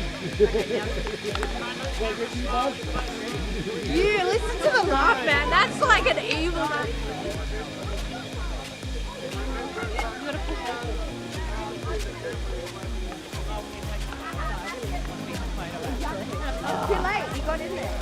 You listen to the laugh, man. That's like an evil. Too late. You got in there.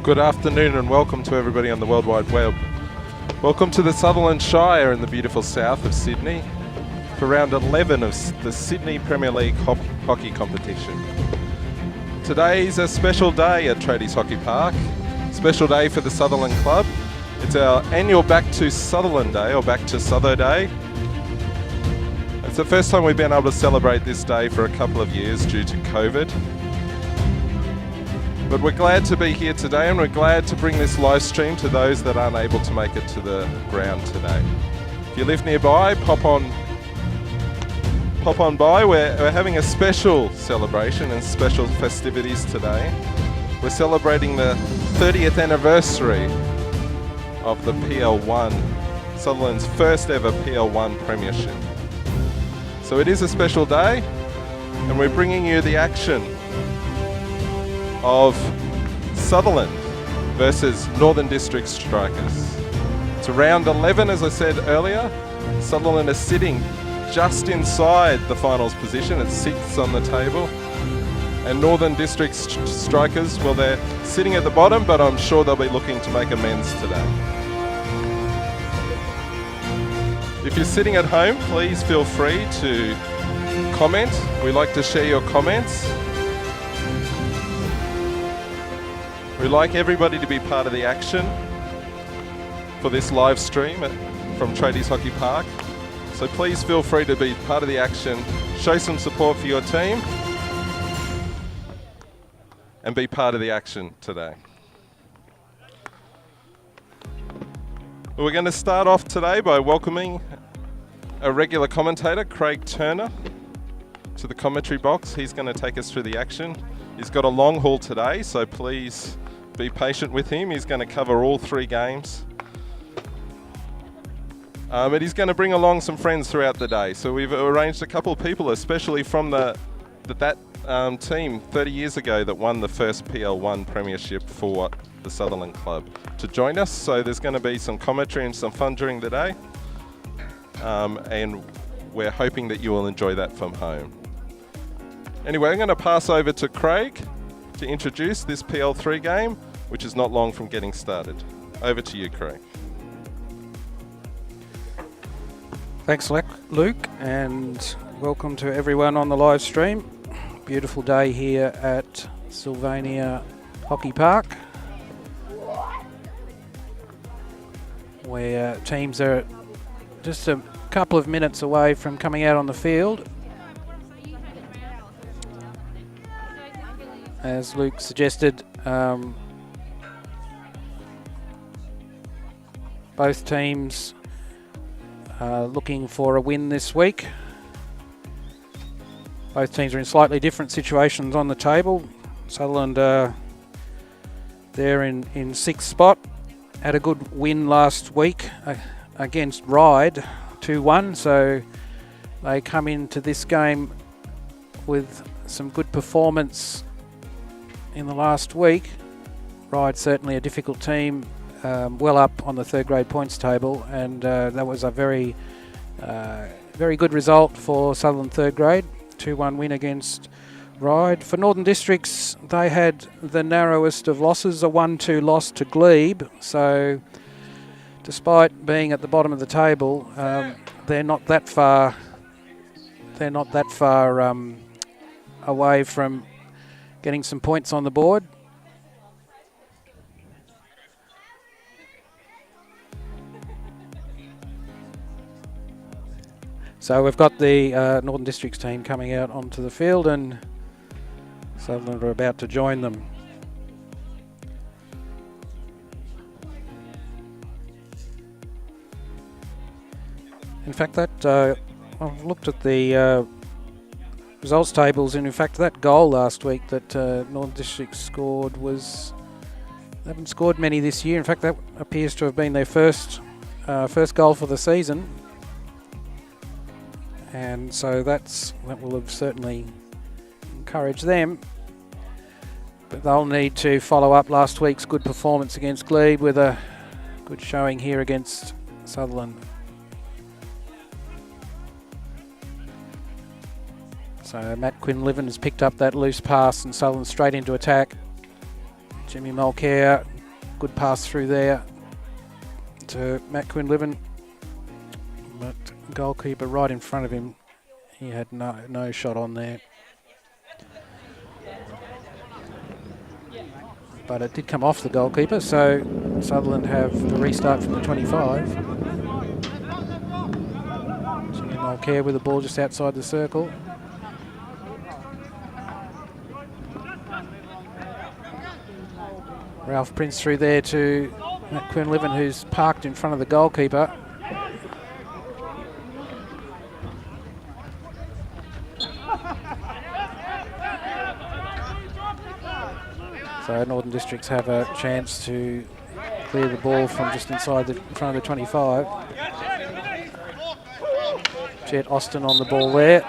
Good afternoon and welcome to everybody on the World Wide Web. Welcome to the Sutherland Shire in the beautiful south of Sydney for round 11 of the Sydney Premier League hockey competition. Today's a special day at Tradies Hockey Park, special day for the Sutherland Club. It's our annual Back to Sutherland Day or Back to Sutho Day. It's the first time we've been able to celebrate this day for a couple of years due to COVID. But we're glad to be here today and we're glad to bring this live stream to those that aren't able to make it to the ground today. If you live nearby, pop on by. We're having a special celebration and special festivities today. We're celebrating the 30th anniversary of the PL1, Sutherland's first ever PL1 Premiership. So it is a special day and we're bringing you the action of Sutherland versus Northern District Strikers. It's round 11, as I said earlier. Sutherland is sitting just inside the finals position at 6th on the table. And Northern District Strikers, well, they're sitting at the bottom, but I'm sure they'll be looking to make amends today. If you're sitting at home, please feel free to comment. We like to share your comments. We'd like everybody to be part of the action for this live stream from Tradies Hockey Park. So please feel free to be part of the action, show some support for your team, and be part of the action today. We're going to start off today by welcoming a regular commentator, Craig Turner, to the commentary box. He's going to take us through the action. He's got a long haul today, so please be patient with him. He's going to cover all 3 games. But he's going to bring along some friends throughout the day. So we've arranged a couple of people, especially from that team 30 years ago that won the first PL1 Premiership for the Sutherland Club, to join us. So there's going to be some commentary and some fun during the day. And we're hoping that you will enjoy that from home. Anyway, I'm going to pass over to Craig to introduce this PL3 game, which is not long from getting started. Over to you, Craig. Thanks, Luke, and welcome to everyone on the live stream. Beautiful day here at Sylvania Hockey Park, where teams are just a couple of minutes away from coming out on the field. As Luke suggested, both teams are looking for a win this week. Both teams are in slightly different situations on the table. Sutherland they're in 6th spot. Had a good win last week against Ryde, 2-1. So they come into this game with some good performance in the last week. Ryde certainly a difficult team, well up on the third grade points table, and that was a very good result for Sutherland third grade. 2-1 win against Ryde. For Northern Districts, they had the narrowest of losses, a 1-2 loss to Glebe. So despite being at the bottom of the table, they're not that far. They're not that far away from getting some points on the board. So we've got the Northern Districts team coming out onto the field, and Sutherland are about to join them. In fact, that I've looked at the results tables, and in fact that goal last week that Northern Districts scored was, they haven't scored many this year. In fact, that appears to have been their first goal for the season. And so that will have certainly encouraged them. But they'll need to follow up last week's good performance against Glebe with a good showing here against Sutherland. So Matt Quinlivan has picked up that loose pass and Sutherland straight into attack. Jimmy Mulcair, good pass through there to Matt Quinlivan. But goalkeeper right in front of him, he had no shot on there. But it did come off the goalkeeper, so Sutherland have a restart from the 25. Jimmy Mulcair with the ball just outside the circle. Ralph Prince through there to Matt Quinlivan, who's parked in front of the goalkeeper. So Northern Districts have a chance to clear the ball from just inside the front of the 25. Jet Austin on the ball there.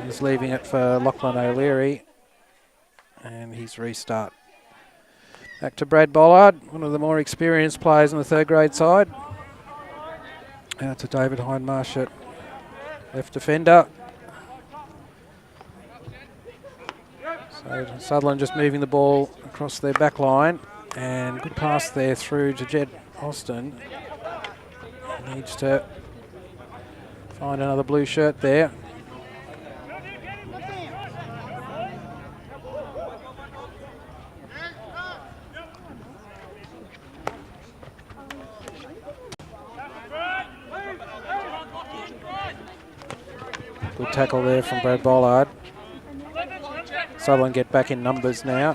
He's leaving it for Lachlan O'Leary. And he's restart. Back to Brad Bollard, one of the more experienced players on the third grade side. Out to David Hindmarsh at left defender. So Sutherland just moving the ball across their back line, and good pass there through to Jed Austin. Needs to find another blue shirt there. Good tackle there from Brad Bollard. Sutherland get back in numbers now.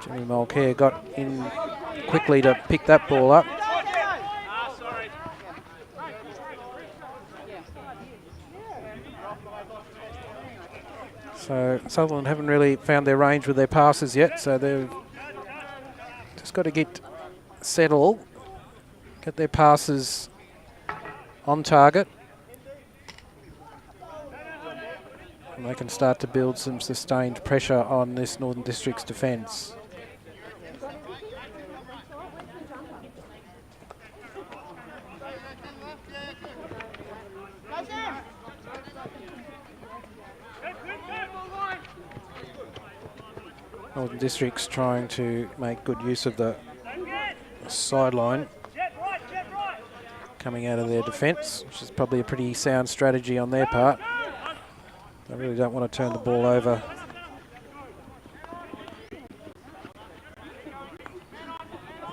Jimmy Mulcair got in quickly to pick that ball up. So Sutherland haven't really found their range with their passes yet, so they've just got to get settled, get their passes on target, and they can start to build some sustained pressure on this Northern Districts defence. Northern Districts trying to make good use of the sideline coming out of their defence, which is probably a pretty sound strategy on their part. They really don't want to turn the ball over.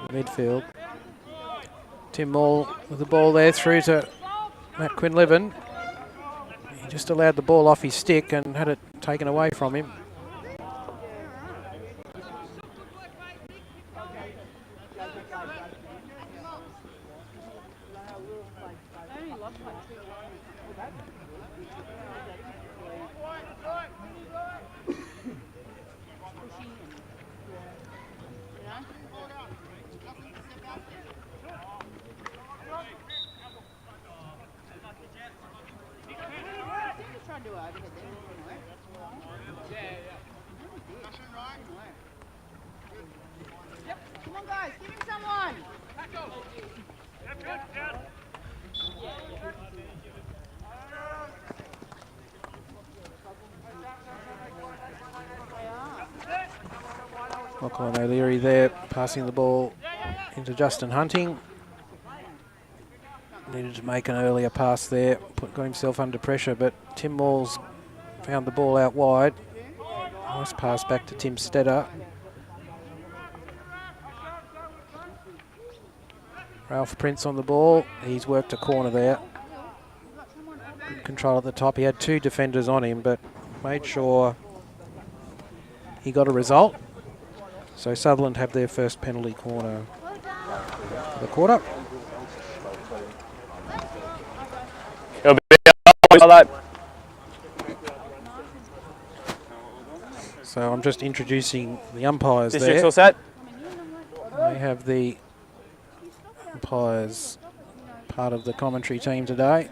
Midfield. Tim Moore with the ball there through to Matt Quinlivan. He just allowed the ball off his stick and had it taken away from him. Come on, guys, give him someone. Lachlan O'Leary there, passing the ball into Justin Hunting. Needed to make an earlier pass there, got himself under pressure, but Tim Walls found the ball out wide. Nice pass back to Tim Stetter. Ralph Prince on the ball. He's worked a corner there. Good control at the top. He had two defenders on him, but made sure he got a result. So Sutherland have their first penalty corner for the quarter. So I'm just introducing the umpires there. All set? They have the umpires part of the commentary team today.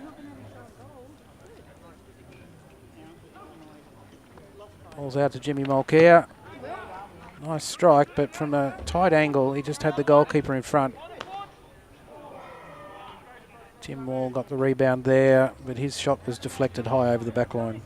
Ball's out to Jimmy Mulcair. Nice strike, but from a tight angle, he just had the goalkeeper in front. Tim Moore got the rebound there, but his shot was deflected high over the back line.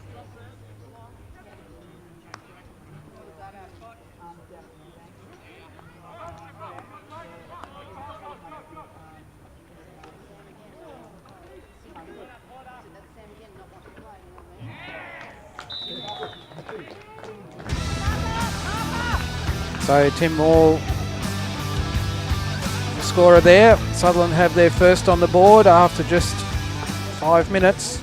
So Tim Moore, the scorer there. Sutherland have their first on the board after just 5 minutes.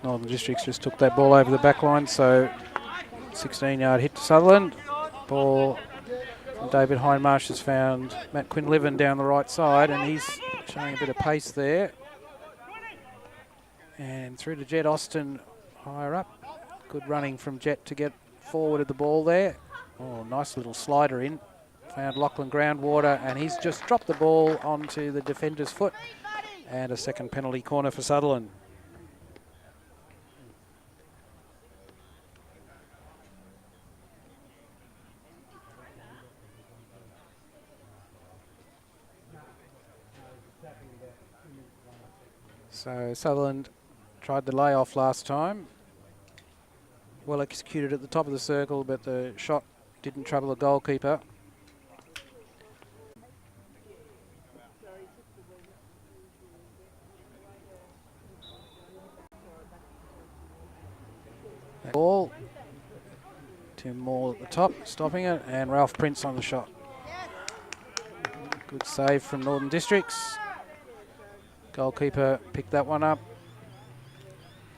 Northern Districts just took that ball over the back line, so 16-yard hit to Sutherland. Ball from David Hindmarsh has found Matt Quinlivan down the right side, and he's showing a bit of pace there. And through to Jed Austin higher up. Good running from Jet to get forward of the ball there. Oh, nice little slider in. Found Lachlan Groundwater, and he's just dropped the ball onto the defender's foot. And a second penalty corner for Sutherland. So Sutherland tried the layoff last time. Well executed at the top of the circle, but the shot didn't trouble the goalkeeper. Ball. Tim Moore at the top, stopping it, and Ralph Prince on the shot. Good save from Northern Districts. Goalkeeper picked that one up.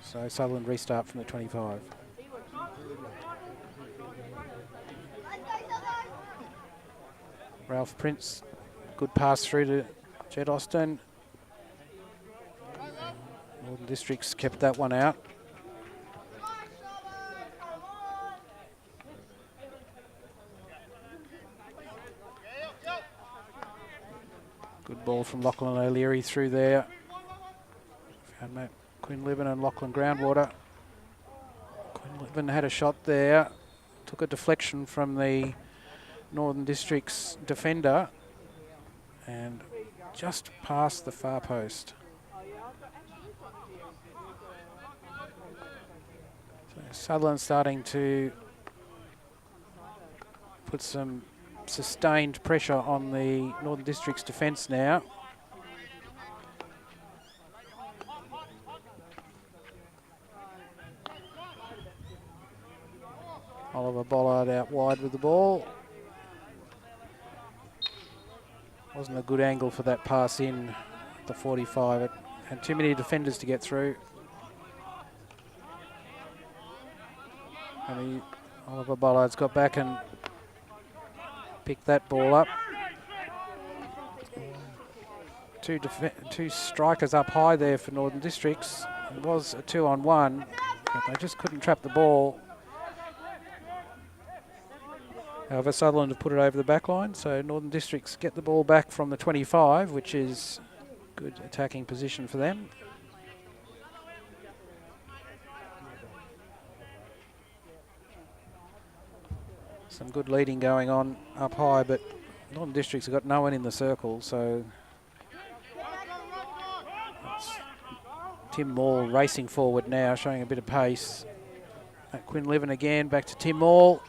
So Sutherland restart from the 25. Ralph Prince, good pass through to Jed Austin. Northern Districts kept that one out. Good ball from Lachlan O'Leary through there. Found Matt Quinlivan and Lachlan Groundwater. Quinlivan had a shot there. Took a deflection from the Northern District's defender and just past the far post. So Sutherland starting to put some sustained pressure on the Northern District's defence now. Oliver Bollard out wide with the ball. Wasn't a good angle for that pass in the 45. It had too many defenders to get through. And Oliver Bollard's got back and picked that ball up. Two strikers up high there for Northern Districts. It was a 2-on-1, but they just couldn't trap the ball. However, Sutherland have put it over the back line, so Northern Districts get the ball back from the 25, which is good attacking position for them. Some good leading going on up high, but Northern Districts have got no one in the circle, so it's Tim Maul racing forward now, showing a bit of pace. At Quinlivan again, back to Tim Maul,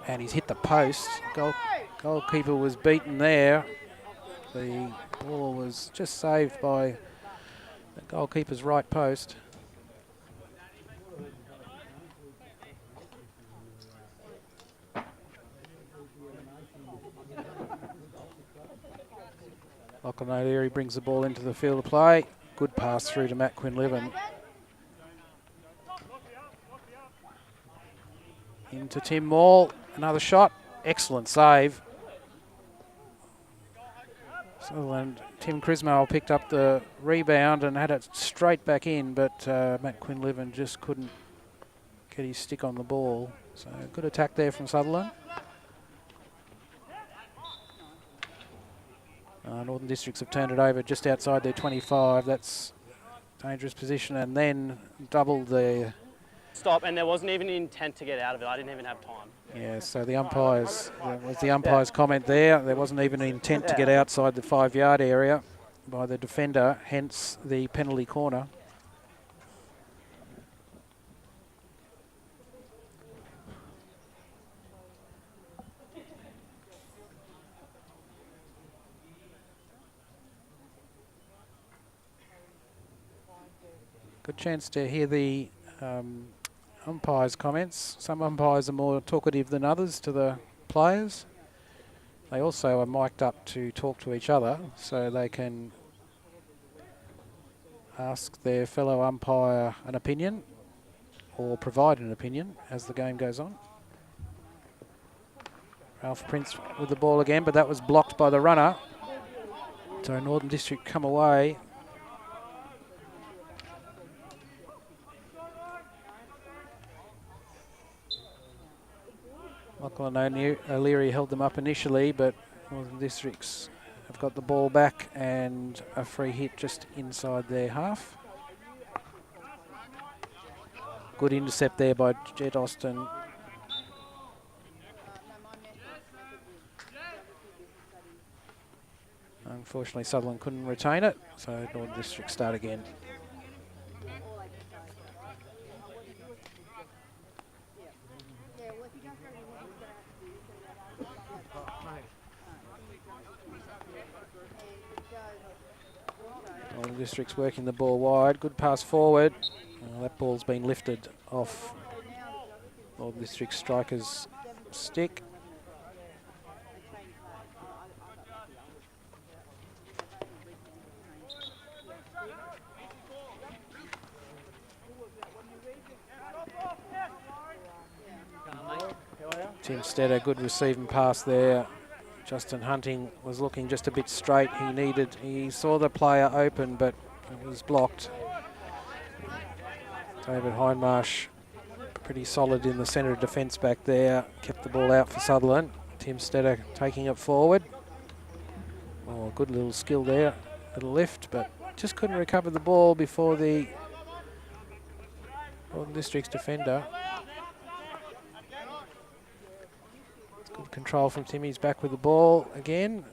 and he's hit the post. Goalkeeper was beaten there. The ball was just saved by the goalkeeper's right post. Lachlan O'Leary brings the ball into the field of play. Good pass through to Matt Quinlivan. Into Tim Maul. Another shot. Excellent save. Sutherland, Tim Crismell picked up the rebound and had it straight back in, but Matt Quinlivan just couldn't get his stick on the ball. So good attack there from Sutherland. Northern Districts have turned it over just outside their 25. That's dangerous position, and then doubled the... Stop, and there wasn't even an intent to get out of it. I didn't even have time. Yeah, so the umpires, that was the umpire's comment there. There wasn't even an intent to get outside the 5-yard area by the defender, hence the penalty corner. Good chance to hear the umpires' comments. Some umpires are more talkative than others to the players. They also are mic'd up to talk to each other, so they can ask their fellow umpire an opinion or provide an opinion as the game goes on. Ralph Prince with the ball again, but that was blocked by the runner. So Northern District come away. Lachlan O'Leary held them up initially, but Northern Districts have got the ball back and a free hit just inside their half. Good intercept there by Jet Austin. Unfortunately, Sutherland couldn't retain it, so Northern Districts start again. Northern Districts working the ball wide. Good pass forward. That ball's been lifted off Northern District striker's stick. Tim Stetter, good receiving pass there. Justin Hunting was looking just a bit straight. He saw the player open, but it was blocked. David Hindmarsh, pretty solid in the centre of defence back there. Kept the ball out for Sutherland. Tim Stetter taking it forward. Oh, good little skill there. Little lift, but just couldn't recover the ball before the Northern District's defender. Good control from Tim. He's back with the ball again.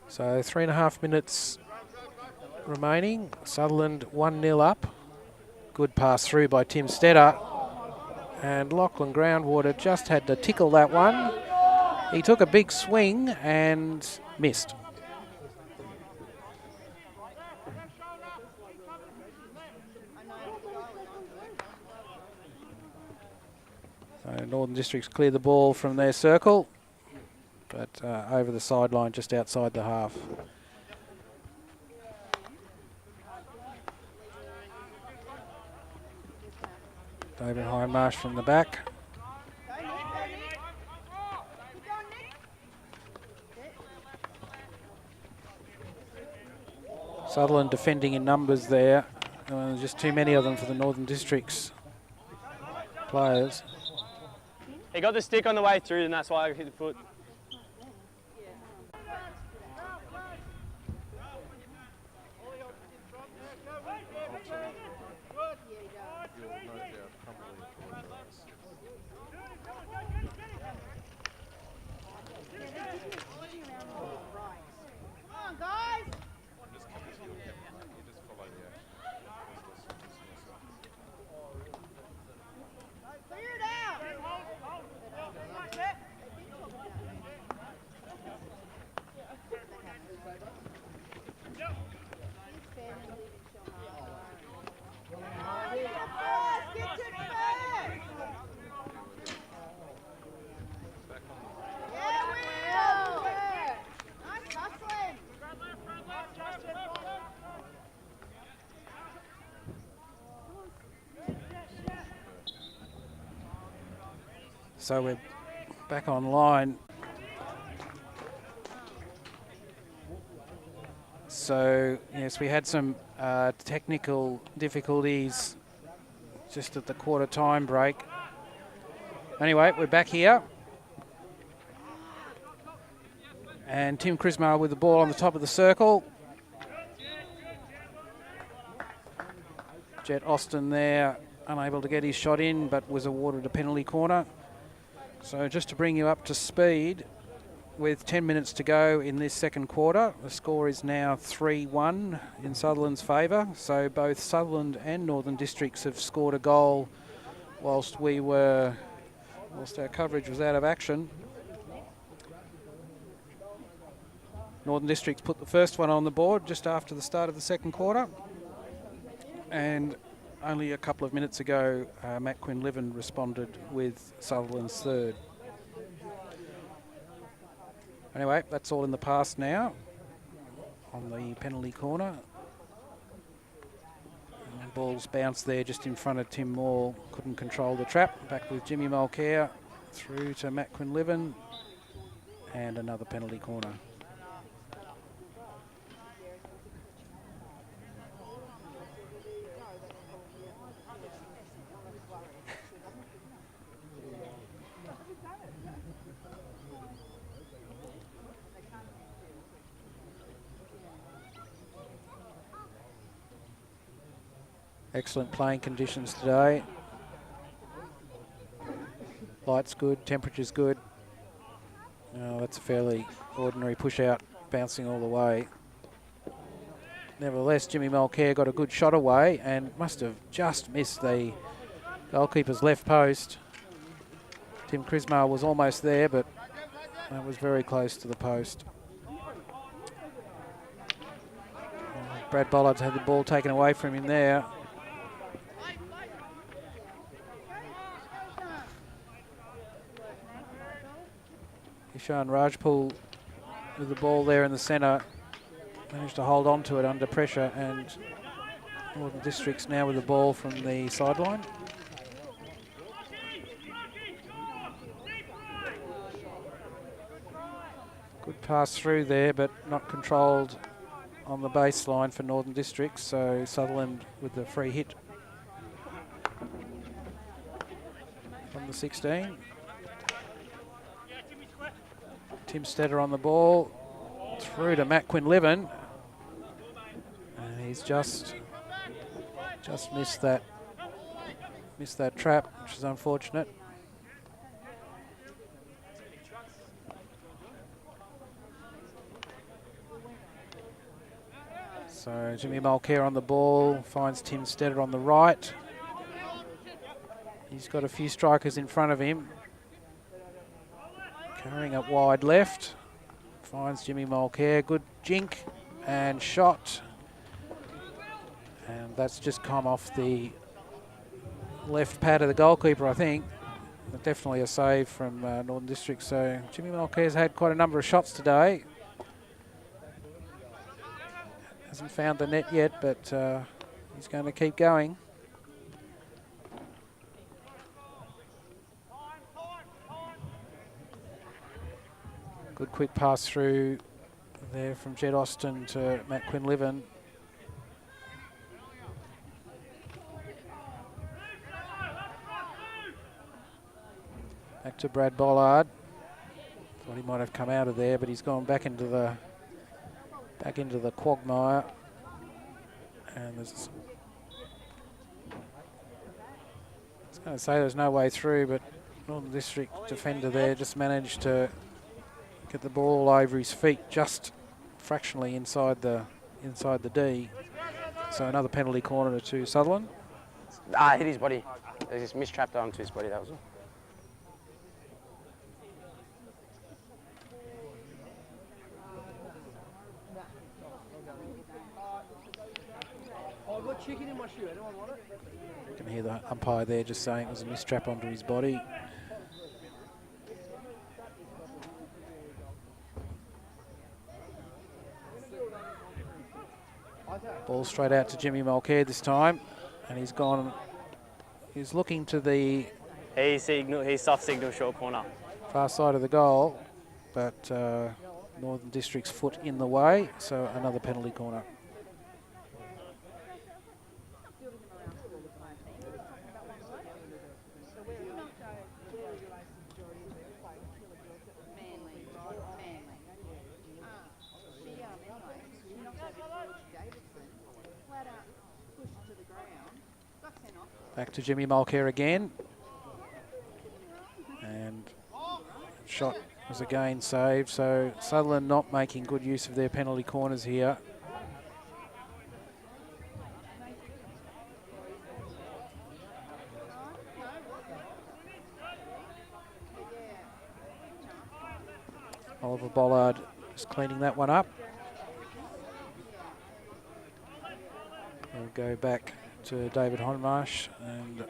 So 3.5 minutes remaining. Sutherland 1-0 up. Good pass through by Tim Stetter. And Lachlan Groundwater just had to tickle that one. He took a big swing and missed. So Northern Districts clear the ball from their circle, but over the sideline just outside the half. David Hindmarsh from the back. Sutherland defending in numbers there. There's just too many of them for the Northern Districts players. He got the stick on the way through, and that's why I hit the foot. So we're back online. So yes, we had some technical difficulties just at the quarter time break. Anyway, we're back here. And Tim Crismar with the ball on the top of the circle. Jet Austin there, unable to get his shot in, but was awarded a penalty corner. So just to bring you up to speed, with 10 minutes to go in this second quarter, the score is now 3-1 in Sutherland's favour. So both Sutherland and Northern Districts have scored a goal whilst our coverage was out of action. Northern Districts put the first one on the board just after the start of the second quarter. And only a couple of minutes ago, Matt Quinlivan responded with Sutherland's third. Anyway, that's all in the past now on the penalty corner. And the ball's bounced there just in front of Tim Moore. Couldn't control the trap. Back with Jimmy Mulcair through to Matt Quinlivan. And another penalty corner. Excellent playing conditions today. Light's good, temperature's good. Oh, that's a fairly ordinary push out, bouncing all the way. Nevertheless, Jimmy Mulcair got a good shot away and must have just missed the goalkeeper's left post. Tim Crismar was almost there, but that was very close to the post. Brad Bollard's had the ball taken away from him there. Ishan Rajpal with the ball there in the centre, managed to hold on to it under pressure, and Northern Districts now with the ball from the sideline. Good pass through there, but not controlled on the baseline for Northern Districts, so Sutherland with the free hit from the 16. Tim Stetter on the ball, through to Matt Quinlivan, and he's just missed that trap, which is unfortunate. So Jimmy Mulcair on the ball, finds Tim Stetter on the right. He's got a few strikers in front of him. Carrying it wide left, finds Jimmy Mulcair, good jink and shot. And that's just come off the left pad of the goalkeeper, I think. But definitely a save from Northern District. So Jimmy Mulcair's had quite a number of shots today. Hasn't found the net yet, but he's going to keep going. quick pass through there from Jed Austin to Matt Quinlivan. Back to Brad Bollard. Thought he might have come out of there, but he's gone back into the quagmire. And I was going to say there's no way through, but Northern District defender there just managed to get the ball over his feet, just fractionally inside the D. So another penalty corner to Sutherland. Hit his body. He just mistrapped onto his body, that was all. Chicken in my shoe. Anyone want it? You can hear the umpire there just saying it was a mistrap onto his body. Ball straight out to Jimmy Mulcair this time, and he's gone. He's looking to the He's soft signal short corner. far side of the goal, but Northern District's foot in the way, so another penalty corner. Back to Jimmy Mulcair again. And shot was again saved. So Sutherland not making good use of their penalty corners here. Oliver Bollard just cleaning that one up. We'll go back to David Honmarsh and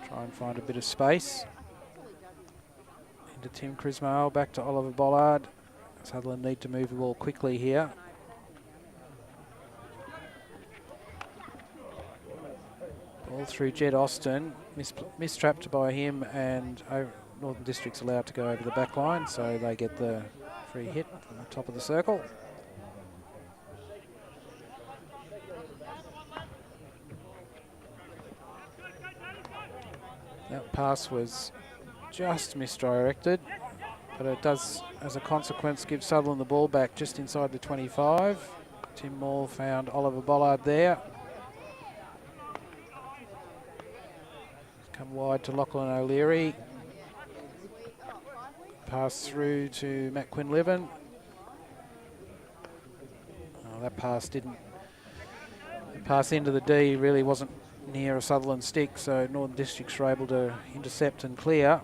try and find a bit of space. Into Tim Crismale, back to Oliver Bollard. Sutherland need to move the ball quickly here. Ball through Jed Austin, mistrapped by him, and Northern District's allowed to go over the back line, so they get the free hit from the top of the circle. That pass was just misdirected, but it does, as a consequence, give Sutherland the ball back just inside the 25. Tim Moore found Oliver Bollard there. Come wide to Lachlan O'Leary. Pass through to Matt Quinlivan. Oh, that pass didn't. The pass into the D really wasn't near a Sutherland stick, so Northern Districts were able to intercept and clear.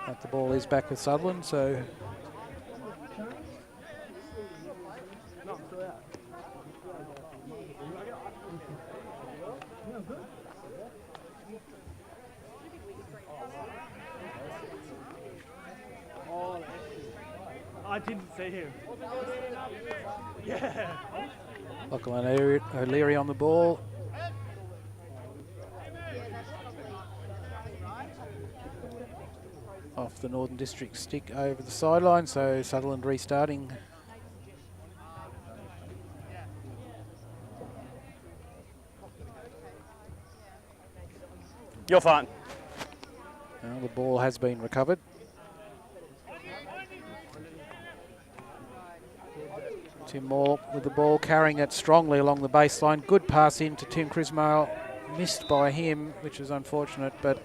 But the ball is back with Sutherland, so I didn't see him. Yeah. Lachlan O'Leary on the ball. Off the Northern District stick over the sideline, so Sutherland restarting. You're fine. Now the ball has been recovered. Tim Moore with the ball, carrying it strongly along the baseline. Good pass in to Tim Crismale, missed by him, which was unfortunate, but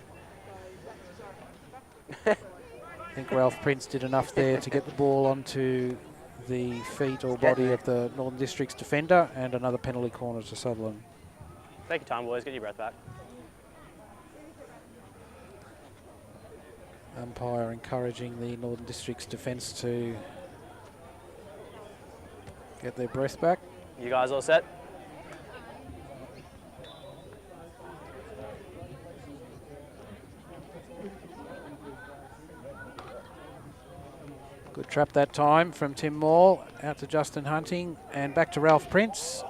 I think Ralph Prince did enough there to get the ball onto the feet or body of the Northern District's defender, and another penalty corner to Sutherland. Take your time, boys. Get your breath back. Umpire encouraging the Northern District's defence to get their breath back. You guys all set? Good trap that time from Tim Moore, out to Justin Hunting and back to Ralph Prince.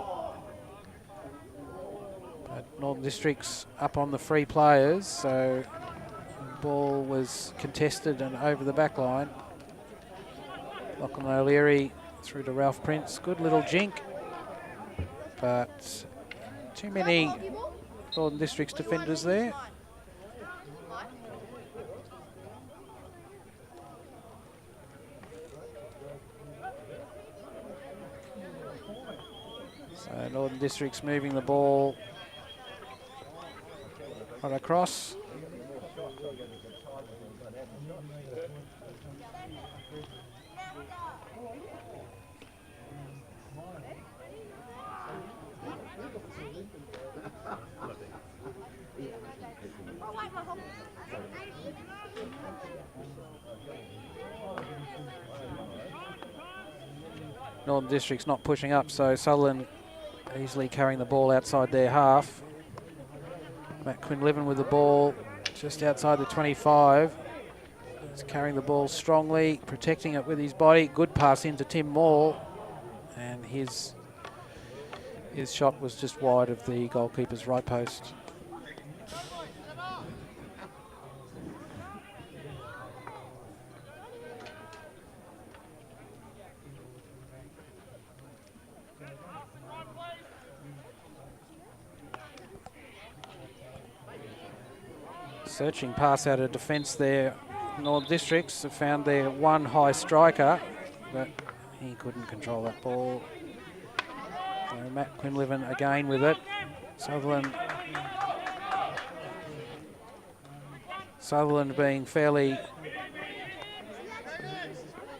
But Northern District's up on the free players, so Ball was contested and over the back line. Lachlan O'Leary through to Ralph Prince. Good little jink, but too many Northern Districts defenders there. So Northern Districts moving the ball right across. Northern District's not pushing up, so Sutherland easily carrying the ball outside their half. Matt Quinlivan with the ball just outside the 25. He's carrying the ball strongly, protecting it with his body. Good pass into Tim Moore, and his shot was just wide of the goalkeeper's right post. Searching pass out of defence there. Northern Districts have found their one high striker, but he couldn't control that ball. So Matt Quinlivan again with it. Sutherland being fairly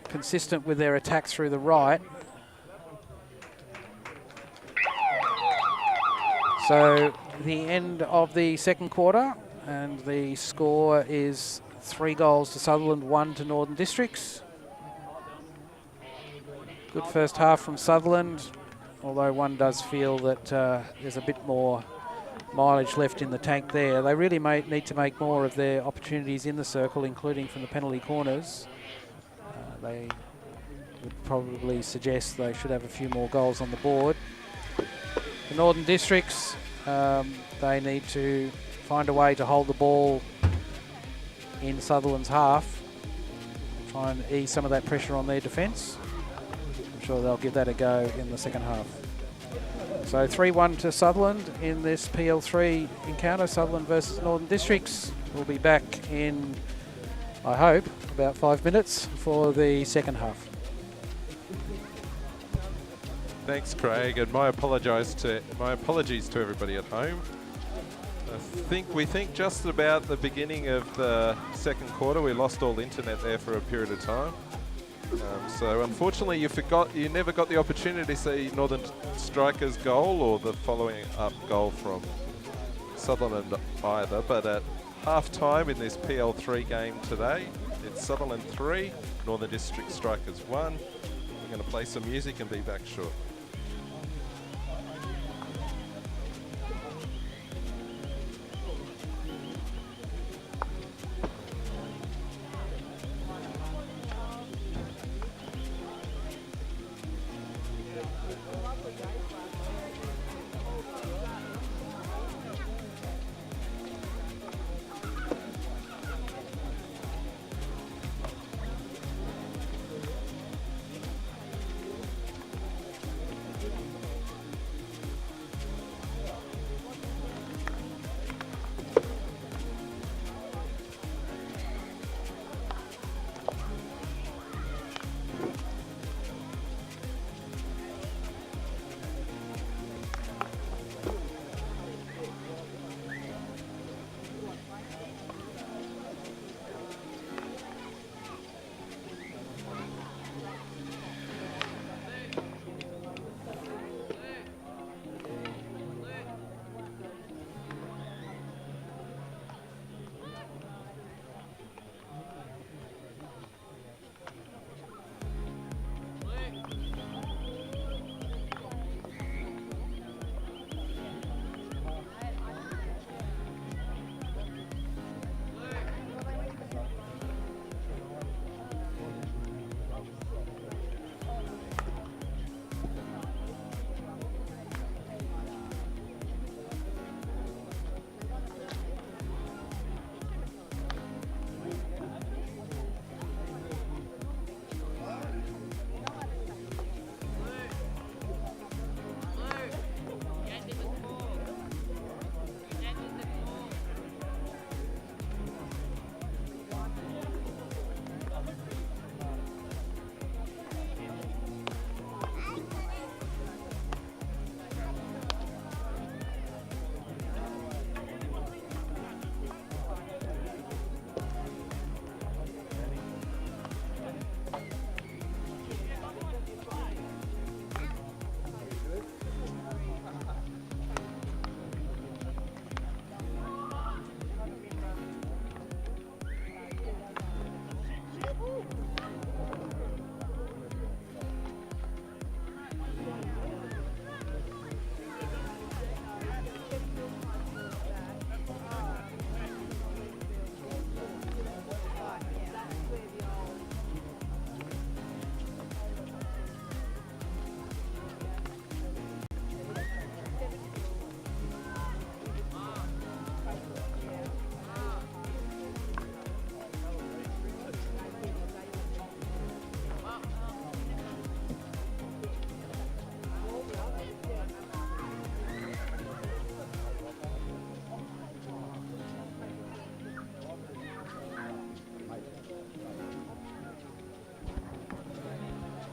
consistent with their attacks through the right. So the end of the second quarter, and the score is 3 goals to Sutherland, 1 to Northern Districts. Good first half from Sutherland, although one does feel that there's a bit more mileage left in the tank there. They really need to make more of their opportunities in the circle, including from the penalty corners. They would probably suggest they should have a few more goals on the board. The Northern Districts, they need to find a way to hold the ball in Sutherland's half, try and ease some of that pressure on their defence. I'm sure they'll give that a go in the second half. So 3-1 to Sutherland in this PL3 encounter, Sutherland versus Northern Districts. We'll be back in, I hope, about 5 minutes for the second half. Thanks, Craig, and my apologies to everybody at home. We think just about the beginning of the second quarter, we lost all internet there for a period of time. So unfortunately, you never got the opportunity to see Northern Strikers' goal or the following up goal from Sutherland either. But at half time in this PL3 game today, it's Sutherland 3, Northern District Strikers 1. We're going to play some music and be back shortly.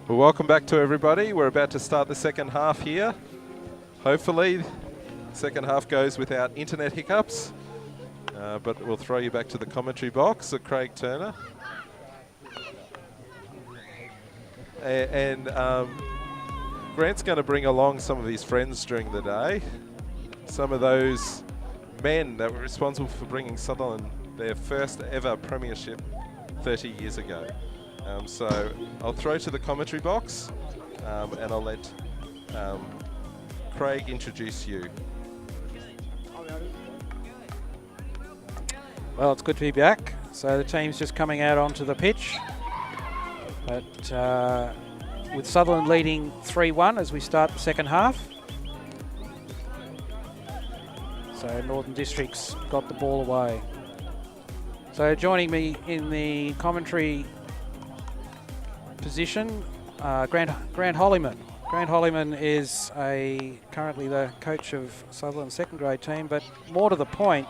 Well, welcome back to everybody. We're about to start the second half here. Hopefully, the second half goes without internet hiccups. But we'll throw you back to the commentary box of Craig Turner. And Grant's going to bring along some of his friends during the day. Some of those men that were responsible for bringing Sutherland their first ever premiership 30 years ago. So I'll throw to the commentary box and I'll let Craig introduce you. Well, it's good to be back. So the team's just coming out onto the pitch. But with Sutherland leading 3-1 as we start the second half. So Northern District's got the ball away. So joining me in the commentary position, Grant Hollyman. Grant Hollyman is currently the coach of Sutherland's second grade team, but more to the point,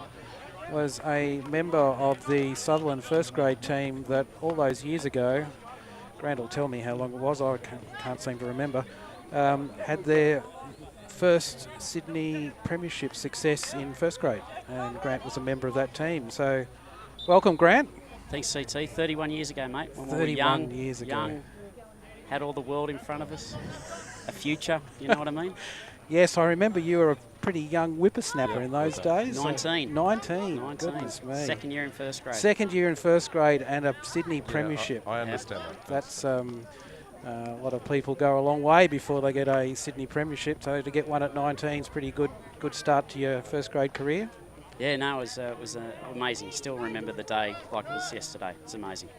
was a member of the Sutherland first grade team that all those years ago, Grant will tell me how long it was, I can't seem to remember, had their first Sydney Premiership success in first grade, and Grant was a member of that team. So welcome, Grant. Thanks, CT. 31 years ago, mate. When 31 we were young, years ago. young, had all the world in front of us, a future, you know what I mean? Yes, I remember you were a pretty young whippersnapper in those days. 19. 19. Goodness me. Second year in first grade. Second year in first grade and a Sydney Premiership. I understand that. That's a lot of people go a long way before they get a Sydney Premiership. So to get one at 19 is pretty good start to your first grade career. Yeah, no, it was amazing. Still remember the day like it was yesterday. It's amazing.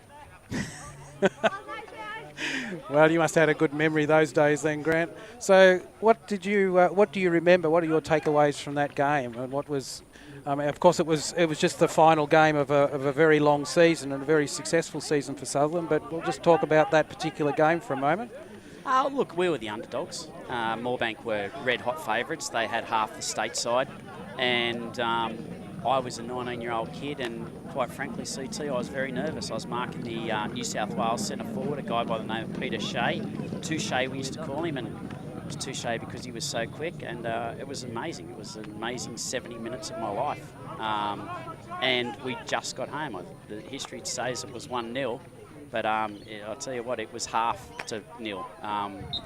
Well, you must have had a good memory those days then, Grant. So what do you remember? What are your takeaways from that game? And what was, of course, it was just the final game of a very long season and a very successful season for Sutherland. But we'll just talk about that particular game for a moment. Look, we were the underdogs. Moorebank were red-hot favourites. They had half the state side. And I was a 19-year-old kid, and quite frankly, CT, I was very nervous. I was marking the New South Wales centre forward, a guy by the name of Peter Shea. Touche, we used to call him, and it was Touche because he was so quick, and it was amazing. It was an amazing 70 minutes of my life. And we just got home. The history says it was 1-0. But I'll tell you what, it was 0.5 0.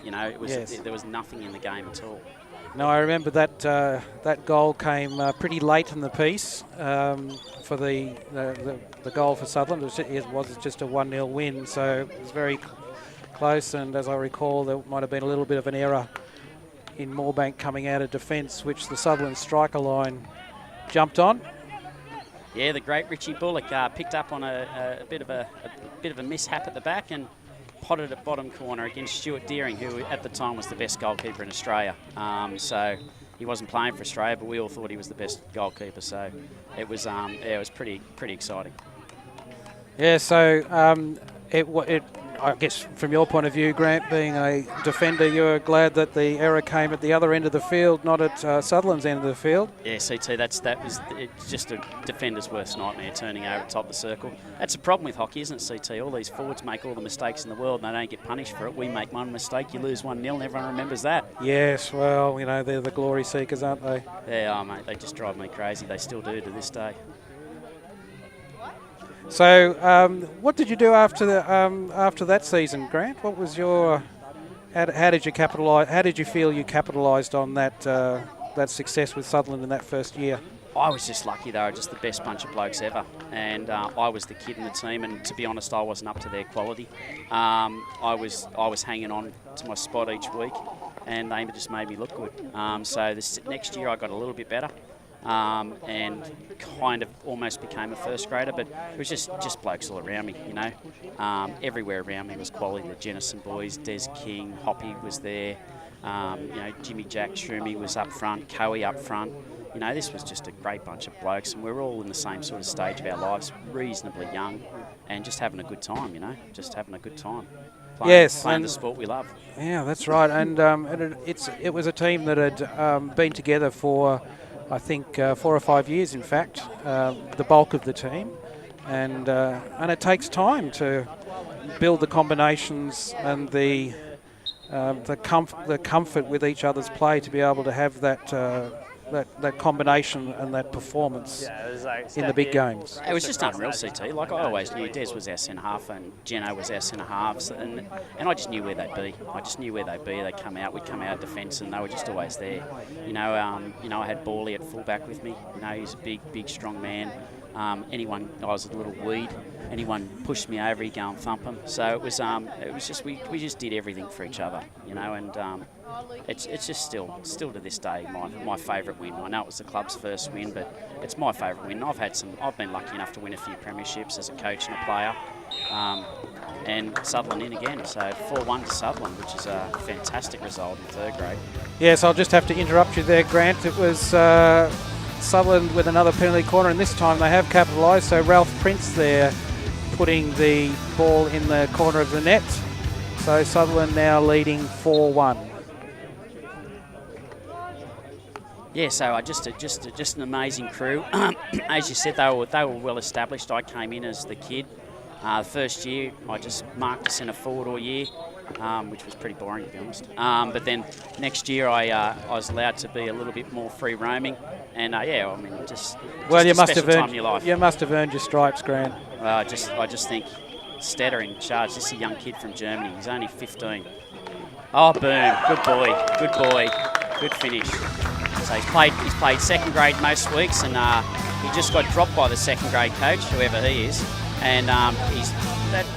You know, it was there was nothing in the game at all. No, I remember that goal came pretty late in the piece for the goal for Sutherland. It was just a 1-0 win, so it was very close. And as I recall, there might have been a little bit of an error in Moorebank coming out of defence, which the Sutherland striker line jumped on. Yeah, the great Richie Bullock picked up on a bit of a mishap at the back and potted at bottom corner against Stuart Deering, who at the time was the best goalkeeper in Australia. So he wasn't playing for Australia, but we all thought he was the best goalkeeper. So it was pretty exciting. Yeah. So I guess from your point of view, Grant, being a defender, you were glad that the error came at the other end of the field, not at Sutherland's end of the field. Yeah, CT, it's just a defender's worst nightmare, turning over the top of the circle. That's a problem with hockey, isn't it, CT? All these forwards make all the mistakes in the world and they don't get punished for it. We make one mistake, you lose 1-0 and everyone remembers that. Yes, well, you know, they're the glory seekers, aren't they? Yeah, mate, they just drive me crazy. They still do to this day. So, what did you do after that season, Grant? What was your how did you capitalise? How did you feel you capitalised on that success with Sutherland in that first year? I was just lucky. They were just the best bunch of blokes ever, and I was the kid in the team. And to be honest, I wasn't up to their quality. I was hanging on to my spot each week, and they just made me look good. So this next year, I got a little bit better. And kind of almost became a first grader, but it was just blokes all around me, you know. Everywhere around me was quality. The Jennison boys, Des King, Hoppy was there, you know, Jimmy Jack Shroomy was up front, Cowie up front. You know, this was just a great bunch of blokes, and we were all in the same sort of stage of our lives, reasonably young, and just having a good time, you know, just having a good time. Playing the sport we love. Yeah, that's right. And it was a team that had been together for, I think, 4 or 5 years, in fact, the bulk of the team. And it takes time to build the combinations and the comfort with each other's play to be able to have that combination and that performance Yeah, it was like in the big games. It was just unreal, CT. Like I always knew, Des was our centre half and Geno was our centre halves, and I just knew where they'd be. I just knew where they'd be. They'd come out, we'd come out defence, and they were just always there. I had Borley at fullback with me. He's a big, strong man. I was a little weed. Anyone pushed me over, he'd go and thump him. So it was just we just did everything for each other, and it's just still to this day my favourite win. I know it was the club's first win, but it's my favourite win. I've been lucky enough to win a few premierships as a coach and a player, and Sutherland in again. So 4-1 to Sutherland, which is a fantastic result in third grade. Yes, I'll just have to interrupt you there, Grant. It was Sutherland with another penalty corner, and this time they have capitalised. So Ralph Prince there putting the ball in the corner of the net. So Sutherland now leading 4-1. Yeah, so just an amazing crew. As you said, they were well established. I came in as the kid. The first year, I just marked a centre forward all year, which was pretty boring to be honest. But then next year, I was allowed to be a little bit more free roaming, and just you a must special have time in your life. You must have earned your stripes, Grant. I just think Stetter in charge. This is a young kid from Germany. He's only 15. Oh, boom! Good boy, good finish. So he's played second grade most weeks, and he just got dropped by the second grade coach, whoever he is. And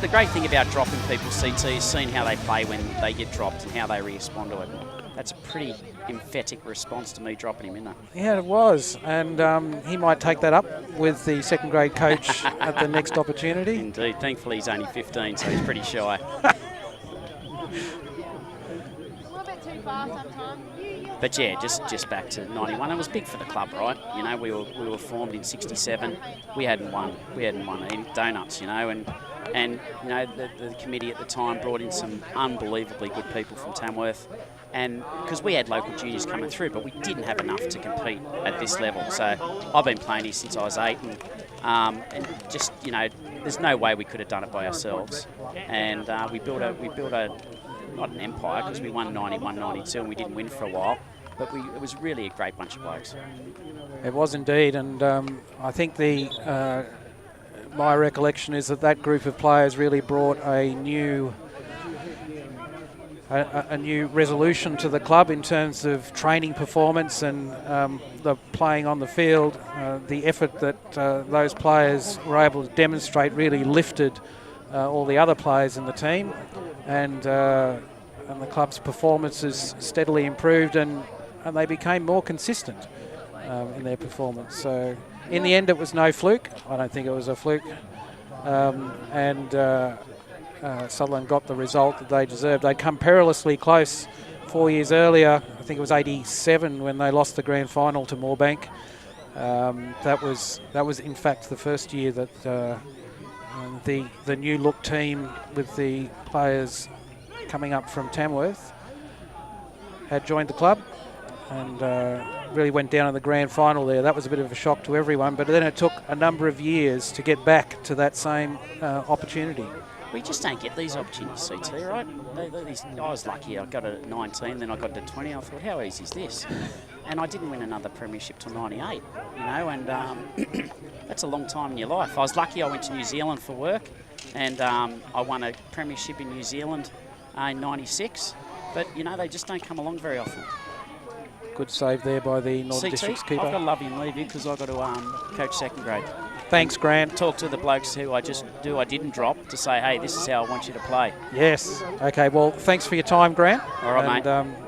the great thing about dropping people, CT, is seeing how they play when they get dropped and how they respond to it. That's a pretty emphatic response to me dropping him in there. Yeah, it was, and he might take that up with the second grade coach at the next opportunity. Indeed. Thankfully, he's only 15, so he's pretty shy. But yeah, just back to 91. It was big for the club, right? We were formed in '67. We hadn't won any donuts, and the committee at the time brought in some unbelievably good people from Tamworth, and because we had local juniors coming through, but we didn't have enough to compete at this level. So I've been playing here since I was 8, and just there's no way we could have done it by ourselves, and we built a not an empire, because we won 91, 92, and we didn't win for a while, but it was really a great bunch of blokes. It was indeed, and I think my recollection is that group of players really brought a new resolution to the club in terms of training performance and the playing on the field. The effort that those players were able to demonstrate really lifted all the other players in the team, and the club's performances steadily improved, and they became more consistent in their performance. So in the end, it was no fluke. I don't think it was a fluke, and Sutherland got the result that they deserved. They'd come perilously close 4 years earlier. I think it was '87 when they lost the grand final to Moorebank. That was in fact the first year that the new look team with the players coming up from Tamworth had joined the club, and really went down in the grand final there. That was a bit of a shock to everyone, but then it took a number of years to get back to that same opportunity. We just don't get these opportunities, CT, right? I was lucky. I got it at 19, then I got it at 20. I thought, how easy is this? And I didn't win another premiership till 98, and that's a long time in your life. I was lucky. I went to New Zealand for work, and I won a premiership in New Zealand in 96. But, they just don't come along very often. Good save there by the Northern Districts keeper. I've got to love you and leave you, because I've got to coach second grade. Thanks, Grant. Talk to the blokes who I didn't drop, to say, hey, this is how I want you to play. Yes. Okay, well, thanks for your time, Grant. All right, and, mate.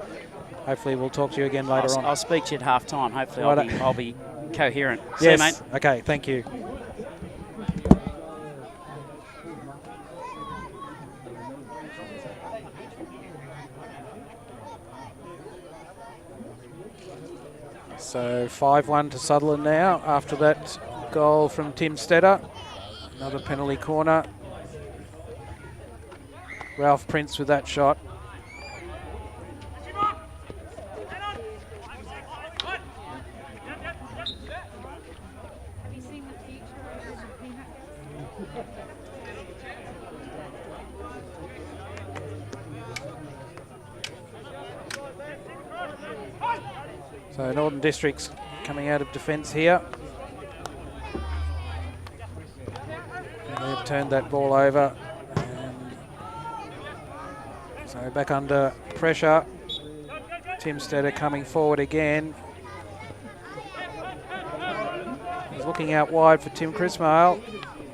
Hopefully we'll talk to you again later on. I'll speak to you at half-time. Hopefully I'll be coherent. Yes. See you, mate. Okay, thank you. So 5-1 to Sutherland now after that goal from Tim Stetter. Another penalty corner. Ralph Prince with that shot. So Northern Districts coming out of defence here. And they've turned that ball over. And so back under pressure. Tim Stetter coming forward again. He's looking out wide for Tim Crismail.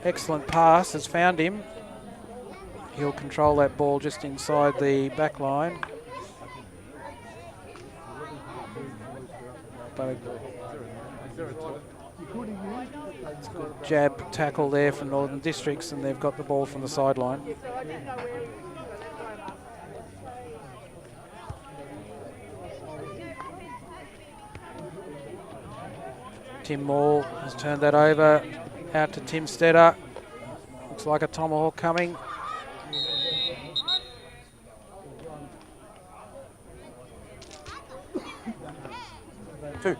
Excellent pass, has found him. He'll control that ball just inside the back line. But it's a good jab tackle there from Northern Districts, and they've got the ball from the sideline. Tim Moore has turned that over, out to Tim Stetter. Looks like a tomahawk coming. Two.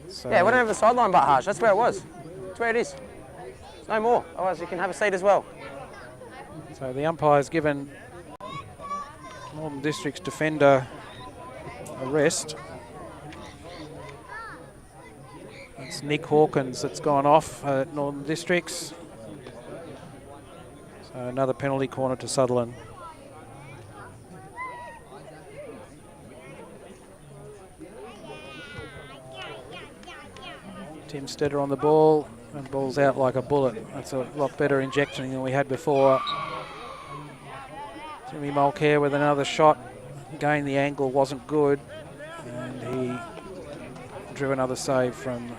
So Yeah, we don't have the sideline but Harsh. That's where it was. That's where it is. There's no more. Otherwise you can have a seat as well. So the umpire's given Northern District's defender a rest. It's Nick Hawkins that's gone off at Northern Districts. So another penalty corner to Sutherland. Tim Stetter on the ball, and ball's out like a bullet. That's a lot better injection than we had before. Jimmy Mulcair with another shot. Again, the angle wasn't good, and he drew another save from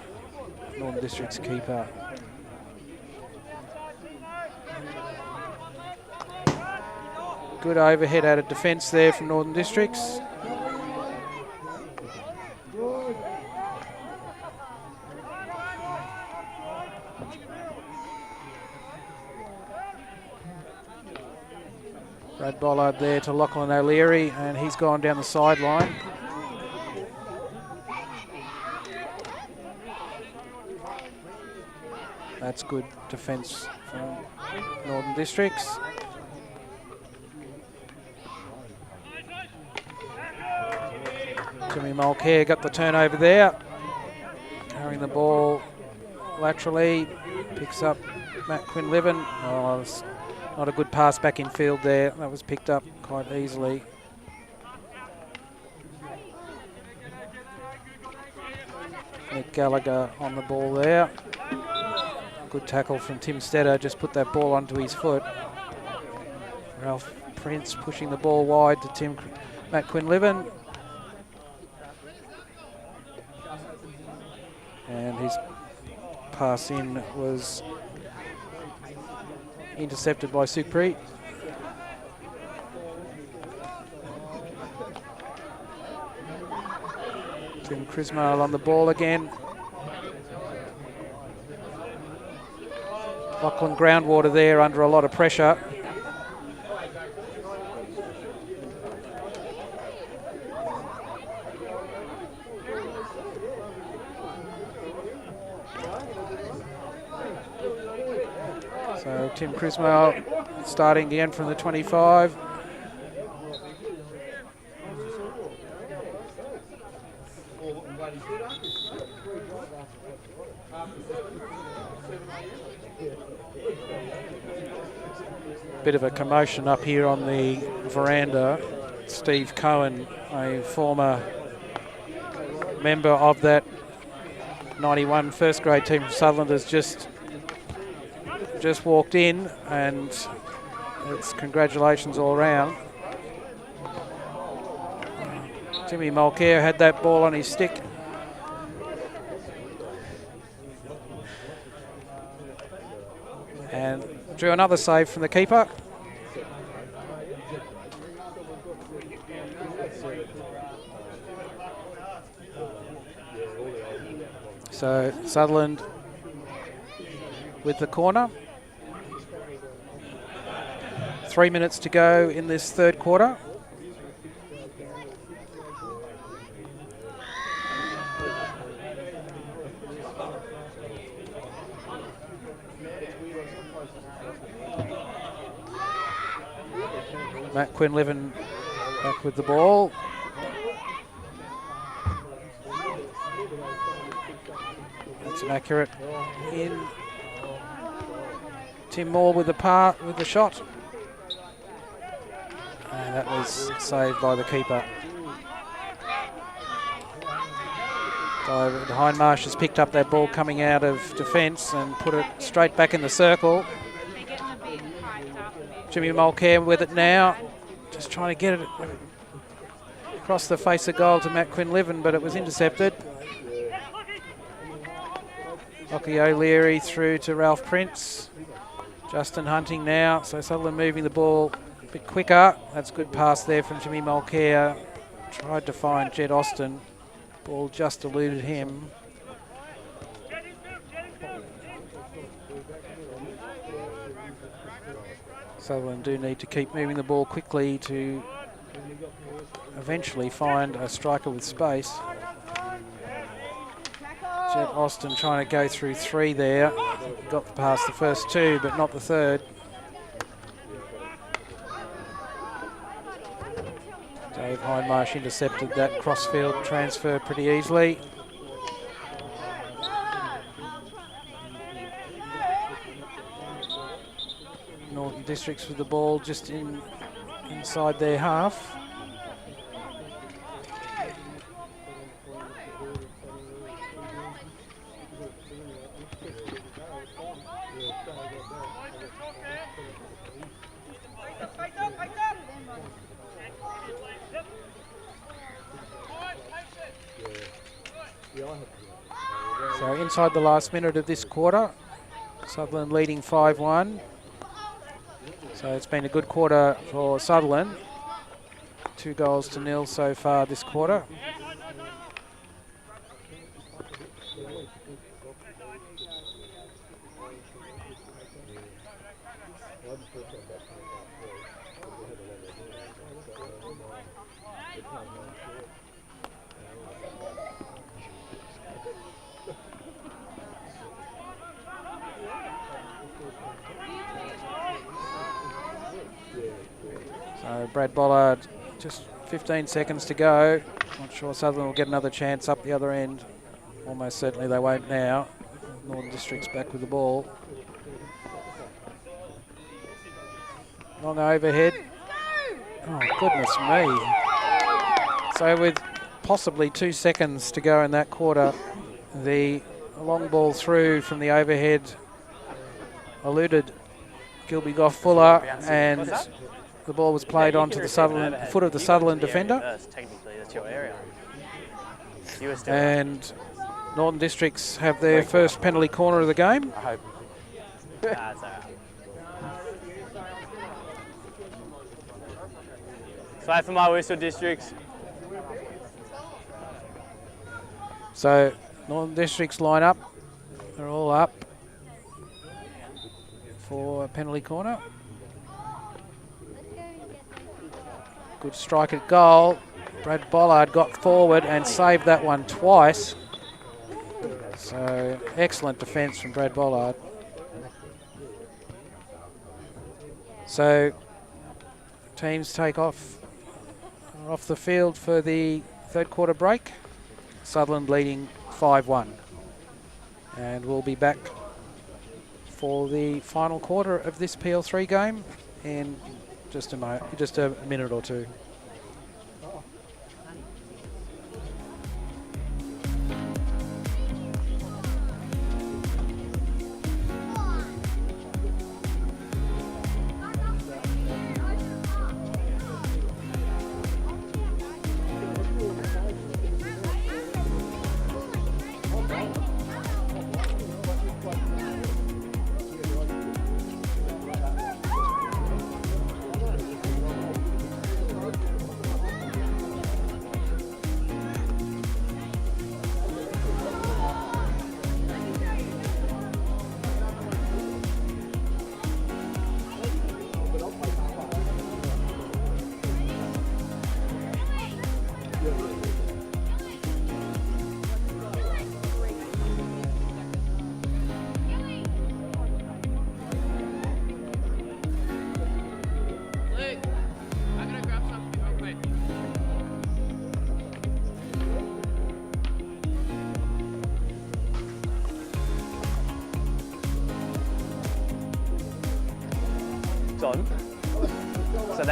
Northern District's keeper. Good overhead out of defence there from Northern Districts. Brad Bollard there to Lachlan O'Leary, and he's gone down the sideline. That's good defence from Northern Districts. Jimmy Mulcair got the turnover there. Carrying the ball laterally, picks up Matt Quinlivan. Oh, it's not a good pass back in field there. That was picked up quite easily. Nick Gallagher on the ball there. Good tackle from Tim Stetter, just put that ball onto his foot. Ralph Prince pushing the ball wide to Matt Quinlivan. And his pass in was intercepted by Sukhpreet. Tim Crismail on the ball again. Lachlan Groundwater there under a lot of pressure. So Tim Crismail starting again from the 25. Bit of a commotion up here on the veranda. Steve Cohen, a former member of that 91 first grade team from Sutherland, has just walked in, and it's congratulations all around. Jimmy Mulcair had that ball on his stick. And drew another save from the keeper. So Sutherland with the corner. 3 minutes to go in this third quarter. Matt Quinlivan back with the ball. Nice and accurate in. Tim Moore with the shot. And that was saved by the keeper. So Hindmarsh has picked up that ball coming out of defence and put it straight back in the circle. Jimmy Mulcair with it now. Just trying to get it across the face of goal to Matt Quinlivan, but it was intercepted. Lockie O'Leary through to Ralph Prince. Justin Hunting now, so Sutherland moving the ball a bit quicker. That's a good pass there from Jimmy Mulcair. Tried to find Jed Austin. Ball just eluded him. Sutherland do need to keep moving the ball quickly to eventually find a striker with space. Jed Austin trying to go through 3 there. Got past the first 2, but not the third. Dave Hindmarsh intercepted that crossfield transfer pretty easily. Northern Districts with the ball just inside their half. So inside the last minute of this quarter, Sutherland leading 5-1. So it's been a good quarter for Sutherland. 2-0 so far this quarter. Brad Bollard, just 15 seconds to go. Not sure Sutherland will get another chance up the other end. Almost certainly they won't now. Northern Districts back with the ball. Long overhead. Oh, goodness me. So with possibly 2 seconds to go in that quarter, the long ball through from the overhead eluded Gilby Goff-Fuller, and the ball was played onto the Sutherland foot of the Sutherland defender. Technically, that's your area. And Northern Districts have their first penalty corner of the game. I hope. That's all right. Slide for my whistle, Districts. So Northern Districts line up. They're all up for a penalty corner. Good strike at goal. Brad Bollard got forward and saved that one twice. So excellent defence from Brad Bollard. So teams take off the field for the third quarter break. Sutherland leading 5-1. And we'll be back for the final quarter of this PL3 game in just a minute or two.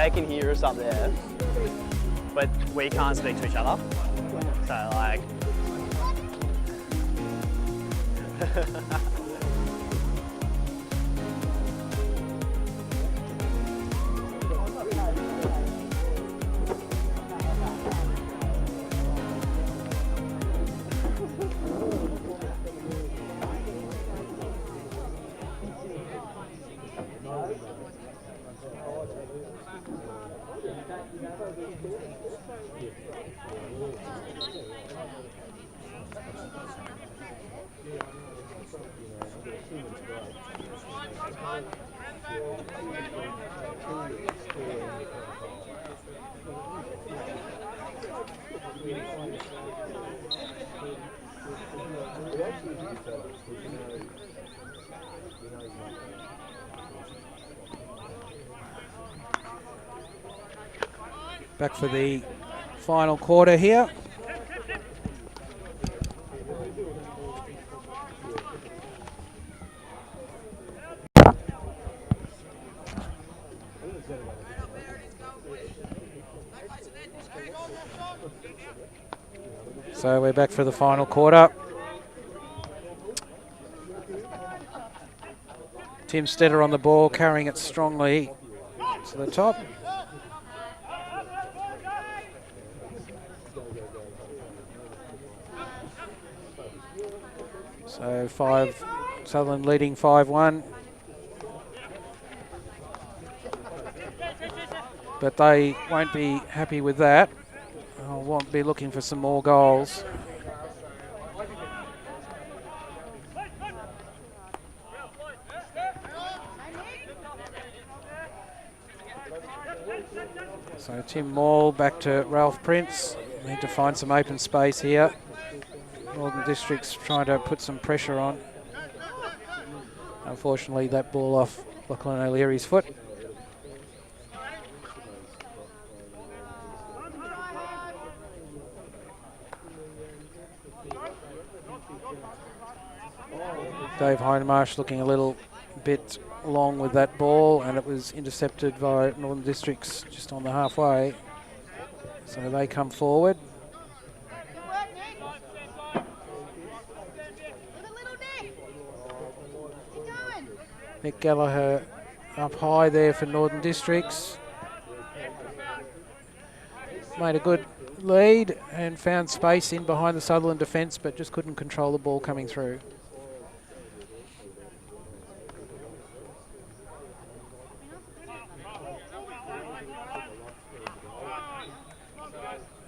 they can hear us up there, but we can't speak to each other. So like. Back for the final quarter here. So we're back for the final quarter. Tim Stetter on the ball, carrying it strongly to the top. So Sutherland leading 5-1. But they won't be happy with that. They'll won't be looking for some more goals. So Tim Maul back to Ralph Prince. Need to find some open space here. Northern District's trying to put some pressure on. Unfortunately, that ball off Lachlan O'Leary's foot. Dave Heinemarsh looking a little bit long with that ball, and it was intercepted by Northern Districts just on the halfway. So they come forward. Nick Gallagher up high there for Northern Districts. Made a good lead and found space in behind the Sutherland defence, but just couldn't control the ball coming through.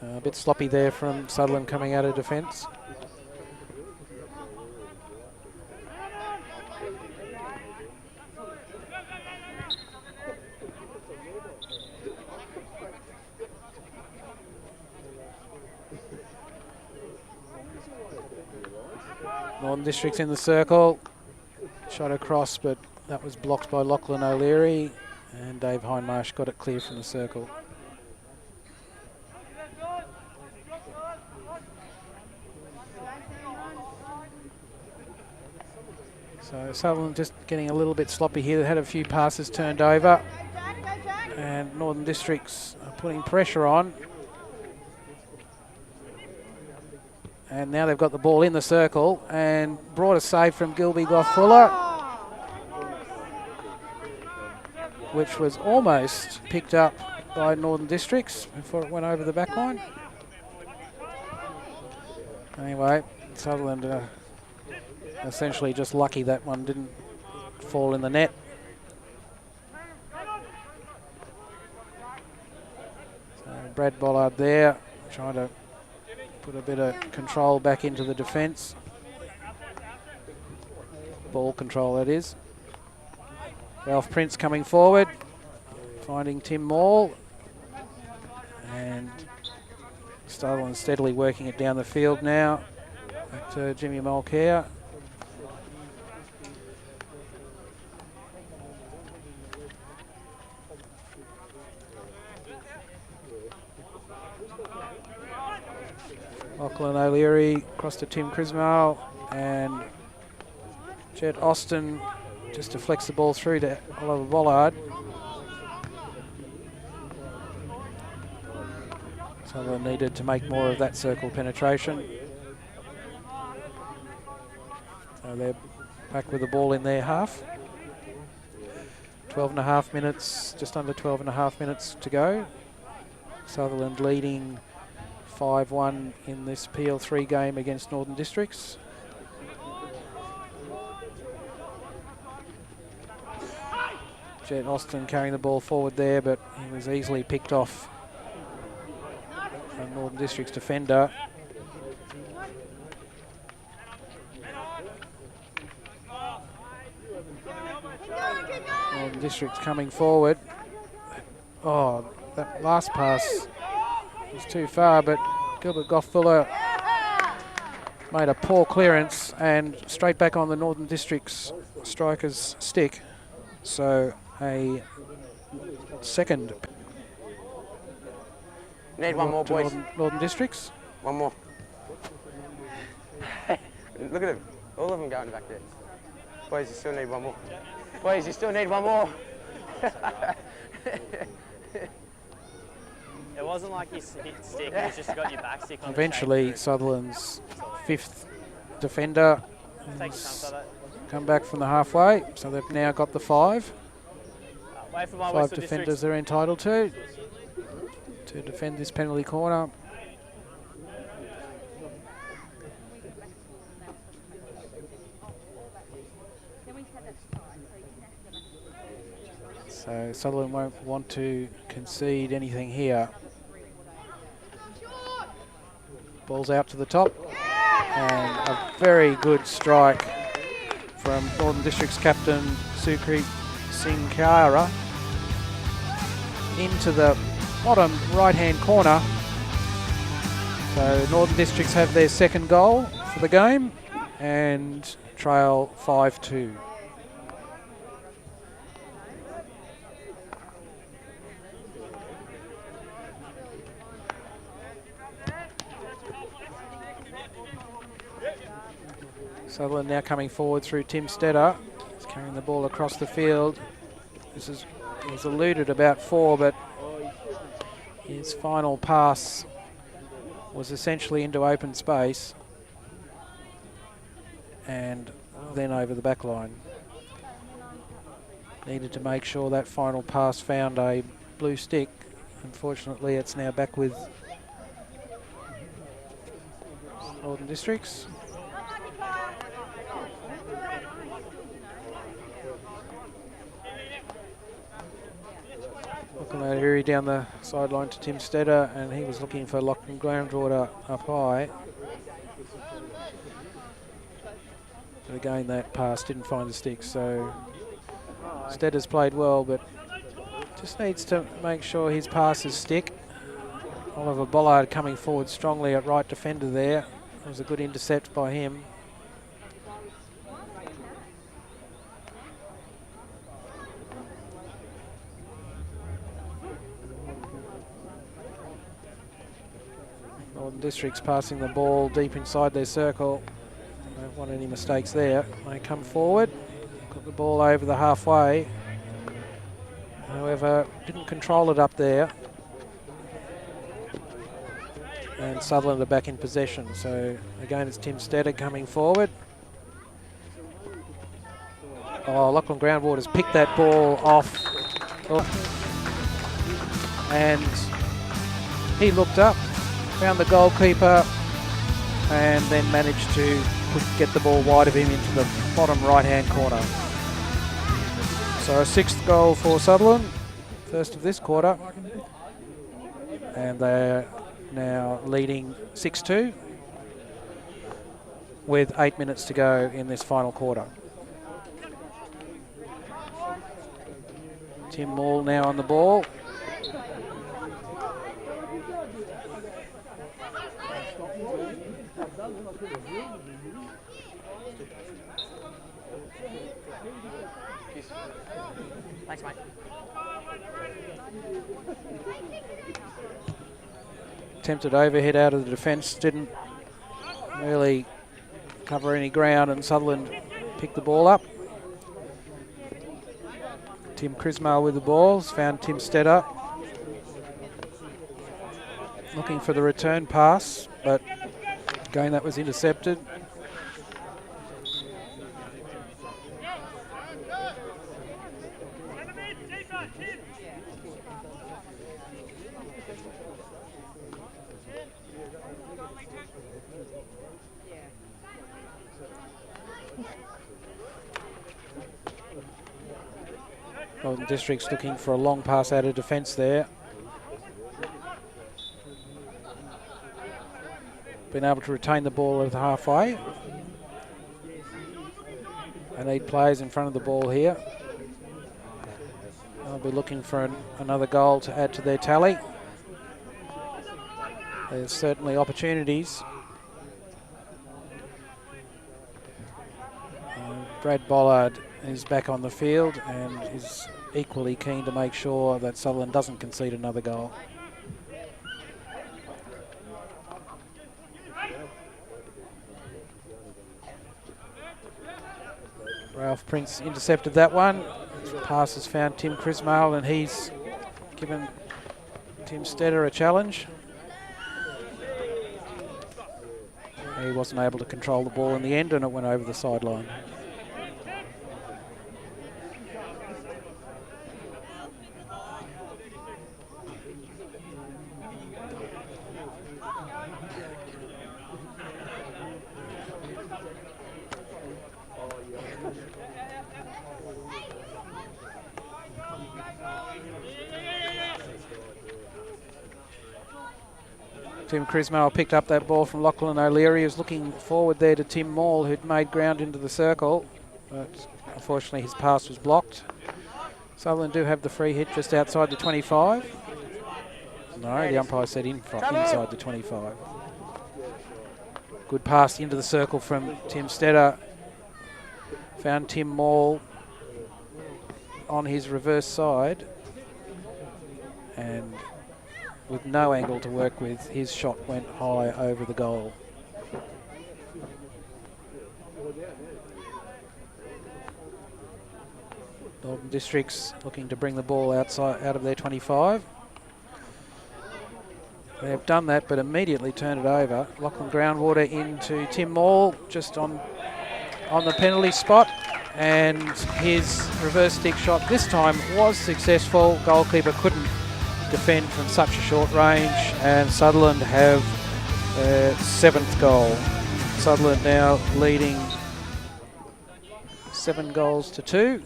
A bit sloppy there from Sutherland coming out of defence. Northern District's in the circle. Shot across, but that was blocked by Lachlan O'Leary, and Dave Heinemarsh got it clear from the circle. So Sutherland just getting a little bit sloppy here. They had a few passes turned over, and Northern Districts are putting pressure on. And now they've got the ball in the circle and brought a save from Gilby Gough-Fuller, which was almost picked up by Northern Districts before it went over the back line. Anyway, Sutherland essentially just lucky that one didn't fall in the net. So Brad Bollard there trying to put a bit of control back into the defence. Ball control, that is. Ralph Prince coming forward, finding Tim Maul. And Sutherland steadily working it down the field now. Back to Jimmy Mulcair. Lachlan O'Leary across to Tim Crismale, and Jet Austin just deflects the ball through to Oliver Bollard. Sutherland needed to make more of that circle penetration. So they're back with the ball in their half. 12.5 minutes, just under 12.5 minutes to go. Sutherland leading 5-1 in this PL3 game against Northern Districts. Jet Austin carrying the ball forward there, but he was easily picked off from Northern Districts defender. Northern Districts coming forward. Oh, that last pass was too far, but Gilbert Gofffuller made a poor clearance and straight back on the Northern Districts striker's stick. So a second. Need one more, boys. Northern Districts. One more. Look at them. All of them going back there. Boys, you still need one more. Boys, you still need one more. It wasn't like you hit stick, you just got your back stick on Eventually, Sutherland's fifth defender Take some of come back from the halfway, so they've now got the 5. Wait for my 5 defenders they're entitled to defend this penalty corner. So Sutherland won't want to concede anything here. Ball's out to the top, and a very good strike from Northern District's captain Sukhpreet Singh Kara into the bottom right-hand corner. So Northern Districts have their second goal for the game and trail 5-2. Sutherland now coming forward through Tim Stetter. He's carrying the ball across the field. This is, he was eluded about 4, but his final pass was essentially into open space and then over the back line. Needed to make sure that final pass found a blue stick. Unfortunately, it's now back with Northern Districts. Looking down the sideline to Tim Stetter, and he was looking for Lachlan Groundwater up high. But again, that pass didn't find the stick, so Stetter's played well, but just needs to make sure his passes stick. Oliver Bollard coming forward strongly at right defender there. It was a good intercept by him. Northern Districts passing the ball deep inside their circle. Don't want any mistakes there. They come forward, got the ball over the halfway. However, didn't control it up there. And Sutherland are back in possession. So again, it's Tim Stetter coming forward. Oh, Lachlan Groundwater's picked that ball off. And he looked up, found the goalkeeper, and then managed to get the ball wide of him into the bottom right-hand corner. So a 6th goal for Sutherland, first of this quarter. And they're now leading 6-2 with 8 minutes to go in this final quarter. Tim Moore now on the ball. Thanks, mate. Attempted overhead out of the defence, didn't really cover any ground, and Sutherland picked the ball up. Tim Crismar with the balls, found Tim Stetter. looking for the return pass, but again that was intercepted. Northern District's looking for a long pass out of defence there. Been able to retain the ball at the halfway. They need players in front of the ball here. They'll be looking for another goal to add to their tally. There's certainly opportunities. Brad Bollard is back on the field and is equally keen to make sure that Sutherland doesn't concede another goal. Ralph Prince intercepted that one. Pass has found Tim Crismail and he's given Tim Stetter a challenge. He wasn't able to control the ball in the end and it went over the sideline. Tim Crismail picked up that ball from Lachlan O'Leary, who's looking forward there to Tim Maul, who'd made ground into the circle, but unfortunately his pass was blocked. Sutherland do have the free hit just outside the 25. No, the umpire said inside the 25. Good pass into the circle from Tim Stetter. Found Tim Maul on his reverse side. And with no angle to work with, his shot went high over the goal. Northern Districts looking to bring the ball out of their 25. They have done that, but immediately turned it over. Lachlan Groundwater into Tim Maul, just on the penalty spot, and his reverse stick shot this time was successful. Goalkeeper couldn't defend from such a short range, and Sutherland have their 7th goal. Sutherland now leading 7 goals to 2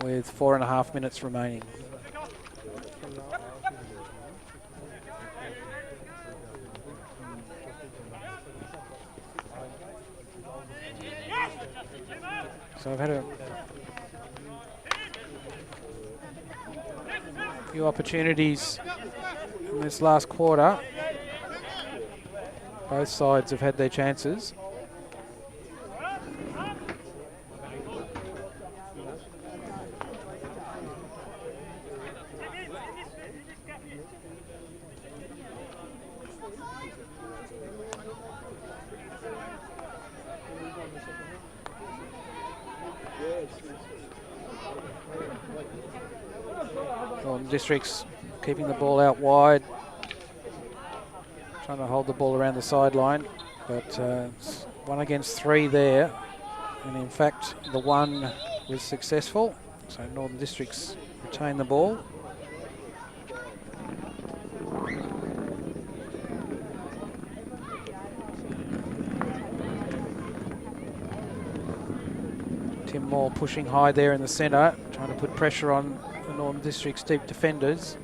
with 4.5 minutes remaining. So I've had a few opportunities in this last quarter. Both sides have had their chances. Districts keeping the ball out wide, trying to hold the ball around the sideline, but it's 1 against 3 there, and in fact the 1 was successful, so Northern Districts retain the ball. Tim Moore pushing high there in the centre, trying to put pressure on the Northern District's deep defenders,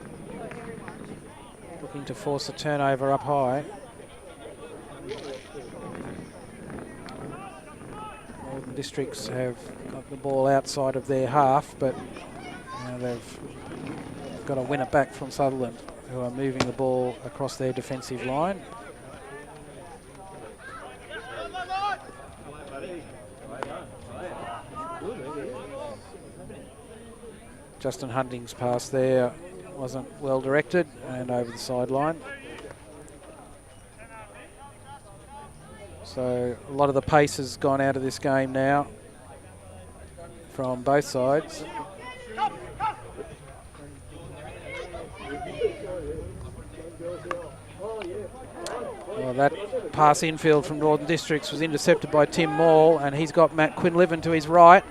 looking to force a turnover up high. Northern Districts have got the ball outside of their half, but they've got to win it back from Sutherland, who are moving the ball across their defensive line. Justin Hunting's pass there wasn't well directed and over the sideline. So a lot of the pace has gone out of this game now from both sides. Well, that pass infield from Northern Districts was intercepted by Tim Maul, and he's got Matt Quinlivan to his right.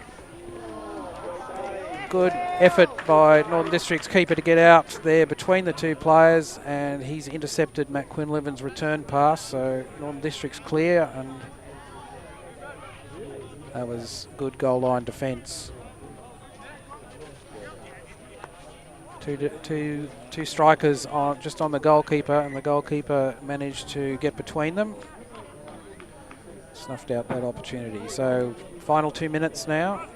Good effort by Northern Districts keeper to get out there between the two players, and he's intercepted Matt Quinlivan's return pass, so Northern Districts clear, and that was good goal line defence. Two strikers just on the goalkeeper, and the goalkeeper managed to get between them. Snuffed out that opportunity. So final 2 minutes now.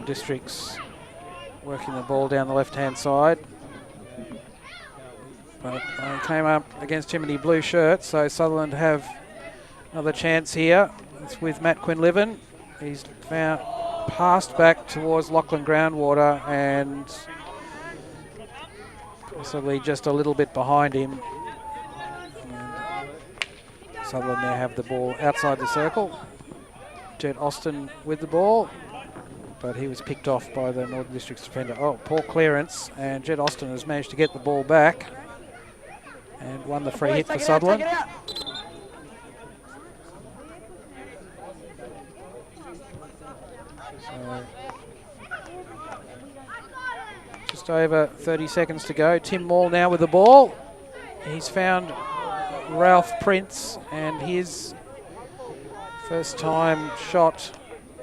Districts working the ball down the left-hand side, but they came up against too many blue shirts, so Sutherland have another chance here. It's with Matt Quinlivan. He's passed back towards Lachlan Groundwater and possibly just a little bit behind him. And Sutherland now have the ball outside the circle. Jet Austin with the ball, but he was picked off by the Northern Districts defender. Oh, poor clearance, and Jet Austin has managed to get the ball back and won the free hit for Sutherland. So, just over 30 seconds to go. Tim Maul now with the ball. He's found Ralph Prince, and his first time shot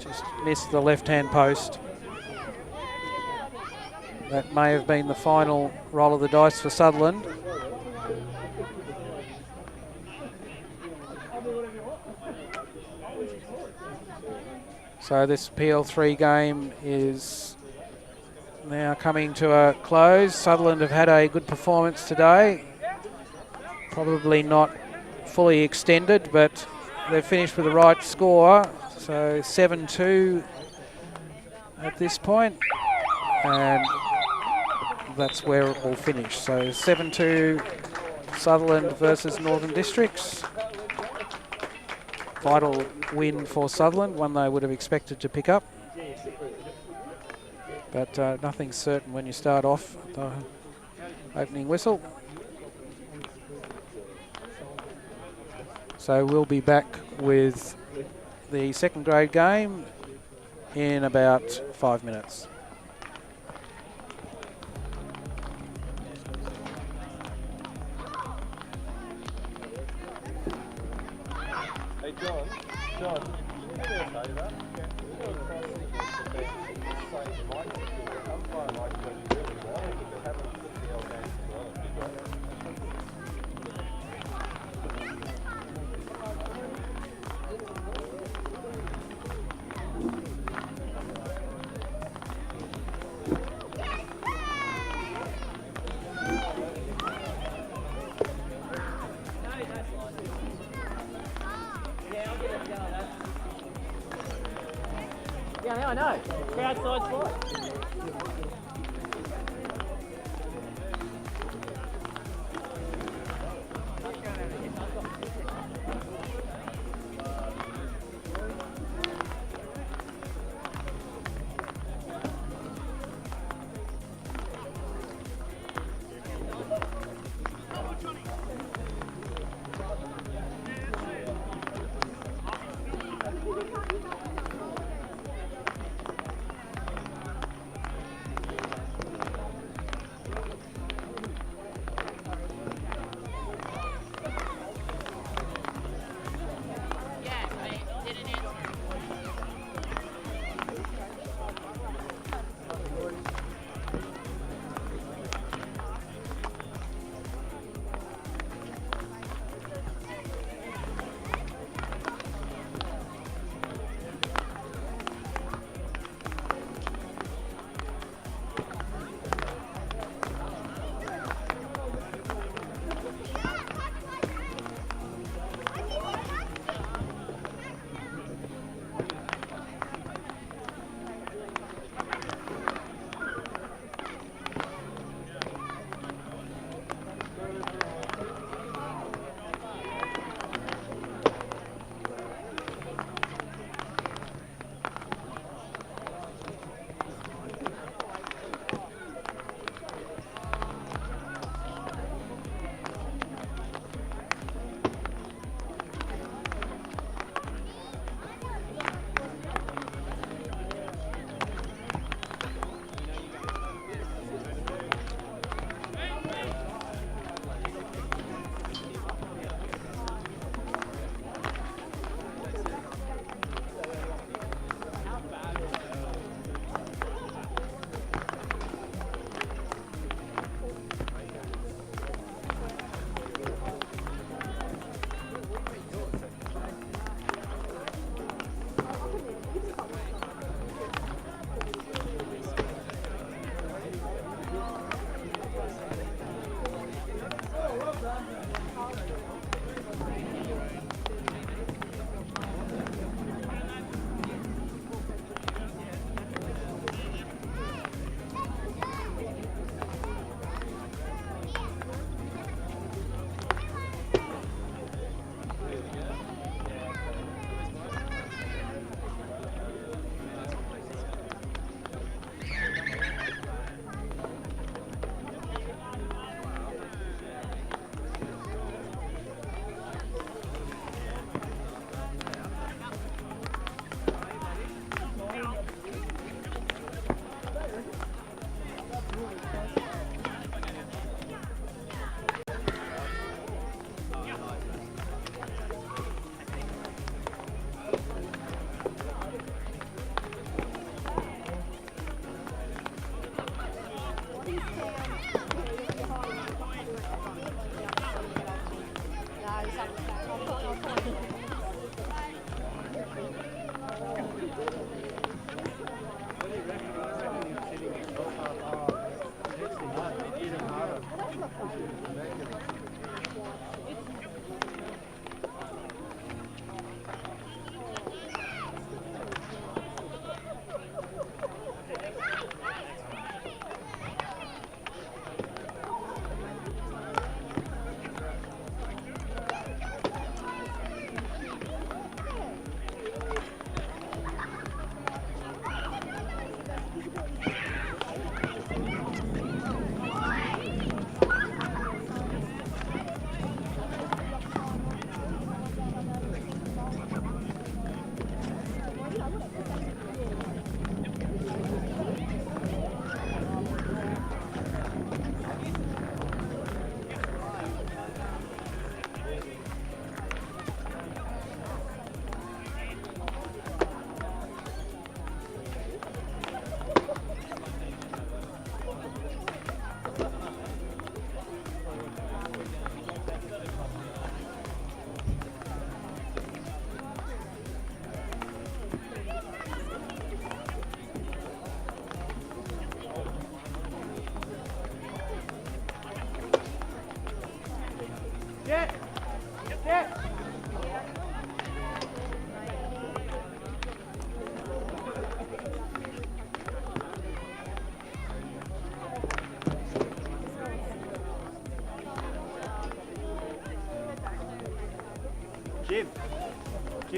just missed the left-hand post. That may have been the final roll of the dice for Sutherland. So this PL3 game is now coming to a close. Sutherland have had a good performance today. Probably not fully extended, but they've finished with the right score. So 7-2 at this point, and that's where it will finish. So 7-2 Sutherland versus Northern Districts. Vital win for Sutherland, one they would have expected to pick up. But nothing's certain when you start off the opening whistle. So we'll be back with the second grade game in about 5 minutes. Hey John, can you do me a favour? Yeah, I know. Crowd side spot.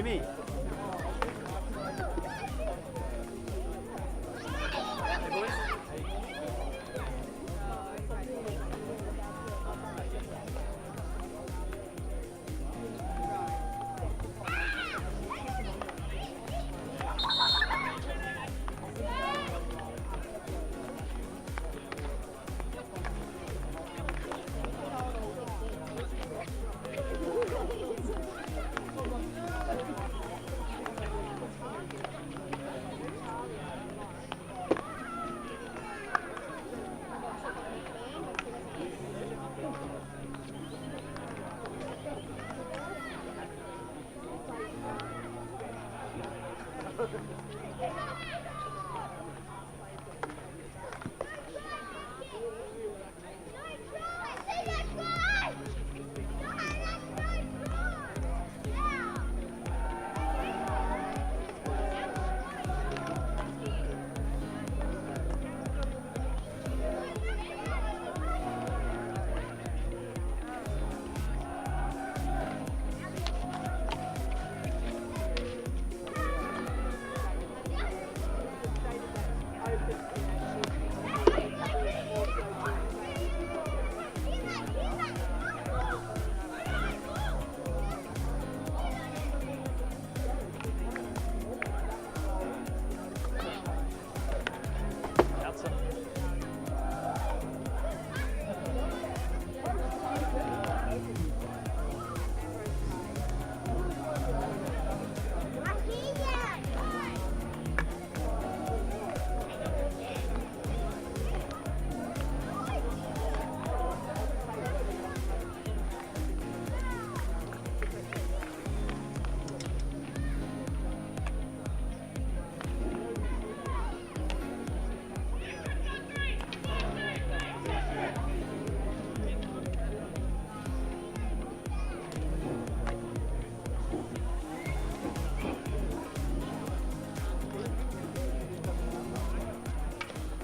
Jimmy.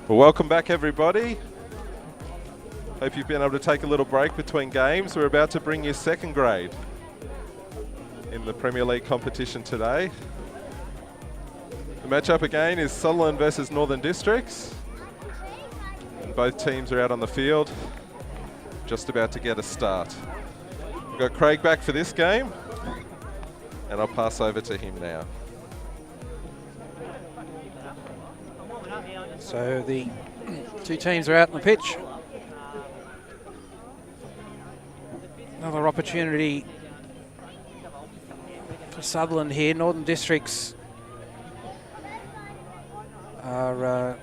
Well, welcome back, everybody. Hope you've been able to take a little break between games. We're about to bring you second grade in the Premier League competition today. The matchup again is Sutherland versus Northern Districts. And both teams are out on the field, just about to get a start. We've got Craig back for this game, and I'll pass over to him now. So the two teams are out on the pitch. Another opportunity for Sutherland here. Northern Districts are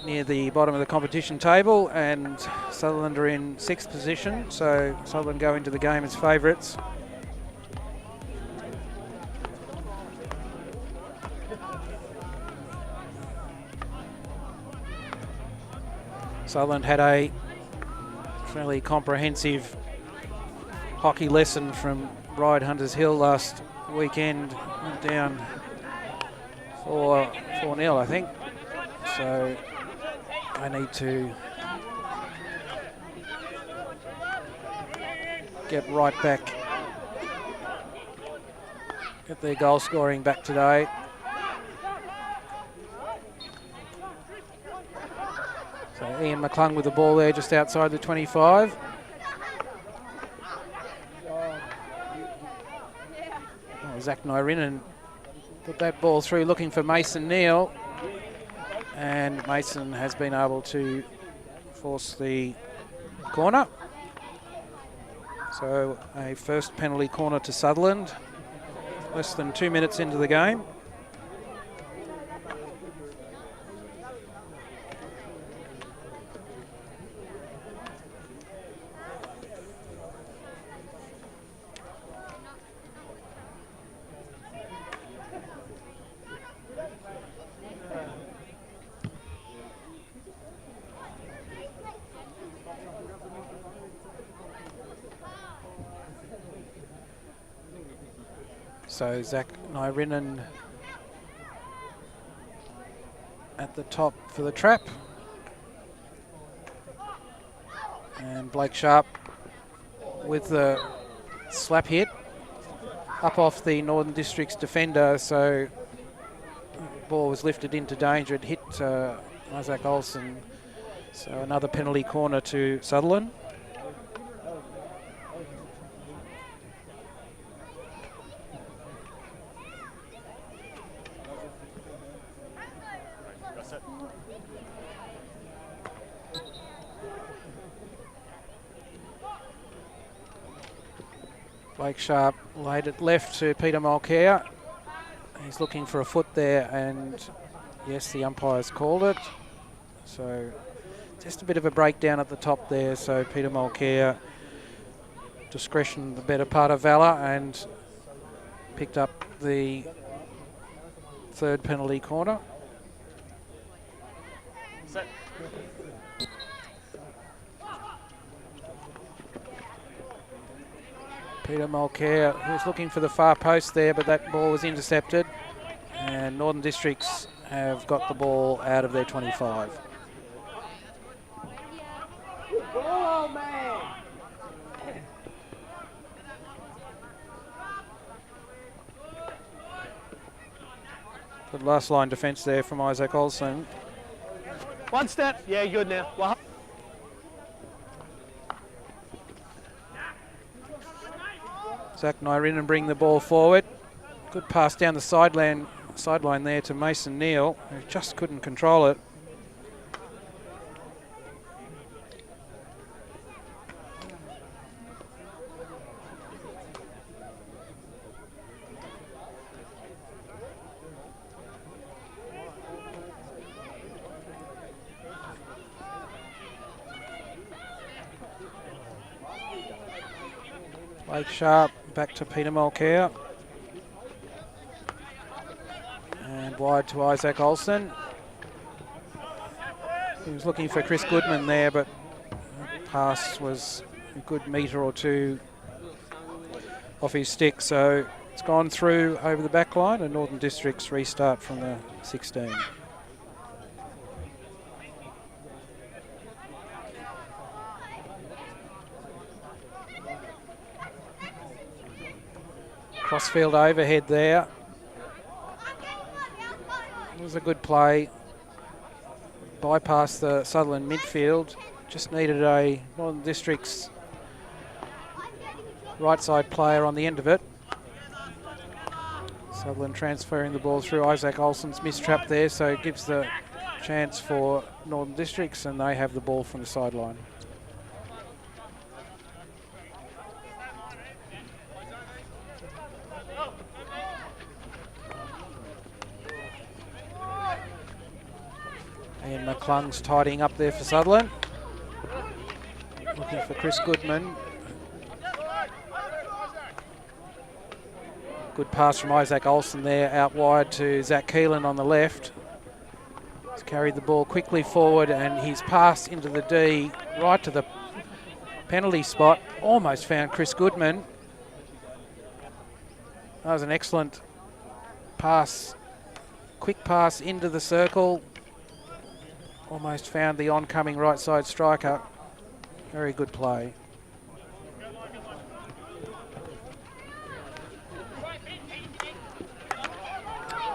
near the bottom of the competition table, and Sutherland are in 6th position, so Sutherland go into the game as favourites. Sutherland had a fairly comprehensive hockey lesson from Ride Hunters Hill last weekend. Went down 4-0, I think. So I need to get right back, get their goal scoring back today. So Ian McClung with the ball there just outside the 25. Zach Nyrinen put that ball through looking for Mason Neal, and Mason has been able to force the corner. So a first penalty corner to Sutherland, less than 2 minutes into the game. So Zach Nyrinen at the top for the trap. And Blake Sharp with the slap hit. up off the Northern District's defender, so ball was lifted into danger. It hit Isaac Olsen, so another penalty corner to Sutherland. Blake Sharp laid it left to Peter Mulcair. He's looking for a foot there, and yes, the umpire's called it. So just a bit of a breakdown at the top there. So Peter Mulcair, discretion the better part of valour, and picked up the third penalty corner. Set. Peter Mulcair, who's looking for the far post there, but that ball was intercepted. And Northern Districts have got the ball out of their 25. Good last line defence there from Isaac Olsen. One step. Yeah, good now. Well, Zach Nyrinnen bring the ball forward. Good pass down the sideline there to Mason Neal, who just couldn't control it. Blake Sharp back to Peter Mulcair. And wide to Isaac Olsen. He was looking for Chris Goodman there, but the pass was a good metre or two off his stick. So it's gone through over the back line, and Northern Districts restart from the 16. Crossfield overhead there. It was a good play. Bypassed the Sutherland midfield. Just needed a Northern Districts right side player on the end of it. Sutherland transferring the ball through. Isaac Olsen's mistrap there, so it gives the chance for Northern Districts, and they have the ball from the sideline. And McClung's tidying up there for Sutherland. Looking for Chris Goodman. Good pass from Isaac Olsen there, out wide to Zach Keelan on the left. He's carried the ball quickly forward, and he's passed into the D, right to the penalty spot. Almost found Chris Goodman. That was an excellent pass. Quick pass into the circle. Almost found the oncoming right side striker. Very good play.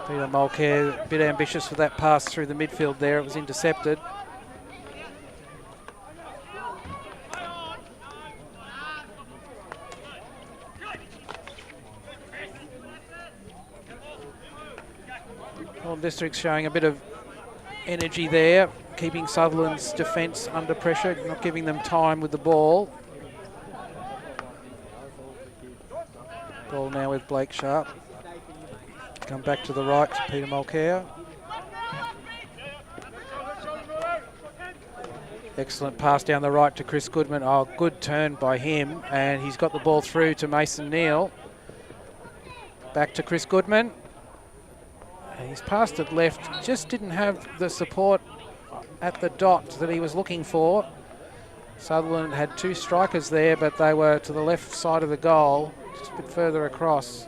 Peter Mulcair, a bit ambitious for that pass through the midfield there. It was intercepted. Northern District's showing a bit of energy there, keeping Sutherland's defence under pressure, not giving them time with the ball. Ball now with Blake Sharp. Come back to the right to Peter Mulcair. Excellent pass down the right to Chris Goodman. Oh, good turn by him, and he's got the ball through to Mason Neal. Back to Chris Goodman. He's passed it left, just didn't have the support at the dot that he was looking for. Sutherland had two strikers there, but they were to the left side of the goal, just a bit further across.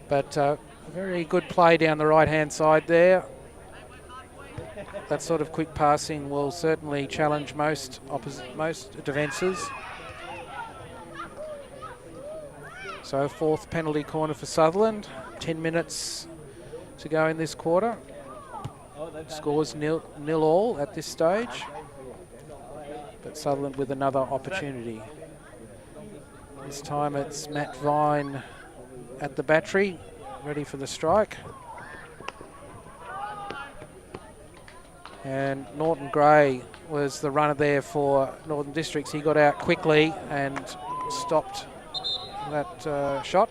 But very good play down the right-hand side there. That sort of quick passing will certainly challenge most defences. So fourth penalty corner for Sutherland. 10 minutes to go in this quarter. Scores nil all at this stage. But Sutherland with another opportunity. This time it's Matt Vine at the battery, ready for the strike. And Norton Gray was the runner there for Northern Districts. He got out quickly and stopped that shot.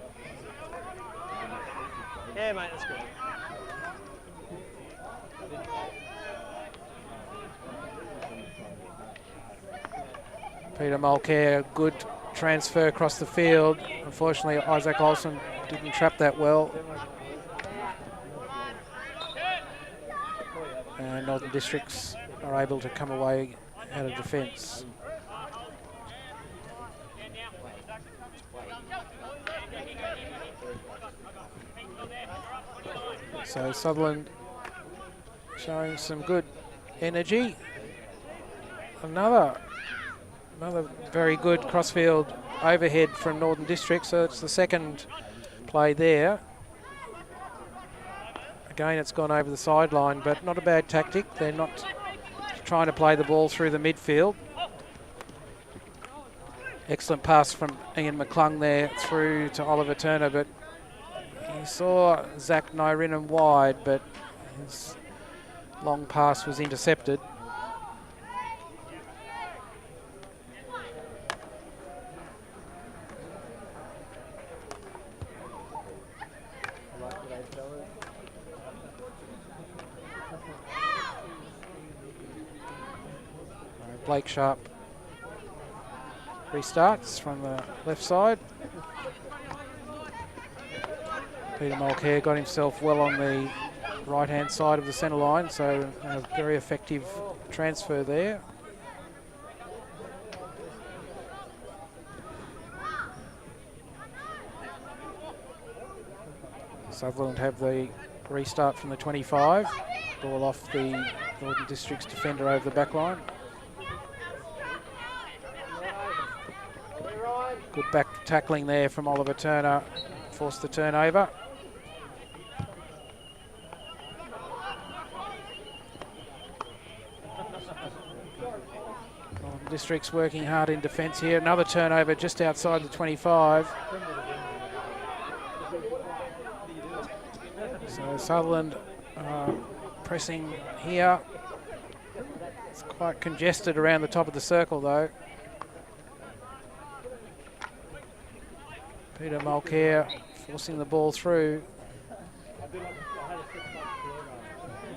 Yeah, mate, that's good. Peter Mulcair, good transfer across the field. Unfortunately, Isaac Olsen didn't trap that well. And Northern Districts are able to come away out of defence. So Sutherland showing some good energy. Another very good crossfield overhead from Northern District, so it's the second play there. Again, it's gone over the sideline, but not a bad tactic. They're not trying to play the ball through the midfield. Excellent pass from Ian McClung there through to Oliver Turner, but he saw Zach Nyrinan wide, but his long pass was intercepted. Blake Sharp restarts from the left side. Peter Mulcair got himself well on the right-hand side of the centre line, so a very effective transfer there. Sutherland have the restart from the 25. Ball off the Northern District's defender over the back line. Good back tackling there from Oliver Turner, forced the turnover. Northern District's working hard in defence here. Another turnover just outside the 25. So Sutherland pressing here. It's quite congested around the top of the circle though. Peter Mulcair forcing the ball through.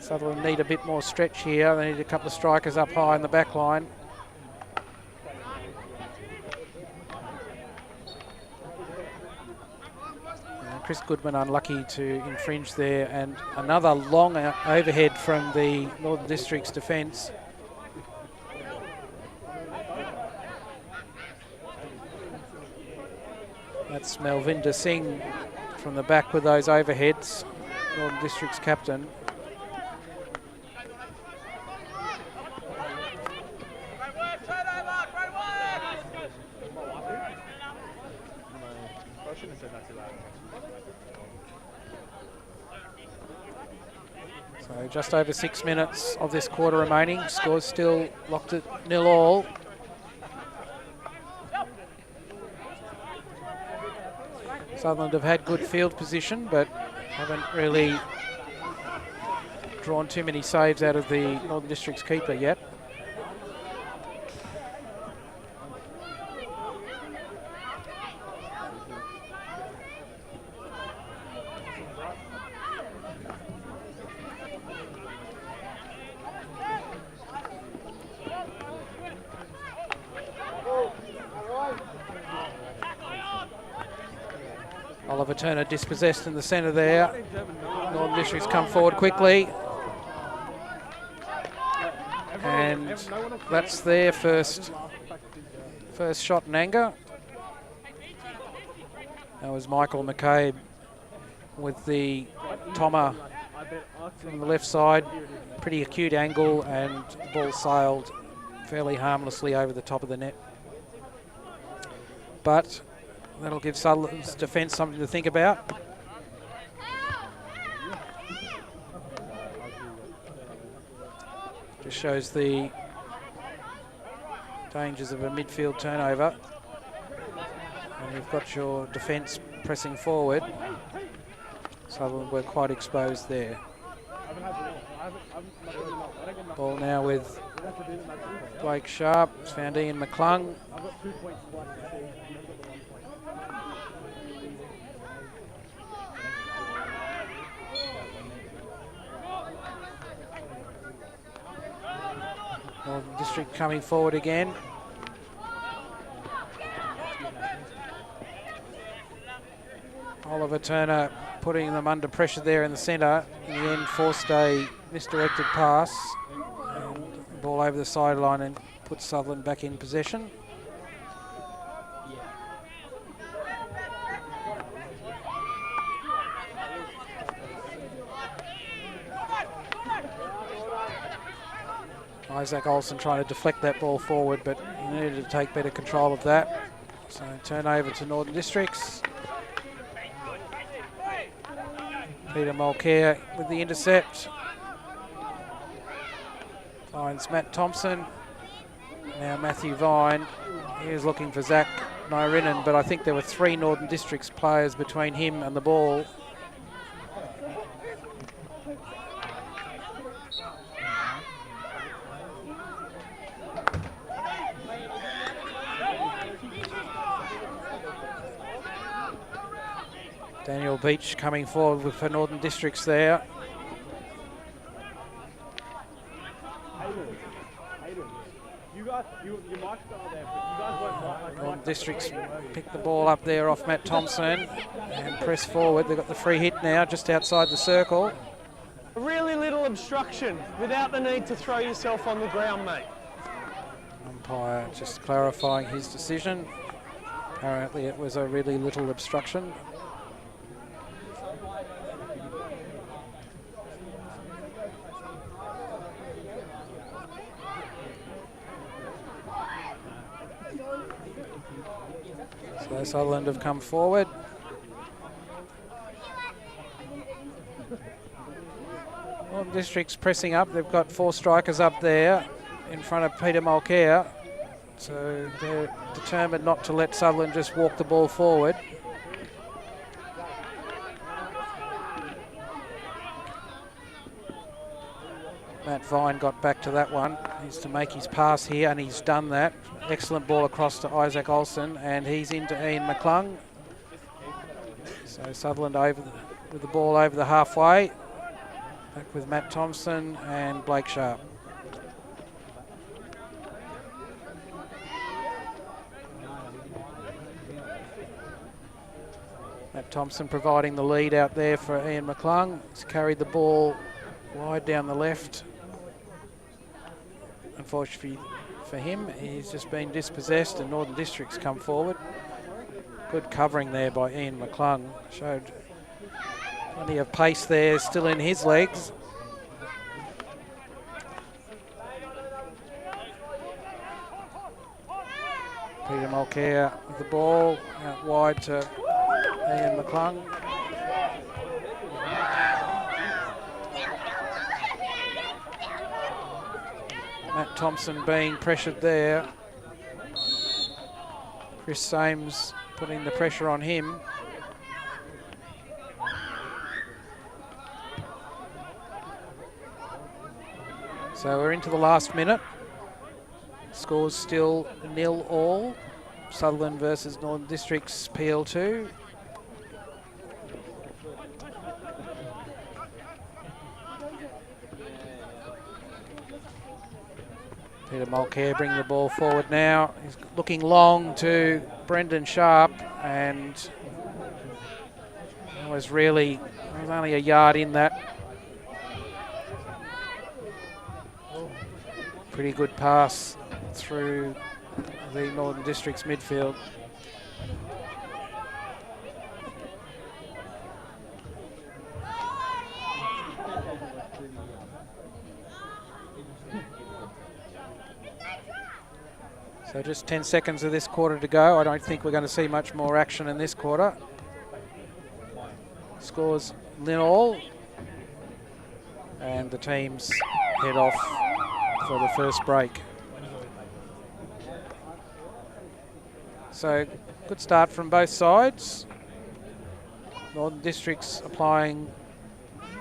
Sutherland need a bit more stretch here. They need a couple of strikers up high in the back line. Chris Goodman unlucky to infringe there, and another long overhead from the Northern District's defence. That's Malvinder Singh from the back with those overheads, Northern District's captain. So just over 6 minutes of this quarter remaining. Scores still locked at 0-all. Sutherland have had good field position, but haven't really drawn too many saves out of the Northern District's keeper yet. Oliver Turner dispossessed in the centre there. Northern District's come forward quickly. And that's their first shot in anger. That was Michael McCabe with the Tommer from the left side. Pretty acute angle, and the ball sailed fairly harmlessly over the top of the net. But That'll give Sutherland's defence something to think about. Just shows the dangers of a midfield turnover. And you've got your defence pressing forward. Sutherland were quite exposed there. Ball now with Blake Sharp. It's found Ian McClung. Northern District coming forward again. Oliver Turner putting them under pressure there in the centre. In the end, forced a misdirected pass. And the ball over the sideline and puts Sutherland back in possession. Isaac Olsen trying to deflect that ball forward, but he needed to take better control of that. So turnover to Northern Districts. Peter Mulcair with the intercept. Finds Matt Thompson. Now Matthew Vine. He was looking for Zach Nyrinen, but I think there were 3 Northern Districts players between him and the ball. Daniel Beach coming forward for Northern Districts there. Northern Districts pick the ball up there off Matt Thompson and press forward. They've got the free hit now just outside the circle. A really little obstruction without the need to throw yourself on the ground, mate. Umpire just clarifying his decision. Apparently it was a really little obstruction. So Sutherland have come forward. Northern District's pressing up. They've got 4 strikers up there in front of Peter Mulcair. So they're determined not to let Sutherland just walk the ball forward. Matt Vine got back to that one. Needs to make his pass here, and he's done that. Excellent ball across to Isaac Olsen, and he's into Ian McClung. So Sutherland with the ball over the halfway. Back with Matt Thompson and Blake Sharp. Matt Thompson providing the lead out there for Ian McClung. He's carried the ball wide down the left. Unfortunately for him, he's just been dispossessed and Northern Districts come forward. Good covering there by Ian McClung. Showed plenty of pace there still in his legs. Peter Mulcair with the ball out wide to Ian McClung. Matt Thompson being pressured there. Chris Sames putting the pressure on him. So we're into the last minute. Scores still 0-0. Sutherland versus Northern Districts PL2. Peter Mulcair bringing the ball forward now. He's looking long to Brendan Sharp, and it was only a yard in that. Pretty good pass through the Northern Districts midfield. So just 10 seconds of this quarter to go. I don't think we're going to see much more action in this quarter. Scores 0-0. And the teams head off for the first break. So good start from both sides. Northern Districts applying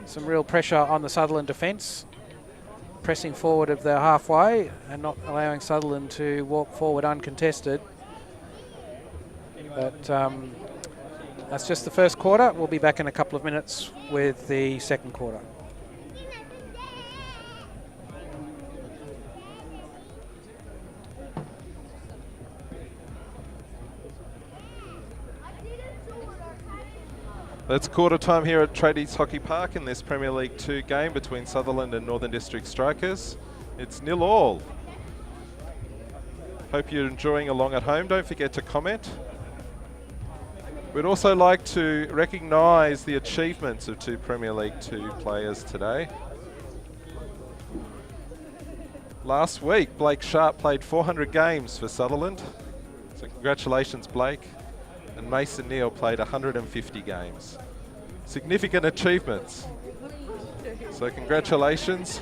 some real pressure on the Sutherland defence, pressing forward of their halfway and not allowing Sutherland to walk forward uncontested. But that's just the first quarter. We'll be back in a couple of minutes with the second quarter. It's quarter time here at Tradies Hockey Park in this Premier League 2 game between Sutherland and Northern District Strikers. It's 0-0. Hope you're enjoying along at home. Don't forget to comment. We'd also like to recognise the achievements of 2 Premier League 2 players today. Last week, Blake Sharp played 400 games for Sutherland. So congratulations, Blake. And Mason Neal played 150 games. Significant achievements. So congratulations.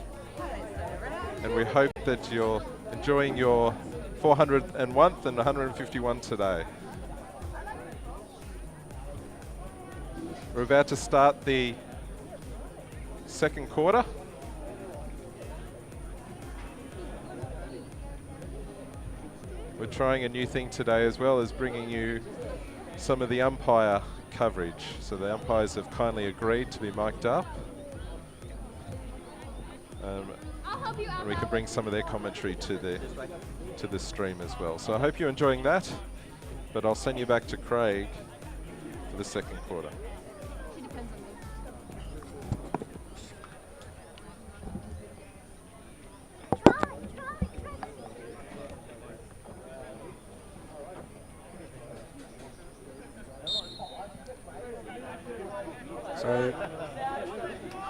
And we hope that you're enjoying your 401th and 151 today. We're about to start the second quarter. We're trying a new thing today as well as bringing you some of the umpire coverage. So the umpires have kindly agreed to be mic'd up. And we can bring some of their commentary to the stream as well. So I hope you're enjoying that, but I'll send you back to Craig for the second quarter. So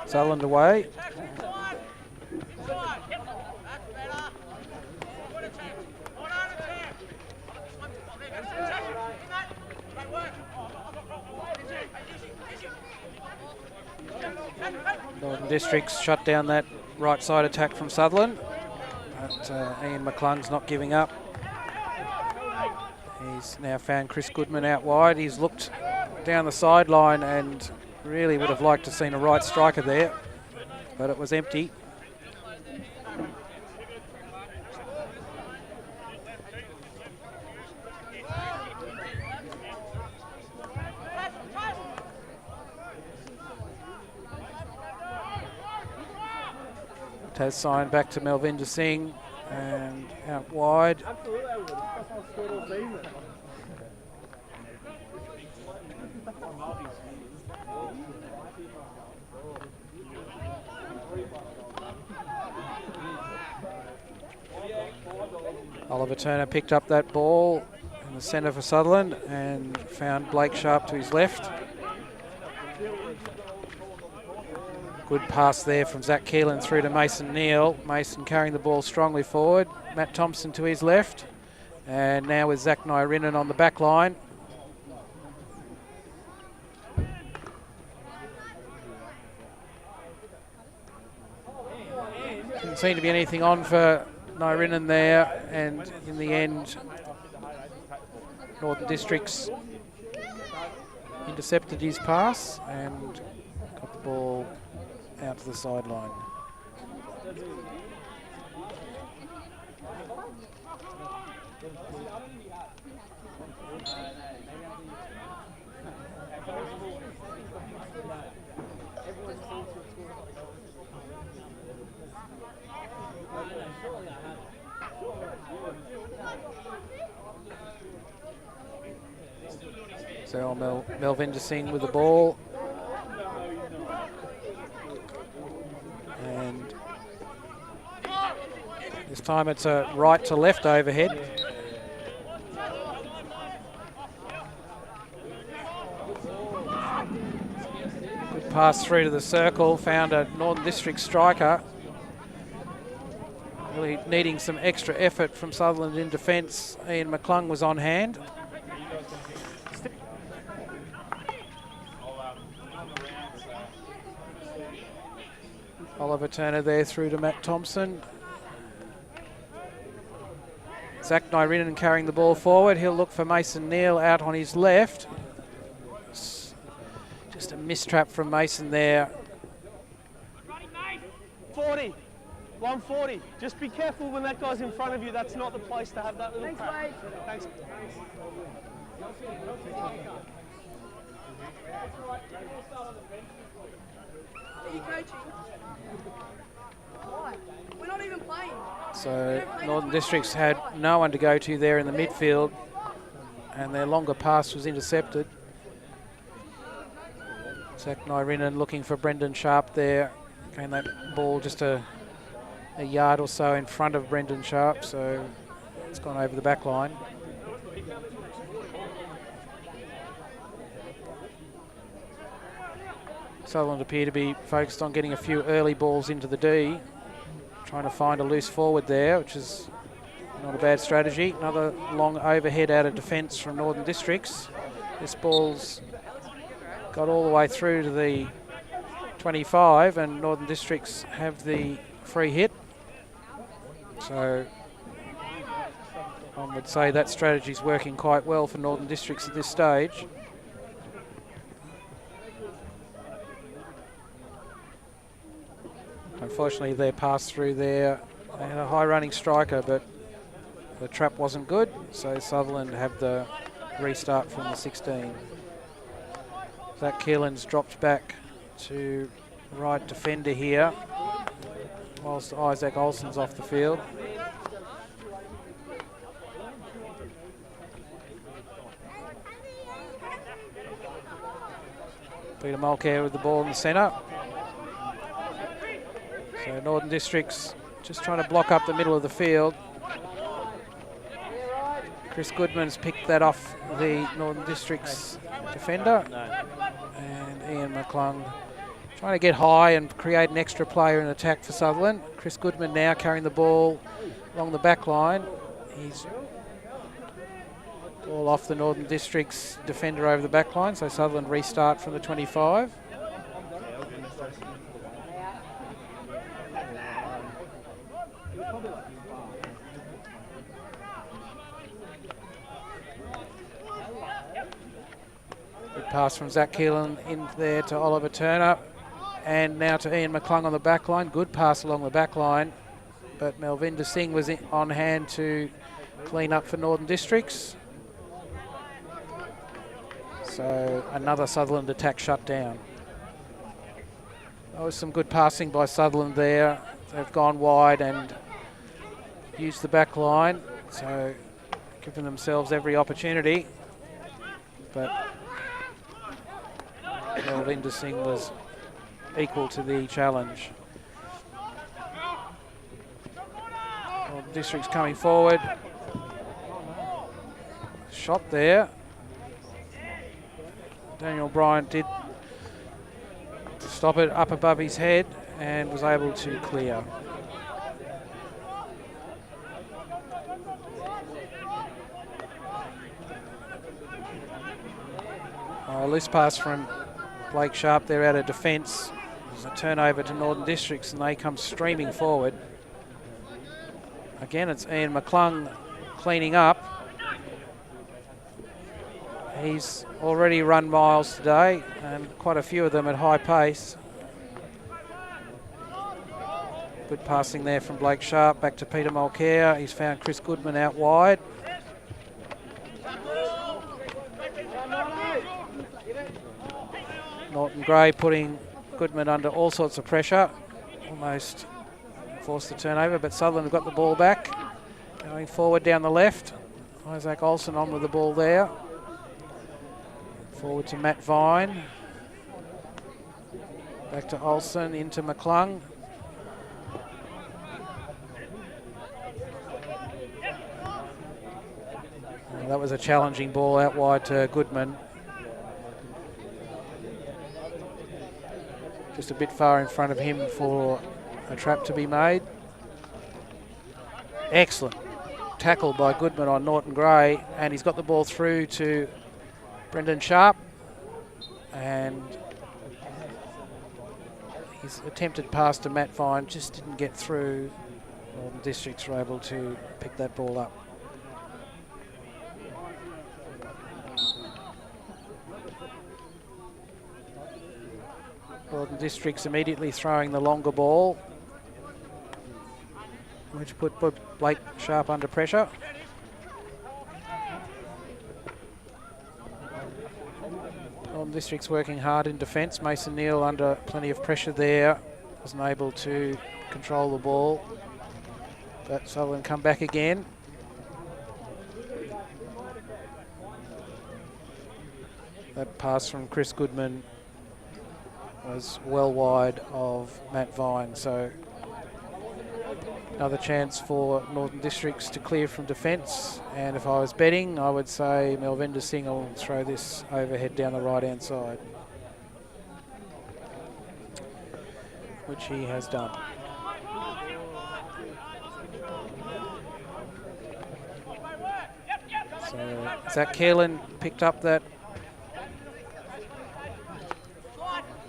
Sutherland away. Northern Districts shut down that right side attack from Sutherland, but Ian McClung's not giving up. He's now found Chris Goodman out wide. He's looked down the sideline and really would have liked to have seen a right striker there, but it was empty. Taz signed back to Melvinder Singh and out wide. Oliver Turner picked up that ball in the centre for Sutherland and found Blake Sharp to his left. Good pass there from Zach Keelan through to Mason Neal. Mason carrying the ball strongly forward. Matt Thompson to his left. And now with Zach Nyrinen on the back line. Didn't seem to be anything on for Nyrinen there, and in the end, Northern Districts intercepted his pass and got the ball out to the sideline. So Melvinder Singh with the ball. And this time it's a right to left overhead. Good pass through to the circle, found a Northern District striker. Really needing some extra effort from Sutherland in defence. Ian McClung was on hand. Oliver Turner there through to Matt Thompson. Zach Nyrinen carrying the ball forward. He'll look for Mason Neal out on his left. Just a mistrap from Mason there. 40, 140. Just be careful when that guy's in front of you. That's not the place to have that little crap. Thanks. Are you coaching? Why? We're not even playing. So Northern Districts had no one to go to there in the midfield, and their longer pass was intercepted. Zach Nyrinen looking for Brendan Sharp there. Came that ball just a yard or so in front of Brendan Sharp, so it's gone over the back line. Sutherland appear to be focused on getting a few early balls into the D, trying to find a loose forward there, which is not a bad strategy. Another long overhead out of defence from Northern Districts. This ball's got all the way through to the 25, and Northern Districts have the free hit. So one would say that strategy's working quite well for Northern Districts at this stage. Unfortunately, their pass through there, they had a high running striker, but the trap wasn't good, so Sutherland have the restart from the 16. Zach Keelan's dropped back to right defender here, whilst Isaac Olsen's off the field. Peter Mulcair with the ball in the centre. So Northern Districts just trying to block up the middle of the field. Chris Goodman's picked that off the Northern Districts defender. And Ian McClung trying to get high and create an extra player in attack for Sutherland. Chris Goodman now carrying the ball along the back line. He's ball off the Northern Districts defender over the back line, so Sutherland restart from the 25. Good pass from Zach Keelan in there to Oliver Turner, and now to Ian McClung on the back line. Good pass along the back line, but Melvinder Singh was on hand to clean up for Northern Districts. So another Sutherland attack shut down. That was some good passing by Sutherland there. They've gone wide and used the back line, so giving themselves every opportunity. But Melvinder Singh was equal to the challenge. Well, the District's coming forward. Shot there. Daniel Bryant did stop it up above his head and was able to clear. A loose pass from Blake Sharp there out of defence. There's a turnover to Northern Districts and they come streaming forward. Again, it's Ian McClung cleaning up. He's already run miles today, and quite a few of them at high pace. Good passing there from Blake Sharp back to Peter Mulcair. He's found Chris Goodman out wide. Norton Gray putting Goodman under all sorts of pressure. Almost forced the turnover, but Sutherland have got the ball back. Going forward down the left. Isaac Olsen on with the ball there. Forward to Matt Vine. Back to Olsen, into McClung. That was a challenging ball out wide to Goodman. Just a bit far in front of him for a trap to be made. Excellent tackle by Goodman on Norton Gray, and he's got the ball through to Brendan Sharp, and his attempted pass to Matt Vine just didn't get through. Northern Districts were able to pick that ball up. Northern Districts immediately throwing the longer ball, which put Blake Sharp under pressure. Northern Districts working hard in defence. Mason Neal under plenty of pressure there, wasn't able to control the ball. But Sutherland come back again. That pass from Chris Goodman was well wide of Matt Vine, so another chance for Northern Districts to clear from defence. And if I was betting, I would say Melvinder Singh will throw this overhead down the right-hand side, which he has done. So Zach Keelan picked up that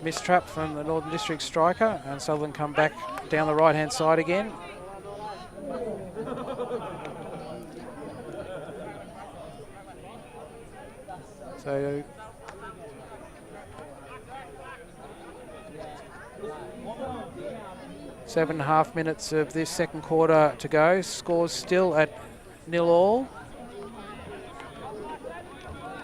mistrap from the Northern District striker, and Sutherland come back down the right-hand side again. So seven and a half minutes of this second quarter to go. Scores still at 0-0.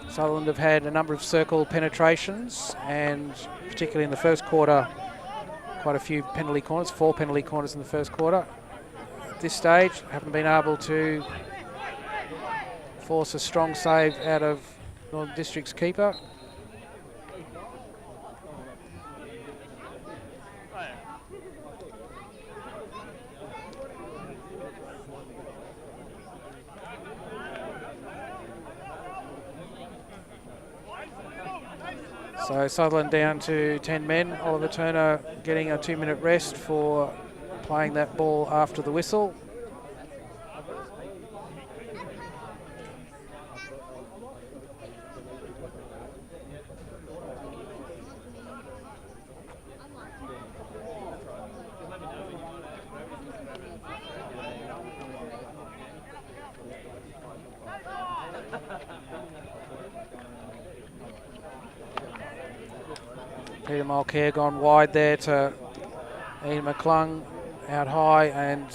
Sutherland have had a number of circle penetrations, and particularly in the first quarter, quite a few penalty corners, 4 penalty corners in the first quarter. At this stage, haven't been able to force a strong save out of Northern District's keeper. So Sutherland down to 10 men. Oliver Turner getting a 2-minute rest for playing that ball after the whistle. Peter Mulcair gone wide there to Ian McClung out high, and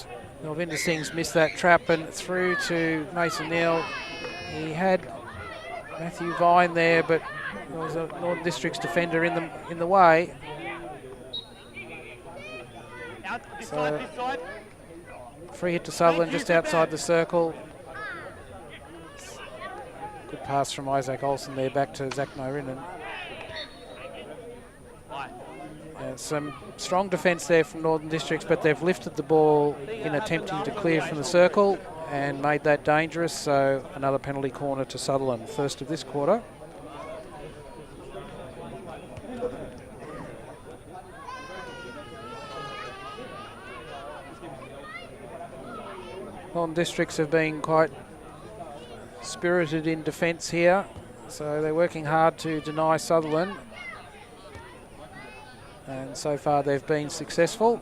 Melvinder Singh's missed that trap, and through to Mason Neal. He had Matthew Vine there, but there was a Northern District's defender in the way. So free hit to Sutherland just outside the circle. Good pass from Isaac Olsen there back to Zach Norhern. Some strong defence there from Northern Districts, but they've lifted the ball in attempting to clear from the circle and made that dangerous. So another penalty corner to Sutherland, first of this quarter. Northern Districts have been quite spirited in defence here, so they're working hard to deny Sutherland. And so far they've been successful.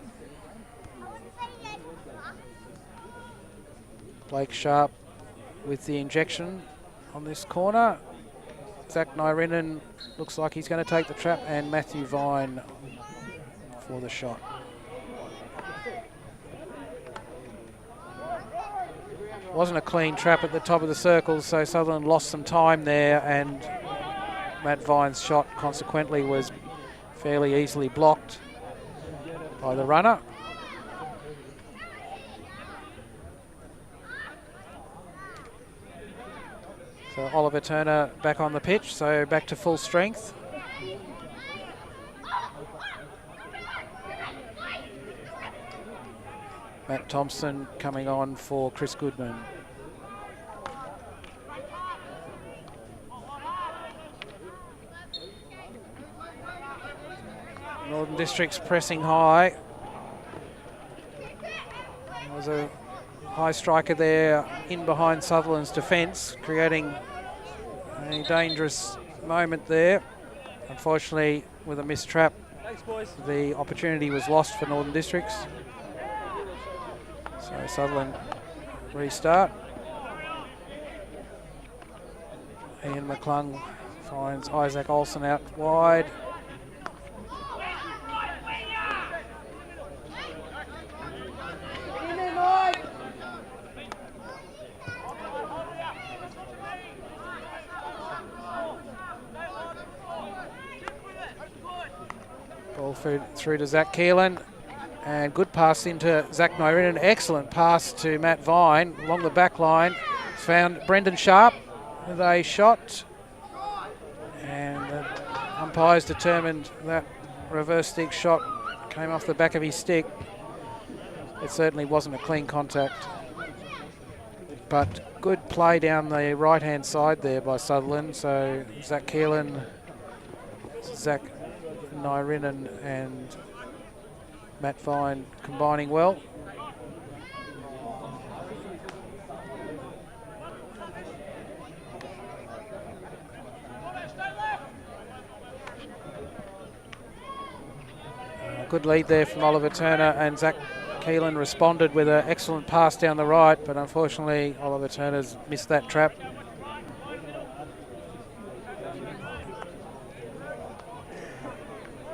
Blake Sharp with the injection on this corner. Zach Norhern looks like he's going to take the trap, and Matthew Vine for the shot. Wasn't a clean trap at the top of the circle, so Sutherland lost some time there, and Matt Vine's shot consequently was fairly easily blocked by the runner. So Oliver Turner back on the pitch, so back to full strength. Matt Thompson coming on for Chris Goodman. Northern Districts pressing high. There was a high striker there in behind Sutherland's defence, creating a dangerous moment there. Unfortunately, with a missed trap, the opportunity was lost for Northern Districts. So Sutherland restart. Ian McClung finds Isaac Olsen out wide. Ball through to Zach Keelan, and good pass into Zach Norhern. An excellent pass to Matt Vine along the back line. Found Brendan Sharp with a shot, and the umpires determined that reverse stick shot came off the back of his stick. It certainly wasn't a clean contact, but good play down the right-hand side there by Sutherland. So Zach Keelan, Zach Norhern and Matt Vine combining well. Good lead there from Oliver Turner, and Zach Keelan responded with an excellent pass down the right, but unfortunately Oliver Turner's missed that trap.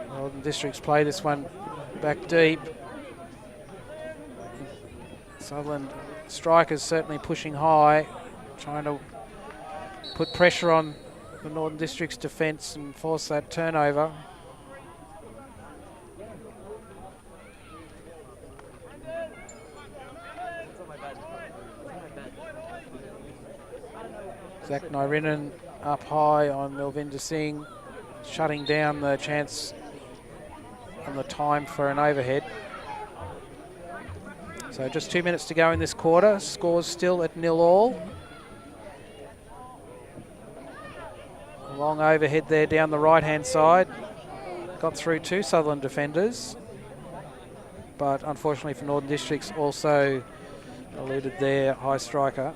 Northern Districts play this one back deep. Sutherland strikers certainly pushing high, trying to put pressure on the Northern Districts defence and force that turnover. Zach Norhern up high on Melvinder Singh, shutting down the chance on the time for an overhead. So just 2 minutes to go in this quarter. Scores still at 0-all. A long overhead there down the right-hand side. Got through two Sutherland defenders, but unfortunately for Northern Districts also eluded their high striker.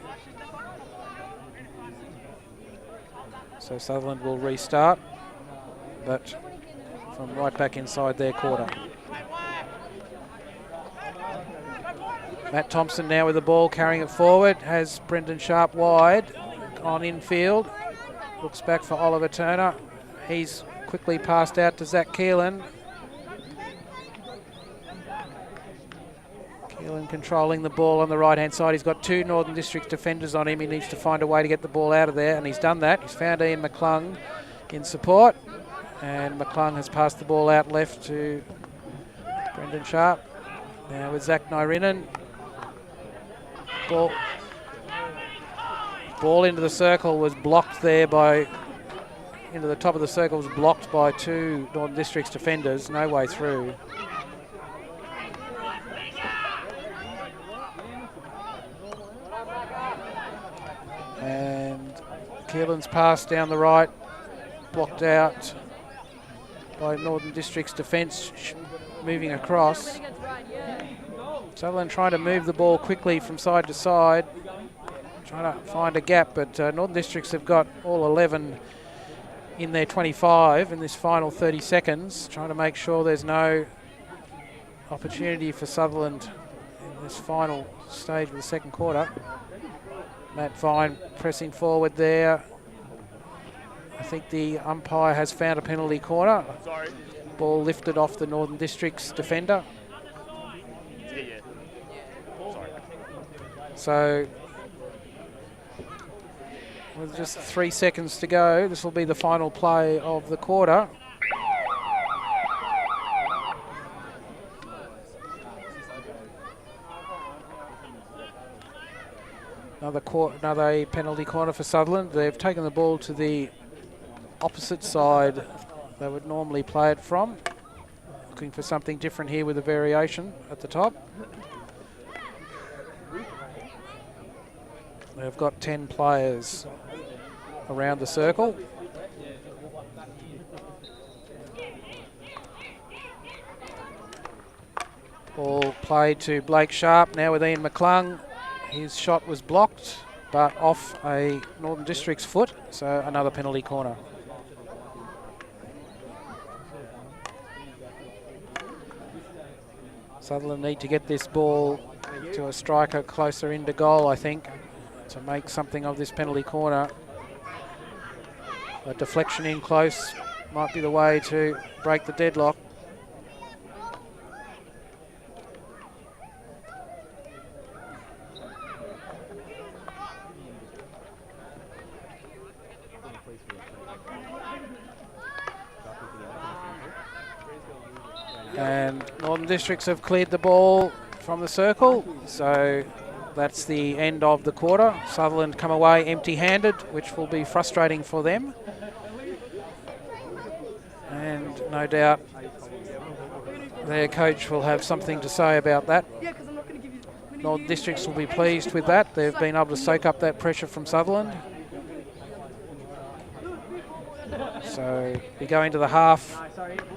So Sutherland will restart, but from right back inside their quarter. Matt Thompson now with the ball, carrying it forward, has Brendan Sharp wide on infield. Looks back for Oliver Turner. He's quickly passed out to Zach Keelan. Keelan controlling the ball on the right-hand side. He's got two Northern Districts defenders on him. He needs to find a way to get the ball out of there, and he's done that. He's found Ian McClung in support, and McClung has passed the ball out left to Brendan Sharp. Now with Zach Norhern. Ball into the circle was blocked there by, into the top of the circle was blocked by two Northern Districts defenders. No way through. And Keelan's pass down the right, blocked out by Northern Districts defence, moving across. Sutherland trying to move the ball quickly from side to side, trying to find a gap, but Northern Districts have got all 11 in their 25 in this final 30 seconds, trying to make sure there's no opportunity for Sutherland in this final stage of the second quarter. Matt Vine pressing forward there. I think the umpire has found a penalty corner. Sorry. Ball lifted off the Northern Districts defender. Yeah. Sorry. So with just 3 seconds to go, this will be the final play of the quarter. Another penalty corner for Sutherland. They've taken the ball to the opposite side they would normally play it from. Looking for something different here with a variation at the top. They've got 10 players around the circle. Ball played to Blake Sharp, now with Ian McClung. His shot was blocked, but off a Northern District's foot, so another penalty corner. Sutherland need to get this ball to a striker closer into goal, I think, to make something of this penalty corner. A deflection in close might be the way to break the deadlock. And Northern Districts have cleared the ball from the circle, so that's the end of the quarter. Sutherland come away empty-handed, which will be frustrating for them. And no doubt their coach will have something to say about that. Northern Districts will be pleased with that. They've been able to soak up that pressure from Sutherland. So we go into the half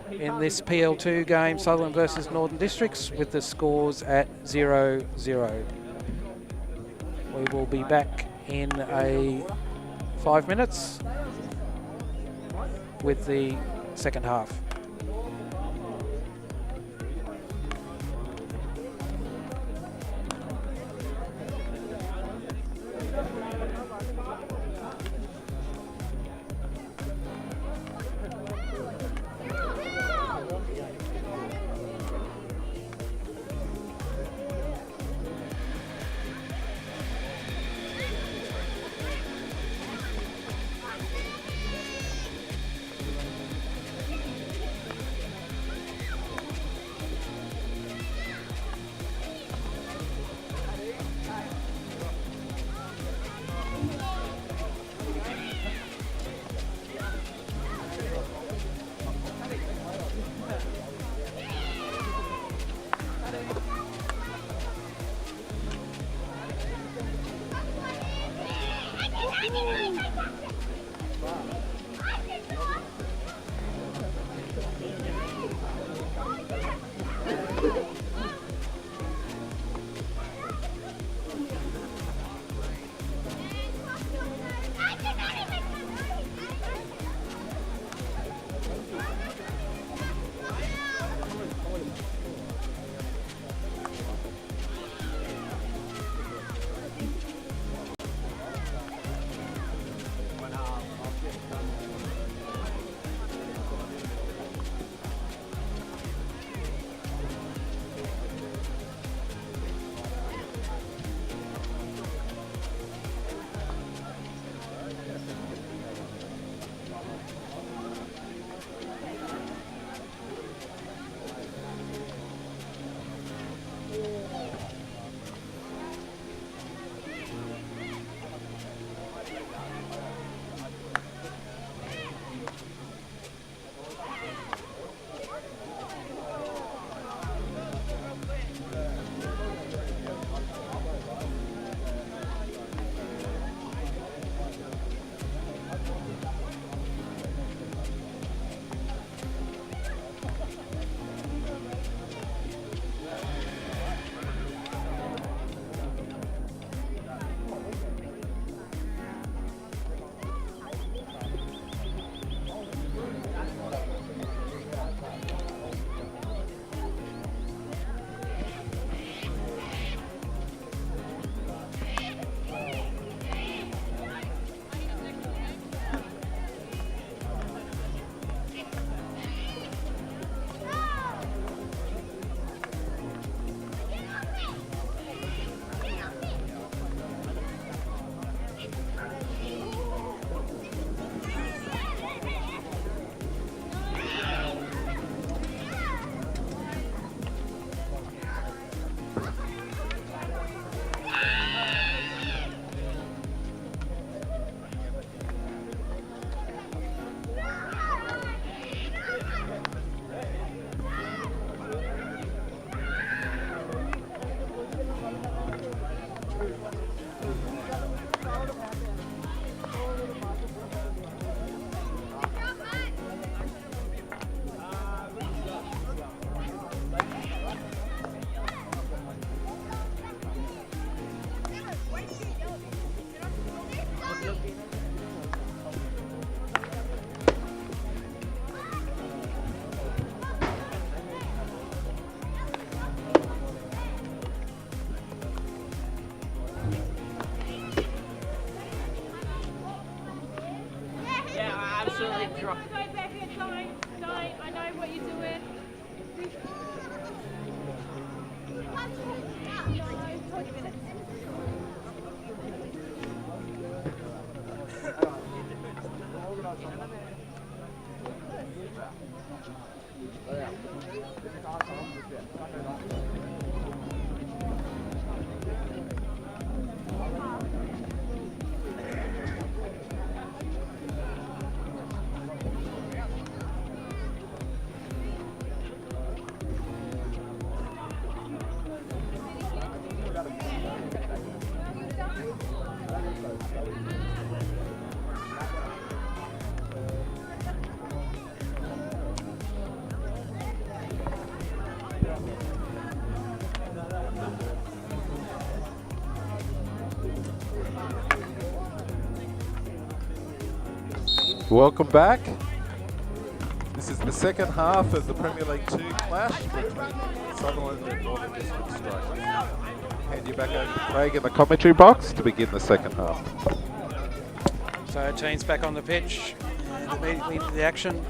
in this PL2 game, Sutherland versus Northern Districts, with the scores at 0-0. We will be back in 5 minutes with the second half. Welcome back. This is the second half of the Premier League 2 clash between Sutherland and Norhern District Strikers. Hand you back over to Craig in the commentary box to begin the second half. So teams back on the pitch and immediately into the action.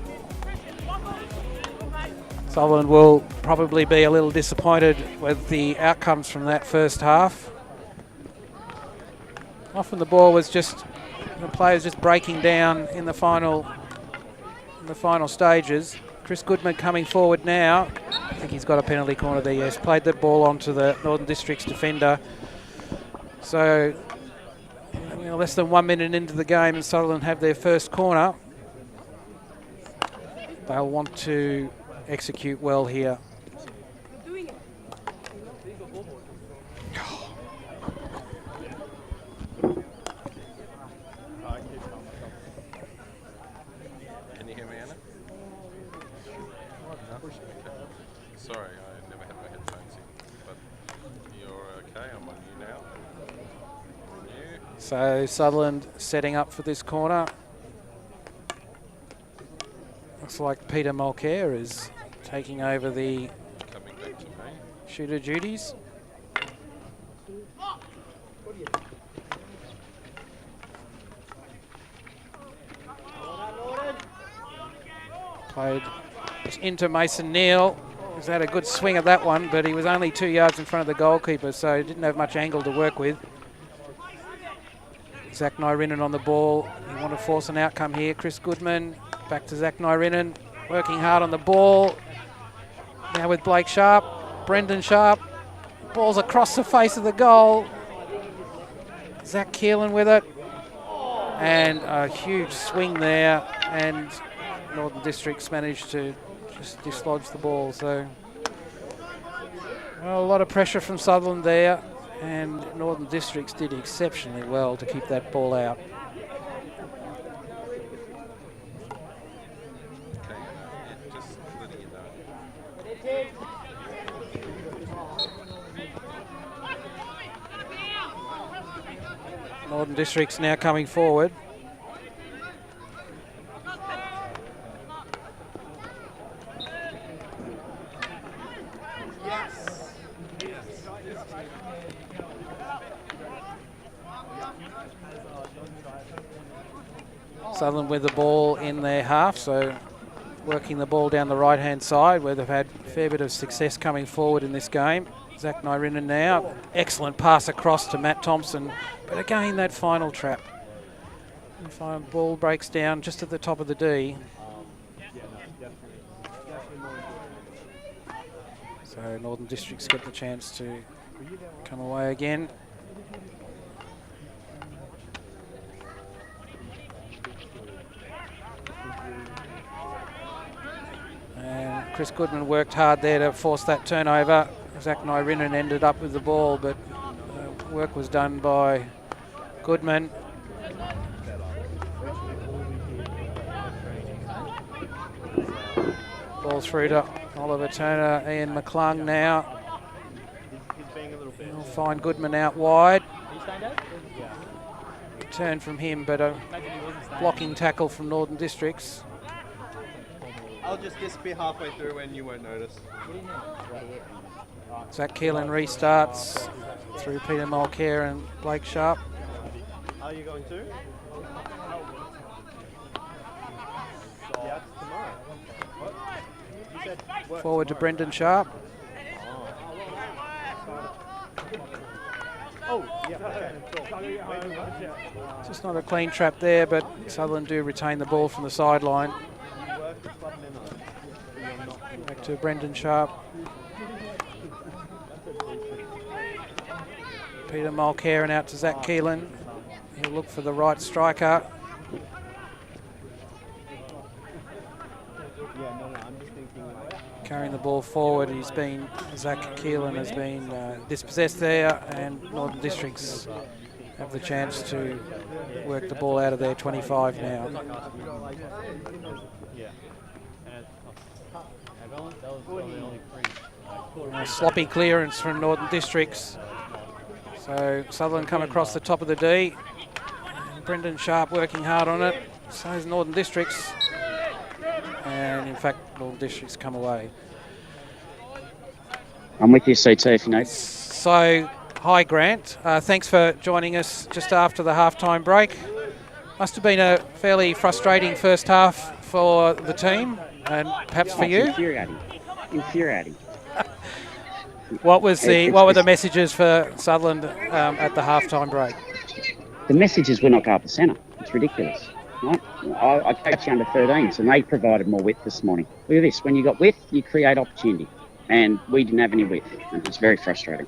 Sutherland will probably be a little disappointed with the outcomes from that first half. Often the ball was just, the players just breaking down in the final stages. Chris Goodman coming forward now. I think he's got a penalty corner there, yes. Played the ball onto the Northern District's defender. So, less than 1 minute into the game and Sutherland have their first corner. They'll want to execute well here. Can you hear me, Anna? Sorry, I never had my headphones in, but you're okay. I'm on you now. On you. So Sutherland setting up for this corner. Looks like Peter Mulcair is taking over the Coming back to me. shooter duties. Played into Mason Neal. He's had a good swing at that one, but he was only 2 yards in front of the goalkeeper, so he didn't have much angle to work with. Zach Nyrinen on the ball. You want to force an outcome here. Chris Goodman back to Zach Nyrinen, working hard on the ball. Now with Blake Sharp, Brendan Sharp. Ball's across the face of the goal. Zach Keelan with it. And a huge swing there, and Northern Districts managed to just dislodge the ball. So well, a lot of pressure from Sutherland there, and Northern Districts did exceptionally well to keep that ball out. Just letting you know. Northern Districts now coming forward. Sutherland with the ball in their half, so working the ball down the right-hand side where they've had a fair bit of success coming forward in this game. Zach Nyrinen now, excellent pass across to Matt Thompson, but again that final trap. The final ball breaks down just at the top of the D. So Northern Districts get the chance to come away again. And Chris Goodman worked hard there to force that turnover. Zach Nyrinen ended up with the ball, but work was done by Goodman. Ball through to Oliver Turner, Ian McClung now. He'll find Goodman out wide. Turn from him, but a blocking tackle from Northern Districts. I'll just disappear halfway through and you won't notice. Zach Keelan restarts through Peter Mulcair and Blake Sharp. Are you going to? Yeah, it's tomorrow. What? You said work Forward tomorrow. to Brendan Sharp. Oh, yeah, okay. Just not a clean trap there, but Sutherland do retain the ball from the sideline. Back to Brendan Sharp. Peter Mulcair and out to Zach Keelan. He'll look for the right striker. Carrying the ball forward, Zach Keelan has been dispossessed there, and Northern Districts have the chance to work the ball out of their 25 now. A sloppy clearance from Northern Districts. So Sutherland come across the top of the D. And Brendan Sharp working hard on it. So is Northern Districts. And in fact, Northern Districts come away. I'm with you, CT, if you need. So, hi Grant. Thanks for joining us just after the halftime break. Must have been a fairly frustrating first half for the team and perhaps for you. Infuriating. What were the messages for Sutherland at the halftime break? The messages were not go up the centre. It's ridiculous. Right? I coach under 13s and they provided more width this morning. Look at this. When you got width, you create opportunity. And we didn't have any width. And it's very frustrating.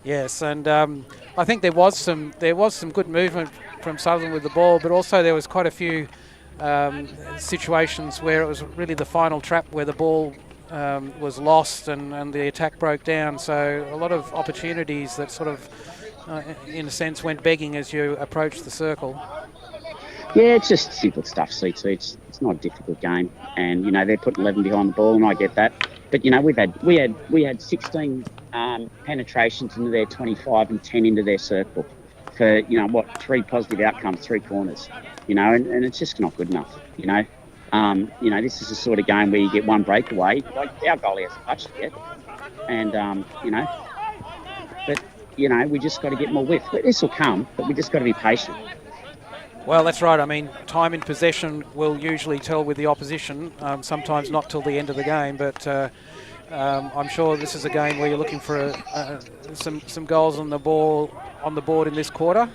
Yes, and I think there was some good movement from Sutherland with the ball, but also there was quite a few situations where it was really the final trap where the ball was lost and the attack broke down. So a lot of opportunities that sort of, in a sense, went begging as you approached the circle. Yeah, it's just simple stuff, CT. It's not a difficult game, and they're putting 11 behind the ball, and I get that. But we had 16 penetrations into their 25 and 10 into their circle for 3 positive outcomes, 3 corners. And it's just not good enough. This is the sort of game where you get one breakaway. Like our goalie hasn't touched it yet, and but we just got to get more width. This will come, but we just got to be patient. Well, that's right. I mean, time in possession will usually tell with the opposition, sometimes not till the end of the game, but I'm sure this is a game where you're looking for some goals on the board in this quarter.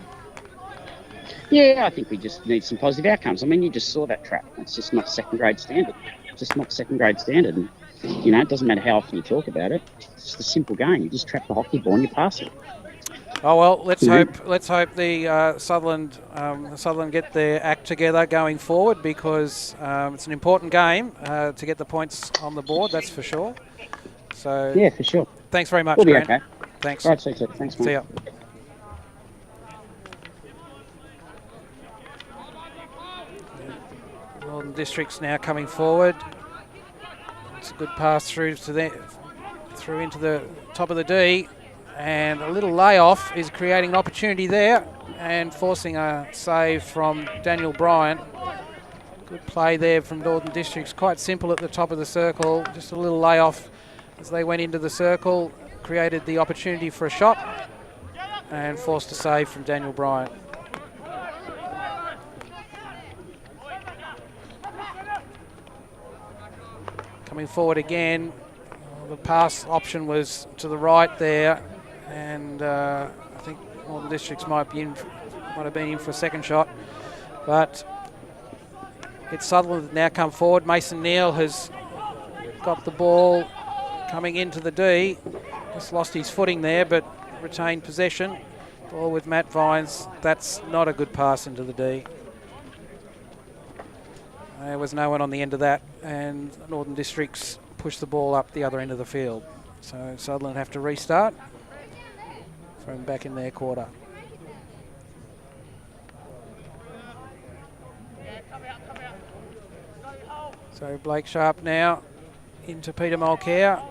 Yeah, I think we just need some positive outcomes. I mean, you just saw that trap. It's just not second grade standard. And, it doesn't matter how often you talk about it. It's just a simple game. You just trap the hockey ball and you pass it. Oh well, let's hope the Sutherland get their act together going forward, because it's an important game to get the points on the board. That's for sure. So yeah, for sure. Thanks very much, We'll be Grant. okay. Thanks. All right, see you. Thanks, mate. See ya. Northern Districts now coming forward. It's a good pass through into the top of the D. And a little layoff is creating an opportunity there and forcing a save from Daniel Bryant. Good play there from Northern Districts. Quite simple at the top of the circle. Just a little layoff as they went into the circle. Created the opportunity for a shot and forced a save from Daniel Bryant. Coming forward again. The pass option was to the right there. And I think Northern Districts might have been in for a second shot, but it's Sutherland that now come forward. Mason Neal has got the ball coming into the D. Just lost his footing there, but retained possession. Ball with Matt Vines. That's not a good pass into the D. There was no one on the end of that, and Northern Districts pushed the ball up the other end of the field. So Sutherland have to restart from back in their quarter. So Blake Sharp now into Peter Mulcair.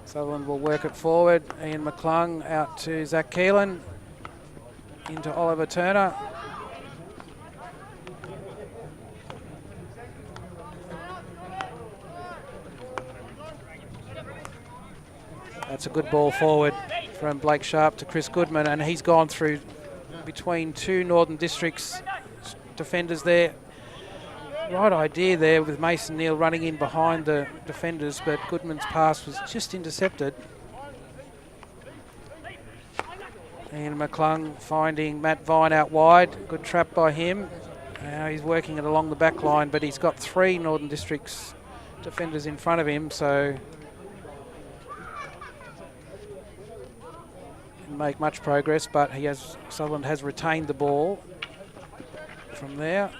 Sutherland will work it forward. Ian McClung out to Zach Keelan. Into Oliver Turner. That's a good ball forward from Blake Sharp to Chris Goodman, and he's gone through between 2 Northern Districts defenders there. Right idea there with Mason Neal running in behind the defenders, but Goodman's pass was just intercepted. Ian McClung finding Matt Vine out wide. Good trap by him. Now he's working it along the back line, but he's got 3 Northern Districts defenders in front of him, so didn't make much progress, but Sutherland has retained the ball from there.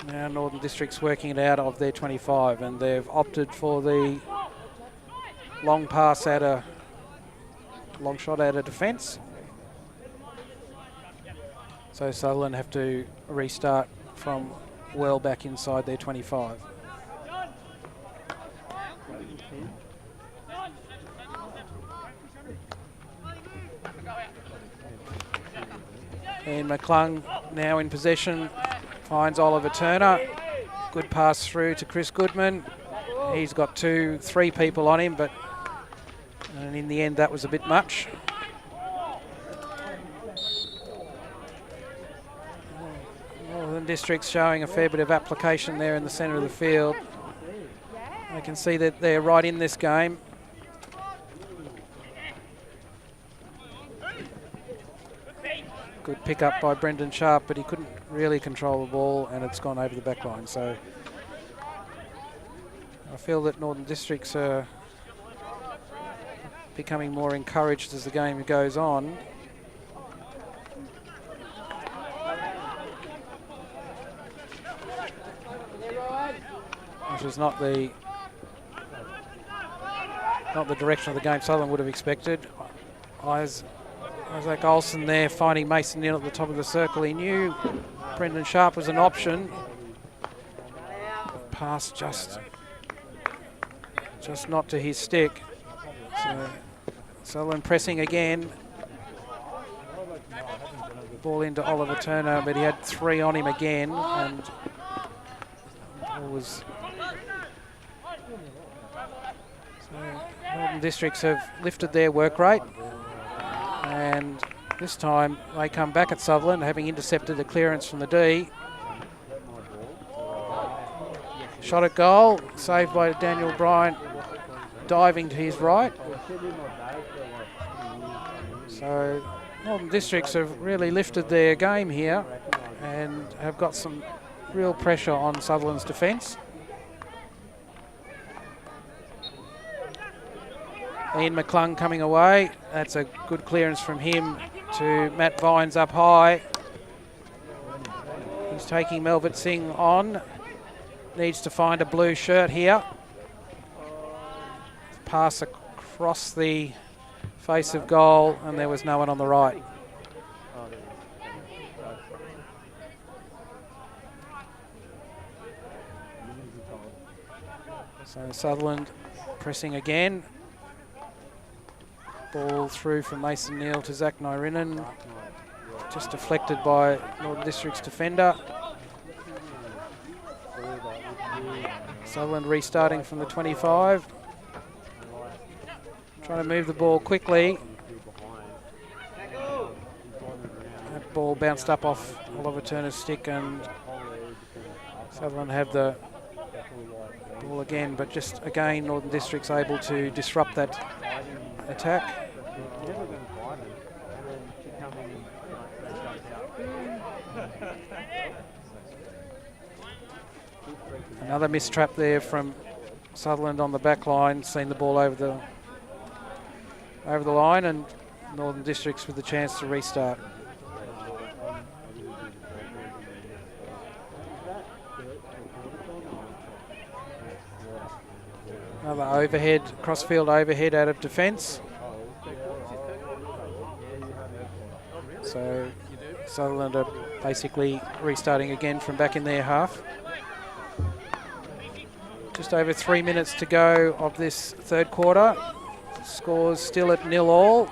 Now Northern Districts working it out of their 25, and they've opted for the long pass long shot out of defence. So Sutherland have to restart from well back inside their 25. And McClung now in possession, finds Oliver Turner. Good pass through to Chris Goodman. He's got 3 people on him, and in the end that was a bit much. Northern Districts showing a fair bit of application there in the centre of the field. I can see that they're right in this game. Good pick up by Brendan Sharp, but he couldn't really control the ball and it's gone over the back line. So I feel that Northern Districts are becoming more encouraged as the game goes on. Which is not the direction of the game Sutherland would have expected. Isaac Olsen there finding Mason Neal at the top of the circle. He knew Brendan Sharp was an option. Pass just not to his stick. So Sutherland pressing again. Ball into Oliver Turner, but he had 3 on him again, and the ball was. So Northern Districts have lifted their work rate. And this time they come back at Sutherland, having intercepted a clearance from the D. Shot at goal, saved by Daniel Bryant, diving to his right. So Northern Districts have really lifted their game here and have got some real pressure on Sutherland's defence. Ian McClung coming away. That's a good clearance from him to Matt Vines up high. He's taking Melvin Singh on. Needs to find a blue shirt here. Pass across the face of goal, and there was no one on the right. So Sutherland pressing again. Ball through from Mason Neal to Zach Nyrinen. Just deflected by Northern District's defender. Sutherland restarting from the 25. Trying to move the ball quickly. That ball bounced up off Oliver Turner's stick, and Sutherland have the ball again, but just again Northern District's able to disrupt that attack. Another mistrap there from Sutherland on the back line, seen the ball over the line, and Northern Districts with the chance to restart. Another overhead, crossfield overhead out of defence. So Sutherland are basically restarting again from back in their half. Just over 3 minutes to go of this third quarter. Scores still at 0-all.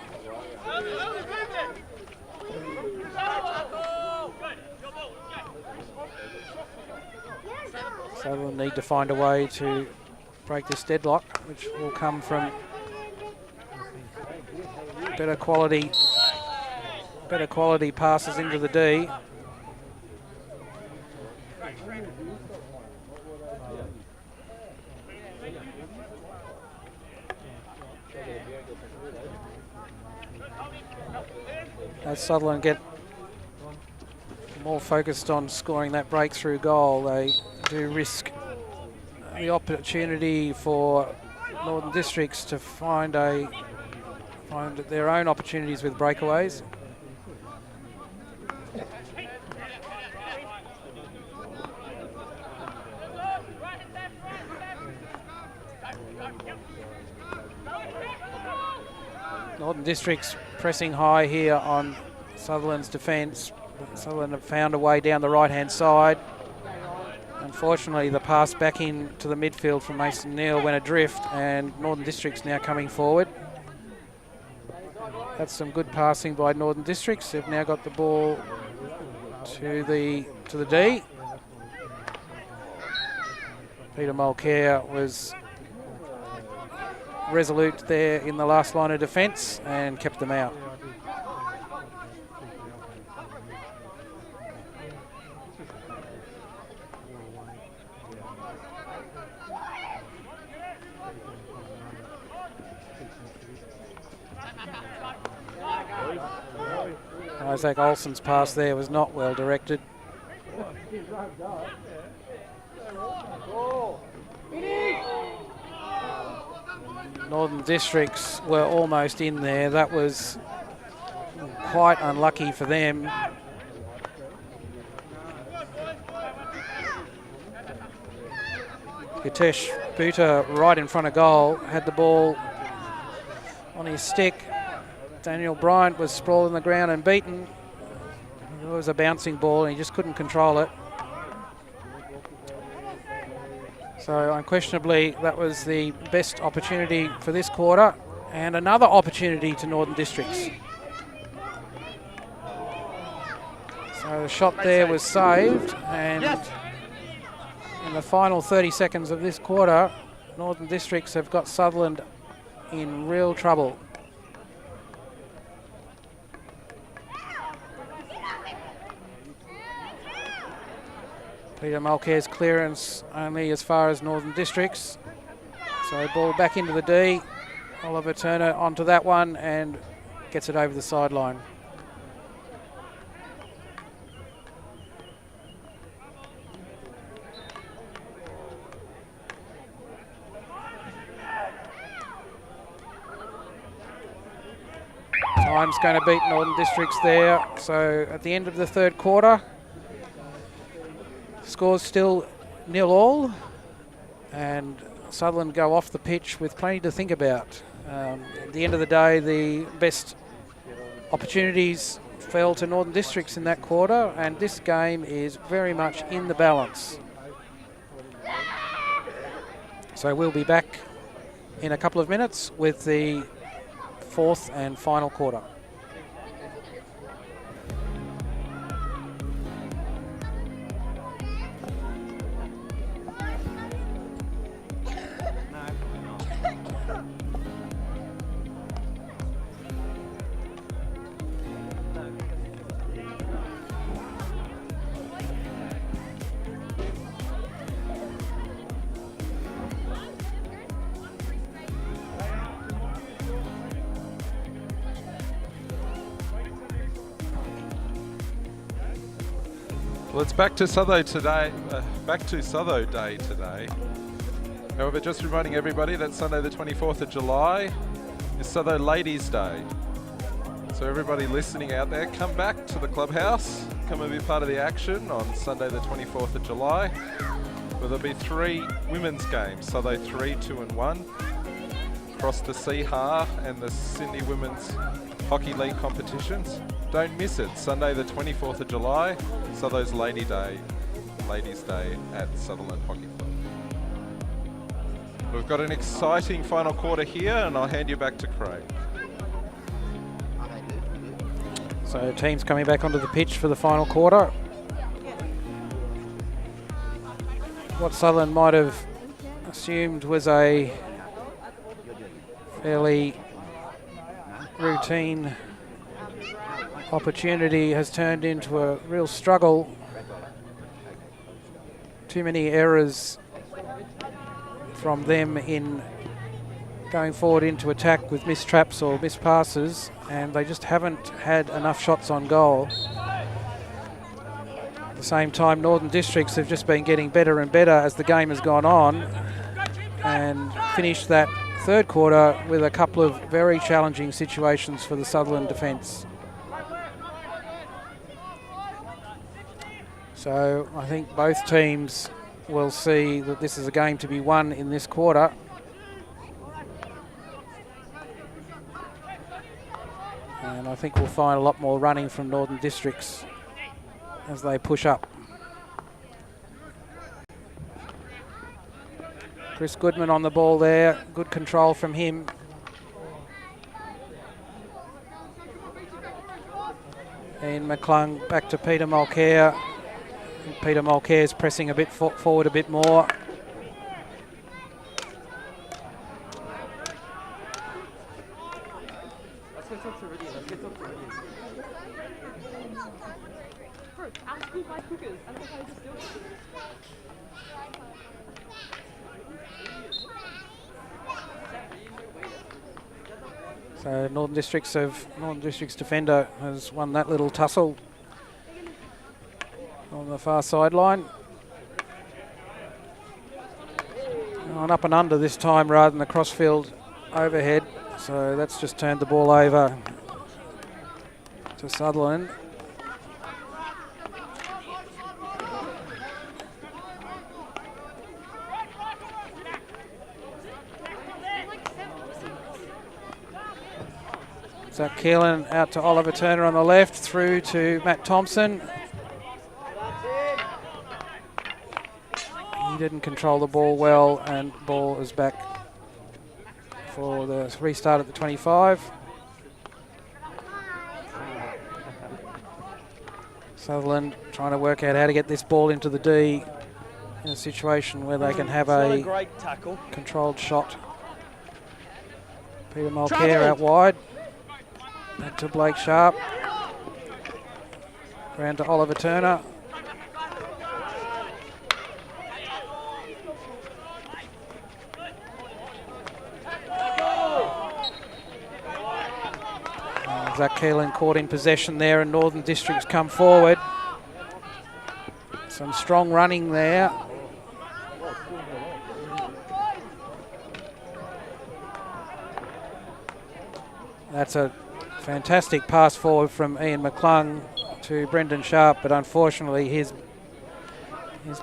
Sutherland need to find a way to break this deadlock, which will come from better quality passes into the D. As Sutherland get more focused on scoring that breakthrough goal, they do risk the opportunity for Northern Districts to find their own opportunities with breakaways. Northern Districts pressing high here on Sutherland's defence. Sutherland have found a way down the right-hand side. Unfortunately, the pass back into the midfield from Mason Neal went adrift, and Northern Districts now coming forward. That's some good passing by Northern Districts. They've now got the ball to the D. Peter Mulcair was resolute there in the last line of defence and kept them out. Isaac Olsen's pass there was not well directed. Northern Districts were almost in there. That was quite unlucky for them. Hitesh Bhuta right in front of goal, had the ball on his stick. Daniel Bryant was sprawled on the ground and beaten. It was a bouncing ball and he just couldn't control it. So unquestionably that was the best opportunity for this quarter, and another opportunity to Northern Districts. So the shot there was saved, and in the final 30 seconds of this quarter, Northern Districts have got Sutherland in real trouble. Peter Mulcair's clearance only as far as Northern Districts. So ball back into the D. Oliver Turner onto that one and gets it over the sideline. Time's going to beat Northern Districts there. So at the end of the third quarter, score's still 0-0, and Sutherland go off the pitch with plenty to think about. At the end of the day, the best opportunities fell to Northern Districts in that quarter, and this game is very much in the balance. So we'll be back in a couple of minutes with the fourth and final quarter. Well, it's back to Sutho today. Back to Sutho Day today. However, just reminding everybody that Sunday the 24th of July is Sutho Ladies' Day. So everybody listening out there, come back to the clubhouse. Come and be part of the action on Sunday the 24th of July, where there'll be 3 women's games, Sutho 3, 2 and 1, across the CHAR and the Sydney Women's Hockey League competitions. Don't miss it. Sunday the 24th of July, Sutho's Ladies' Day at Sutherland Hockey Club. We've got an exciting final quarter here, and I'll hand you back to Craig. So teams coming back onto the pitch for the final quarter. What Sutherland might have assumed was a fairly routine opportunity has turned into a real struggle. Too many errors from them in going forward into attack with missed traps or missed passes, and they just haven't had enough shots on goal. At the same time, Northern Districts have just been getting better and better as the game has gone on, and finished that third quarter with a couple of very challenging situations for the Sutherland defence. So I think both teams will see that this is a game to be won in this quarter. And I think we'll find a lot more running from Northern Districts as they push up. Chris Goodman on the ball there, good control from him. Ian McClung back to Peter Mulcair. Peter Mulcair is pressing a bit forward a bit more. So Northern District's defender has won that little tussle on the far sideline. On up and under this time rather than the crossfield overhead. So that's just turned the ball over to Sutherland. Zach Keelan out to Oliver Turner on the left, through to Matt Thompson. He didn't control the ball well, and ball is back for the restart at the 25. Sutherland trying to work out how to get this ball into the D in a situation where they can have a great tackle. Controlled shot. Peter Mulcair out wide. Back to Blake Sharp. Round to Oliver Turner. Zach Keelan caught in possession there, and Northern Districts come forward. Some strong running there. That's a fantastic pass forward from Ian McClung to Brendan Sharp, but unfortunately his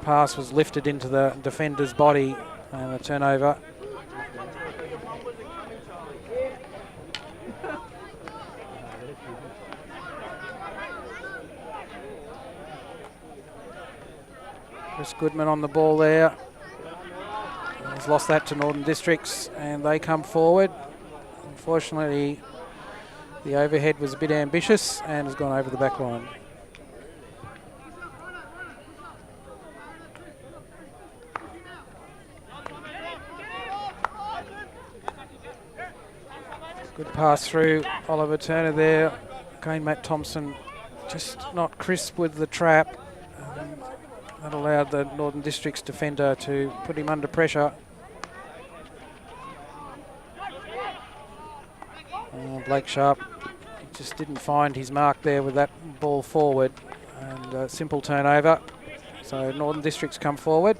pass was lifted into the defender's body and a turnover. Chris Goodman on the ball there. He's lost that to Northern Districts, and they come forward. Unfortunately, the overhead was a bit ambitious and has gone over the back line. Good pass through Oliver Turner there. Again, Matt Thompson just not crisp with the trap. That allowed the Northern Districts defender to put him under pressure. Blake Sharp just didn't find his mark there with that ball forward, and a simple turnover. So Northern Districts come forward.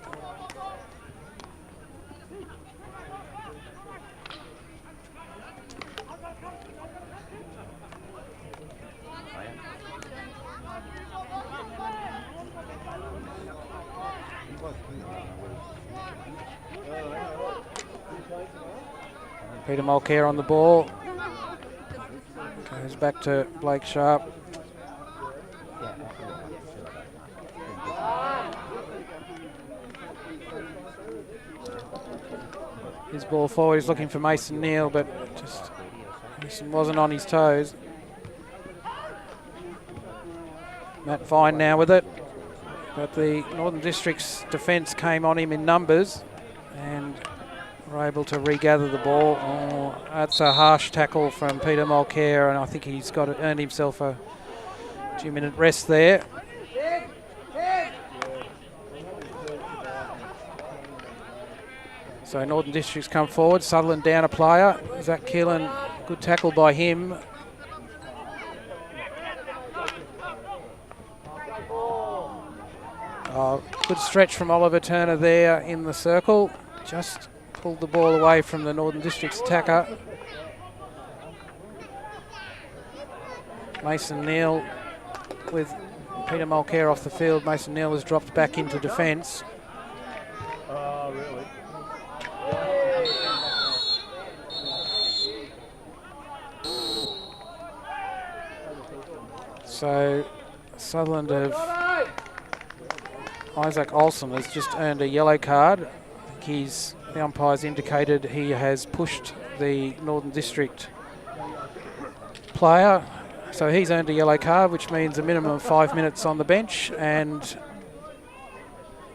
Peter Mulcair on the ball. Goes back to Blake Sharp. His ball forward, he's looking for Mason Neal, but just Mason wasn't on his toes. Matt Vine now with it, but the Northern Districts defence came on him in numbers and were able to regather the ball. Oh, that's a harsh tackle from Peter Mulcair, and I think he's got to earn himself a 2-minute rest there. So Northern Districts come forward. Sutherland down a player. Zach Keelan, good tackle by him. Oh, good stretch from Oliver Turner there in the circle. Just pulled the ball away from the Northern Districts attacker. Mason Neal with Peter Mulcair off the field. Mason Neal has dropped back into defence. Oh, really? So Sutherland Isaac Olsen has just earned a yellow card. I think the umpire's indicated he has pushed the Northern District player, So he's earned a yellow card, which means a minimum of 5 minutes on the bench, and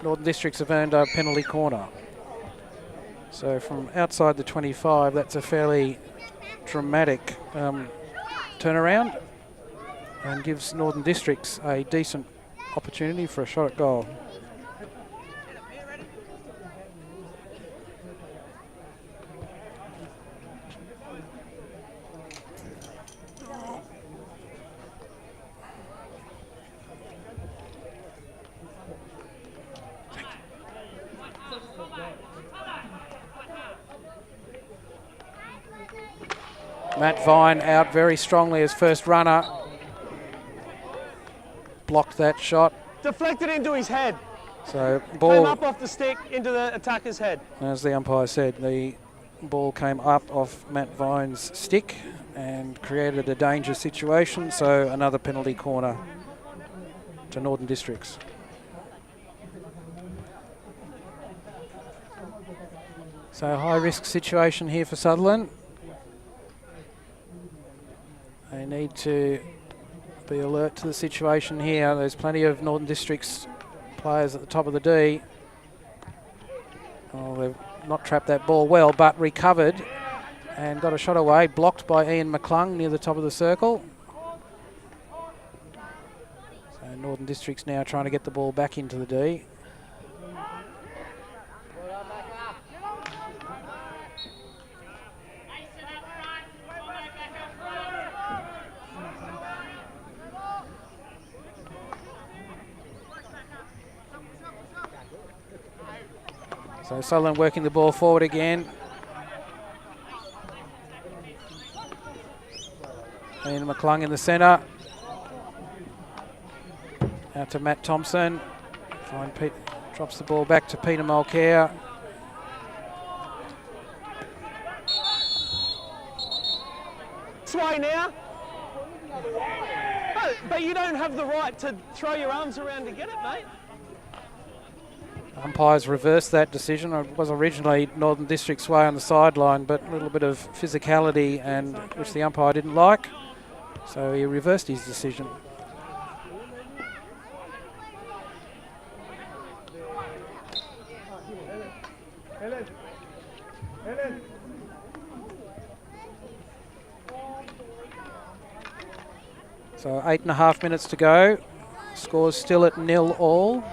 Northern Districts have earned a penalty corner. So from outside the 25, that's a fairly dramatic turnaround and gives Northern Districts a decent opportunity for a shot at goal. Matt Vine out very strongly as first runner. Blocked that shot. Deflected into his head. So Came ball, up off the stick into the attacker's head. as the umpire said, the ball came up off Matt Vine's stick and created a dangerous situation. So another penalty corner to Northern Districts. So high risk situation here for Sutherland. They need to be alert to the situation here. There's plenty of Northern Districts players at the top of the D. Oh, they've not trapped that ball well, but recovered and got a shot away, blocked by Ian McClung near the top of the circle. So Northern Districts now trying to get the ball back into the D. So Sutherland working the ball forward again. Ian McClung in the centre. Out to Matt Thompson. Pete drops the ball back to Peter Mulcair. This way now. But you don't have the right to throw your arms around to get it, mate. Umpires reversed that decision. It was originally Northern District's way on the sideline, but a little bit of physicality, and which the umpire didn't like. So he reversed his decision. So 8.5 minutes to go. Score's still at 0-all.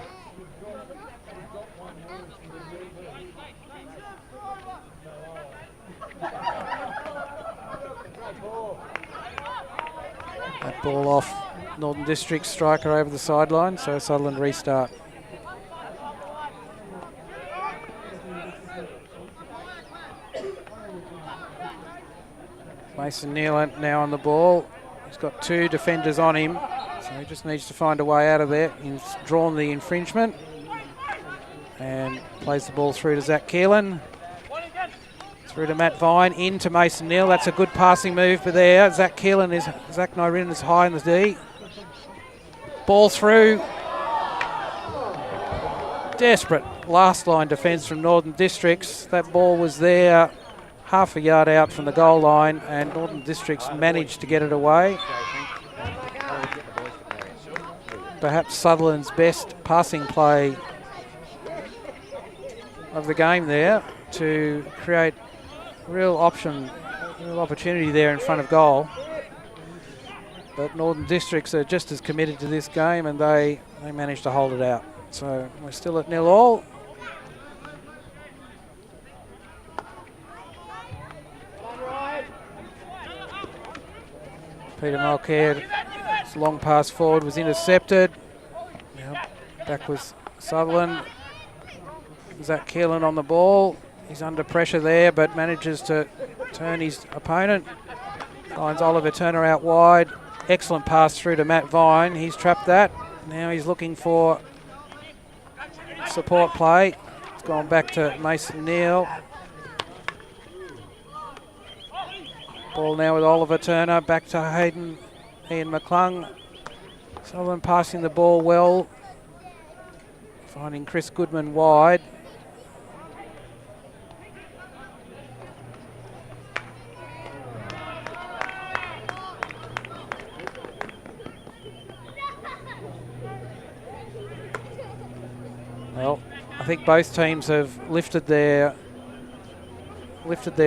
That ball off Northern District striker over the sideline, so Sutherland restart. Mason Neal now on the ball. He's got two defenders on him, so he just needs to find a way out of there. He's drawn the infringement and plays the ball through to Zach Keelan. Through to Matt Vine, into Mason Neal. That's a good passing move, but there, Zach Nyrin is high in the D. Ball through. Desperate last line defence from Northern Districts. That ball was there, half a yard out from the goal line, and Northern Districts managed to get it away. Perhaps Sutherland's best passing play of the game there to create real opportunity there in front of goal. But Northern Districts are just as committed to this game, and they managed to hold it out. So we're still at 0-all. Peter Mulcair, his long pass forward was intercepted. Now back was Sutherland. Zach Keelan on the ball. He's under pressure there, but manages to turn his opponent. Finds Oliver Turner out wide. Excellent pass through to Matt Vine. He's trapped that. Now he's looking for support play. It's gone back to Mason Neal. Ball now with Oliver Turner. Back to Ian McClung. Sutherland passing the ball well. Finding Chris Goodman wide. Well, I think both teams have lifted their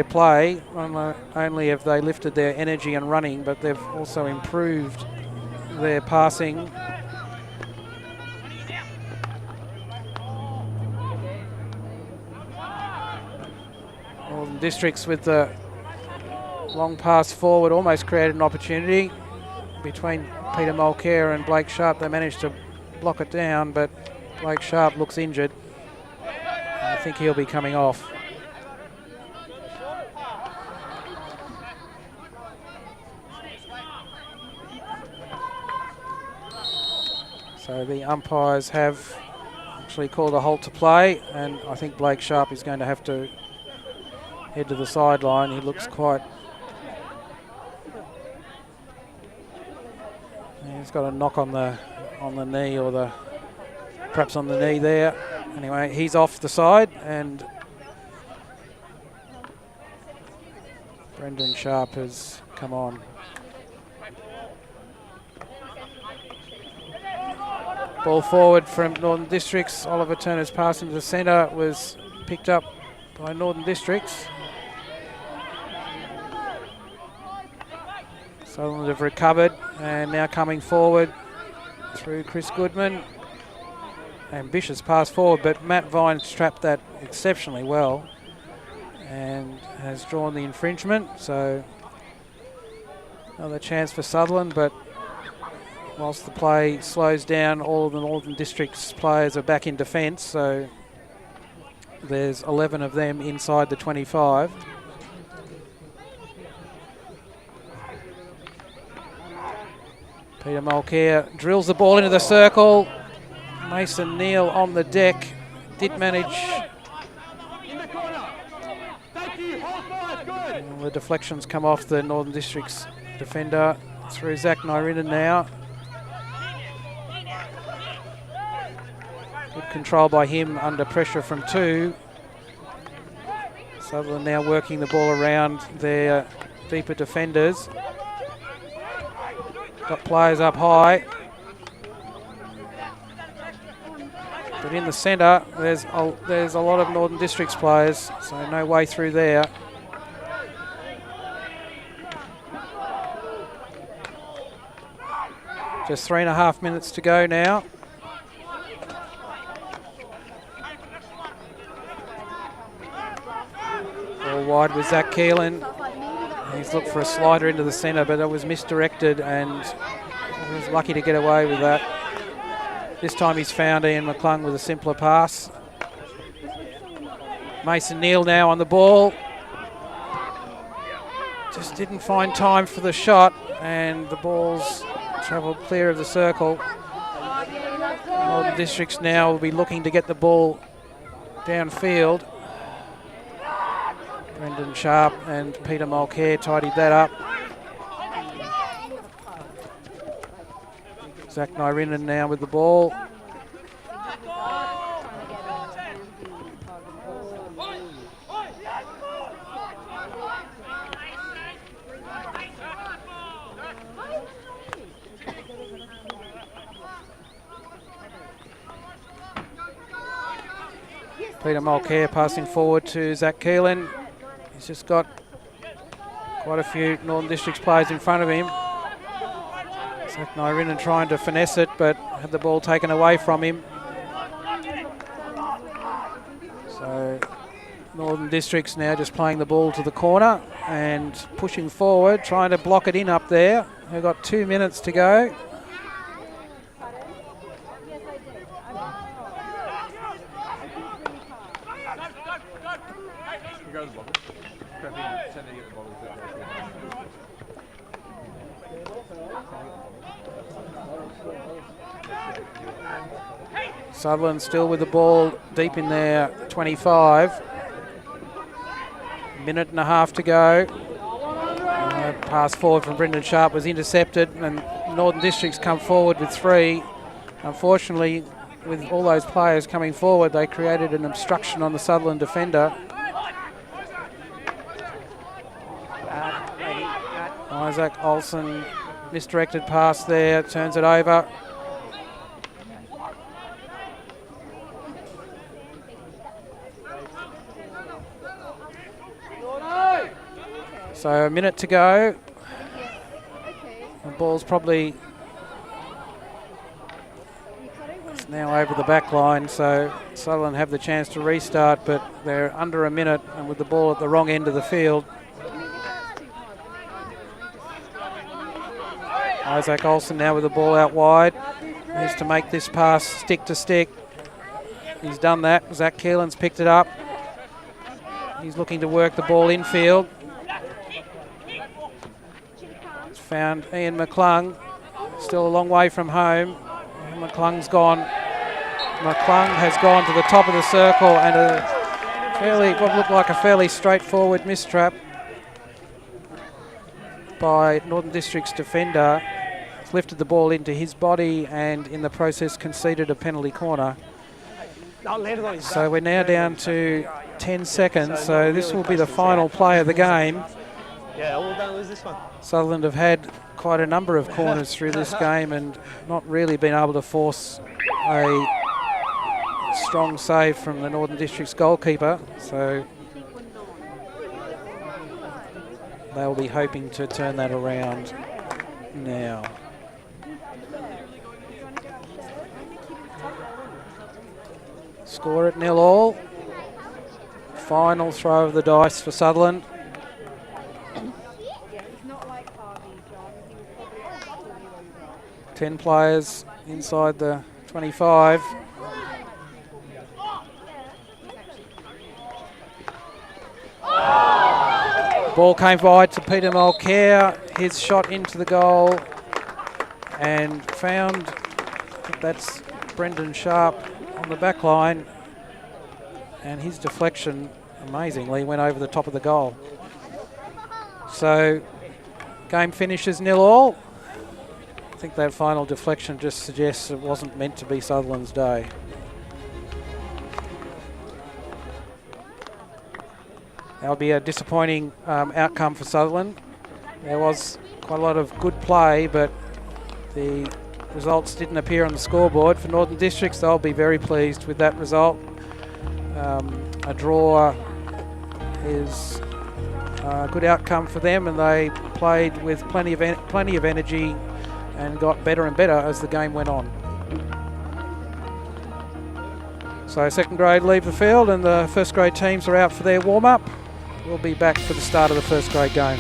play. Not only have they lifted their energy and running, but they've also improved their passing. Northern Districts with the long pass forward almost created an opportunity between Peter Mulcair and Blake Sharp. They managed to block it down, but Blake Sharp looks injured. I think he'll be coming off. So the umpires have actually called a halt to play, and I think Blake Sharp is going to have to head to the sideline. He looks quite... He's got a knock on the knee, or perhaps on the knee there. Anyway, he's off the side, and Brendan Sharp has come on. Ball forward from Northern Districts. Oliver Turner's pass into the centre was picked up by Northern Districts. Sutherland have recovered and now coming forward through Chris Goodman. Ambitious pass forward, but Matt Vines trapped that exceptionally well and has drawn the infringement. So another chance for Sutherland, but whilst the play slows down, all of the Northern Districts players are back in defence, so there's 11 of them inside the 25. Peter Mulcair drills the ball into the circle. Mason Neal on the deck did manage. The deflections come off the Northern Districts defender through Zach Nyrinen now. Good control by him under pressure from two. Sutherland now working the ball around their deeper defenders. Got players up high. But in the centre, there's a lot of Northern Districts players, so no way through there. Just 3.5 minutes to go now. All wide with Zach Keelan. He's looked for a slider into the centre, but it was misdirected, and he was lucky to get away with that. This time he's found Ian McClung with a simpler pass. Mason Neal now on the ball. Just didn't find time for the shot, and the ball's travelled clear of the circle. Northern Districts now will be looking to get the ball downfield. Brendan Sharp and Peter Mulcair tidied that up. Zach Nyrinen now with the ball. Peter Mulcair passing forward to Zach Keelan. He's just got quite a few Northern Districts players in front of him. Zach Nyrinen trying to finesse it, but had the ball taken away from him. So Northern Districts now just playing the ball to the corner and pushing forward, trying to block it in up there. They've got 2 minutes to go. Sutherland still with the ball deep in their 25. Minute and a half to go. Pass forward from Brendan Sharp was intercepted, and Northern Districts come forward with 3. Unfortunately, with all those players coming forward, they created an obstruction on the Sutherland defender. Isaac Olsen, misdirected pass there, turns it over. So a minute to go. The ball's probably it's now over the back line, so Sutherland have the chance to restart, but they're under a minute and with the ball at the wrong end of the field. Isaac Olsen now with the ball out wide. Needs to make this pass stick to stick. He's done that. Zach Keelan's picked it up. He's looking to work the ball infield. He's found Ian McClung. Still a long way from home. McClung's gone. McClung has gone to the top of the circle and a fairly, what looked like a fairly straightforward mistrap by Northern District's defender. He's lifted the ball into his body and in the process conceded a penalty corner. So we're now down to 10 seconds, so this will be the final play of the game. Yeah, all don't lose this one. Sutherland have had quite a number of corners through this game and not really been able to force a strong save from the Northern District's goalkeeper, so they'll be hoping to turn that around now. Score at 0-0. Final throw of the dice for Sutherland. Ten players inside the 25. Ball came wide to Peter Mulcair. His shot into the goal and found, I think that's Brendan Sharp on the back line, and his deflection amazingly went over the top of the goal. So game finishes 0-0. I think that final deflection just suggests it wasn't meant to be Sutherland's day. That'll be a disappointing outcome for Sutherland. There was quite a lot of good play, but the results didn't appear on the scoreboard. For Northern Districts, they'll be very pleased with that result. A draw is a good outcome for them, and they played with plenty of energy and got better and better as the game went on. So second grade leave the field and the first grade teams are out for their warm-up. We'll be back for the start of the first grade game.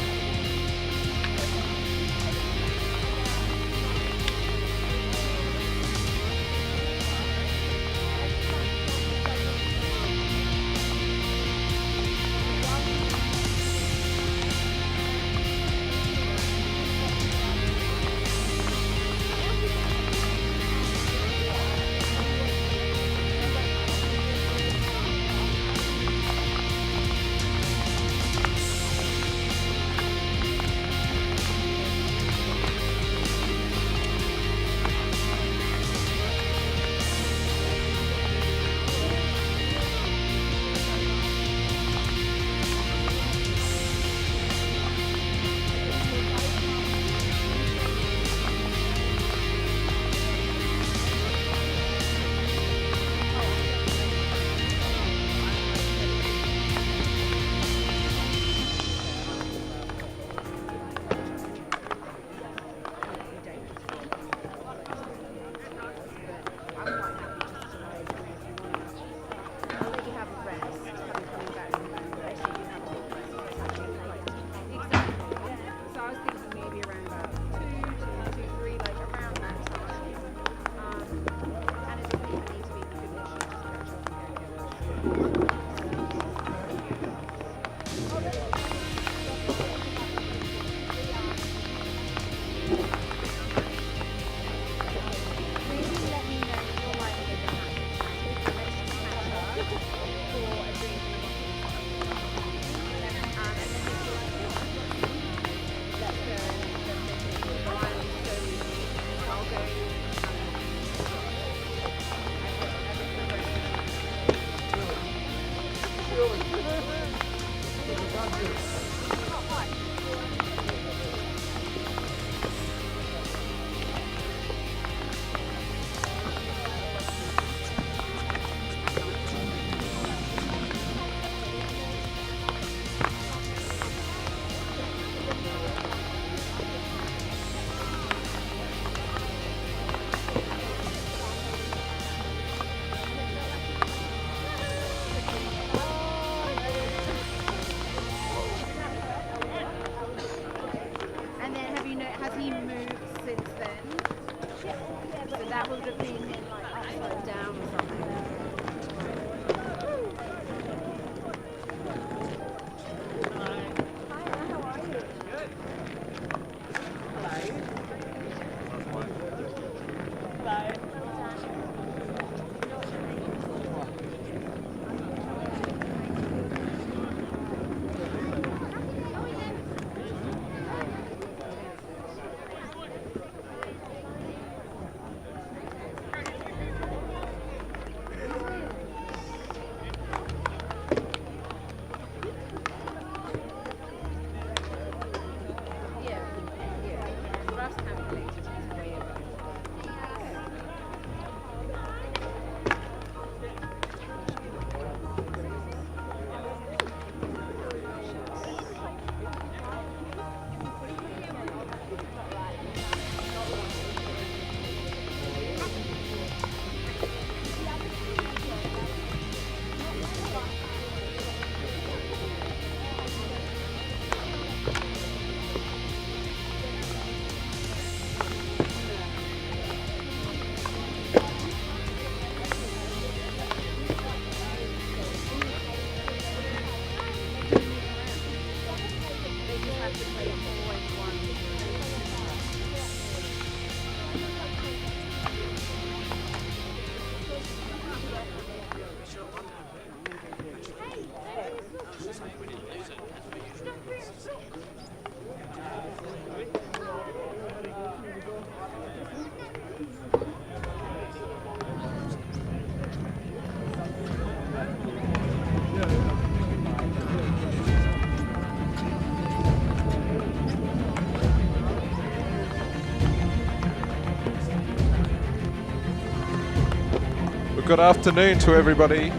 Good afternoon to everybody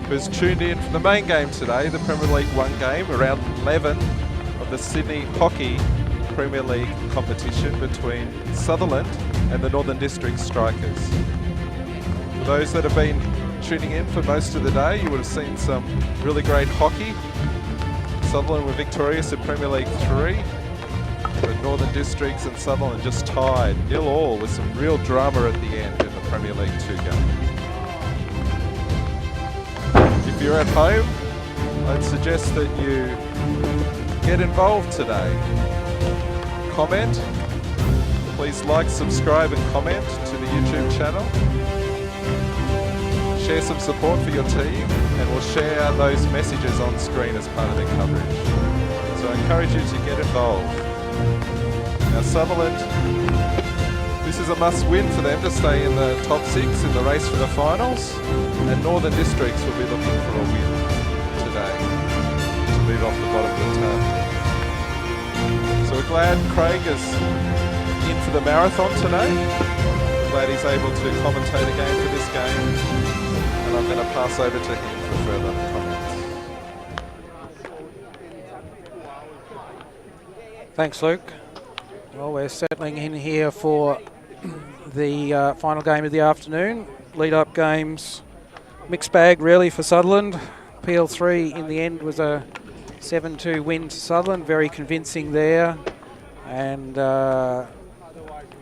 who's tuned in for the main game today, the Premier League 1 game, around 11 of the Sydney Hockey Premier League competition between Sutherland and the Northern District Strikers. For those that have been tuning in for most of the day, you would have seen some really great hockey. Sutherland were victorious in Premier League 3. But Northern Districts and Sutherland just tied 0-0 with some real drama at the end in the Premier League 2 game. If you're at home, I'd suggest that you get involved today. Comment. Please like, subscribe and comment to the YouTube channel. Share some support for your team and we'll share those messages on screen as part of the coverage. So I encourage you to get involved. Now Sutherland, this is a must-win for them to stay in the top 6 in the race for the finals, and Northern Districts will be looking for a win today to move off the bottom of the tab. So we're glad Craig is in for the marathon today. Glad he's able to commentate a game for this game, and I'm going to pass over to him for further comments. Thanks, Luke. Well, we're settling in here for the final game of the afternoon. Lead-up games, mixed bag really for Sutherland. PL3 in the end was a 7-2 win to Sutherland, very convincing there, and the